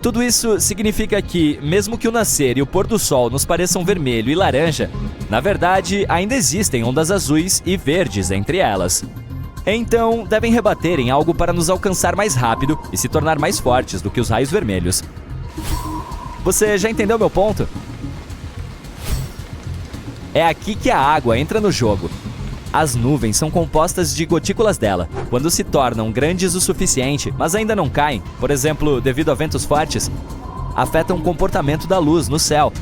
Tudo isso significa que, mesmo que o nascer e o pôr do sol nos pareçam vermelho e laranja, na verdade, ainda existem ondas azuis e verdes entre elas. Então, devem rebater em algo para nos alcançar mais rápido e se tornar mais fortes do que os raios vermelhos. Você já entendeu meu ponto? É aqui que a água entra no jogo. As nuvens são compostas de gotículas dela. Quando se tornam grandes o suficiente, mas ainda não caem, por exemplo, devido a ventos fortes, afetam o comportamento da luz no céu.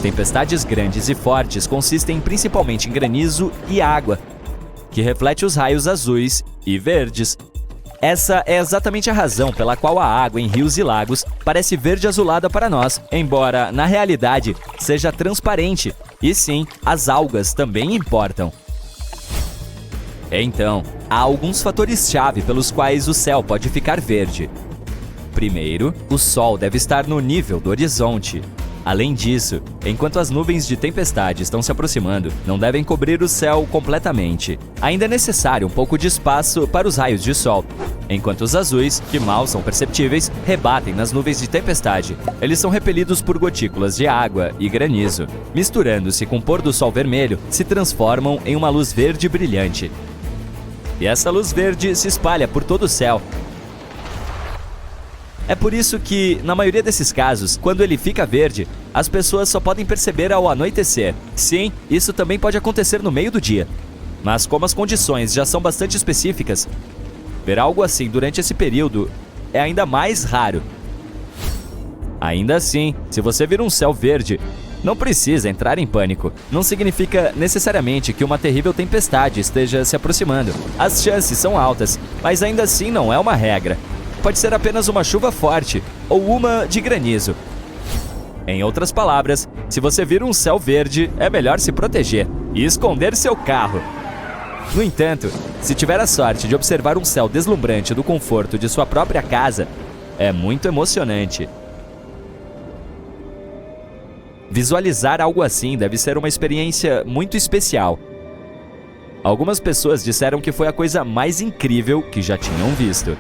Tempestades grandes e fortes consistem principalmente em granizo e água, que reflete os raios azuis e verdes. Essa é exatamente a razão pela qual a água em rios e lagos parece verde azulada para nós, embora, na realidade, seja transparente. E sim, as algas também importam. Então, há alguns fatores-chave pelos quais o céu pode ficar verde. Primeiro, o sol deve estar no nível do horizonte. Além disso, enquanto as nuvens de tempestade estão se aproximando, não devem cobrir o céu completamente. Ainda é necessário um pouco de espaço para os raios de sol, enquanto os azuis, que mal são perceptíveis, rebatem nas nuvens de tempestade. Eles são repelidos por gotículas de água e granizo. Misturando-se com o pôr do sol vermelho, se transformam em uma luz verde brilhante. E essa luz verde se espalha por todo o céu. É por isso que, na maioria desses casos, quando ele fica verde, as pessoas só podem perceber ao anoitecer. Sim, isso também pode acontecer no meio do dia. Mas como as condições já são bastante específicas, Ver algo assim durante esse período é ainda mais raro. Ainda assim, se você vir um céu verde, não precisa entrar em pânico. Não significa necessariamente que uma terrível tempestade esteja se aproximando. As chances são altas, mas ainda assim não é uma regra. Pode ser apenas uma chuva forte ou uma de granizo. Em outras palavras, se você vir um céu verde, é melhor se proteger e esconder seu carro. No entanto, se tiver a sorte de observar um céu deslumbrante do conforto de sua própria casa, é muito emocionante. Visualizar algo assim deve ser uma experiência muito especial. Algumas pessoas disseram que foi a coisa mais incrível que já tinham visto.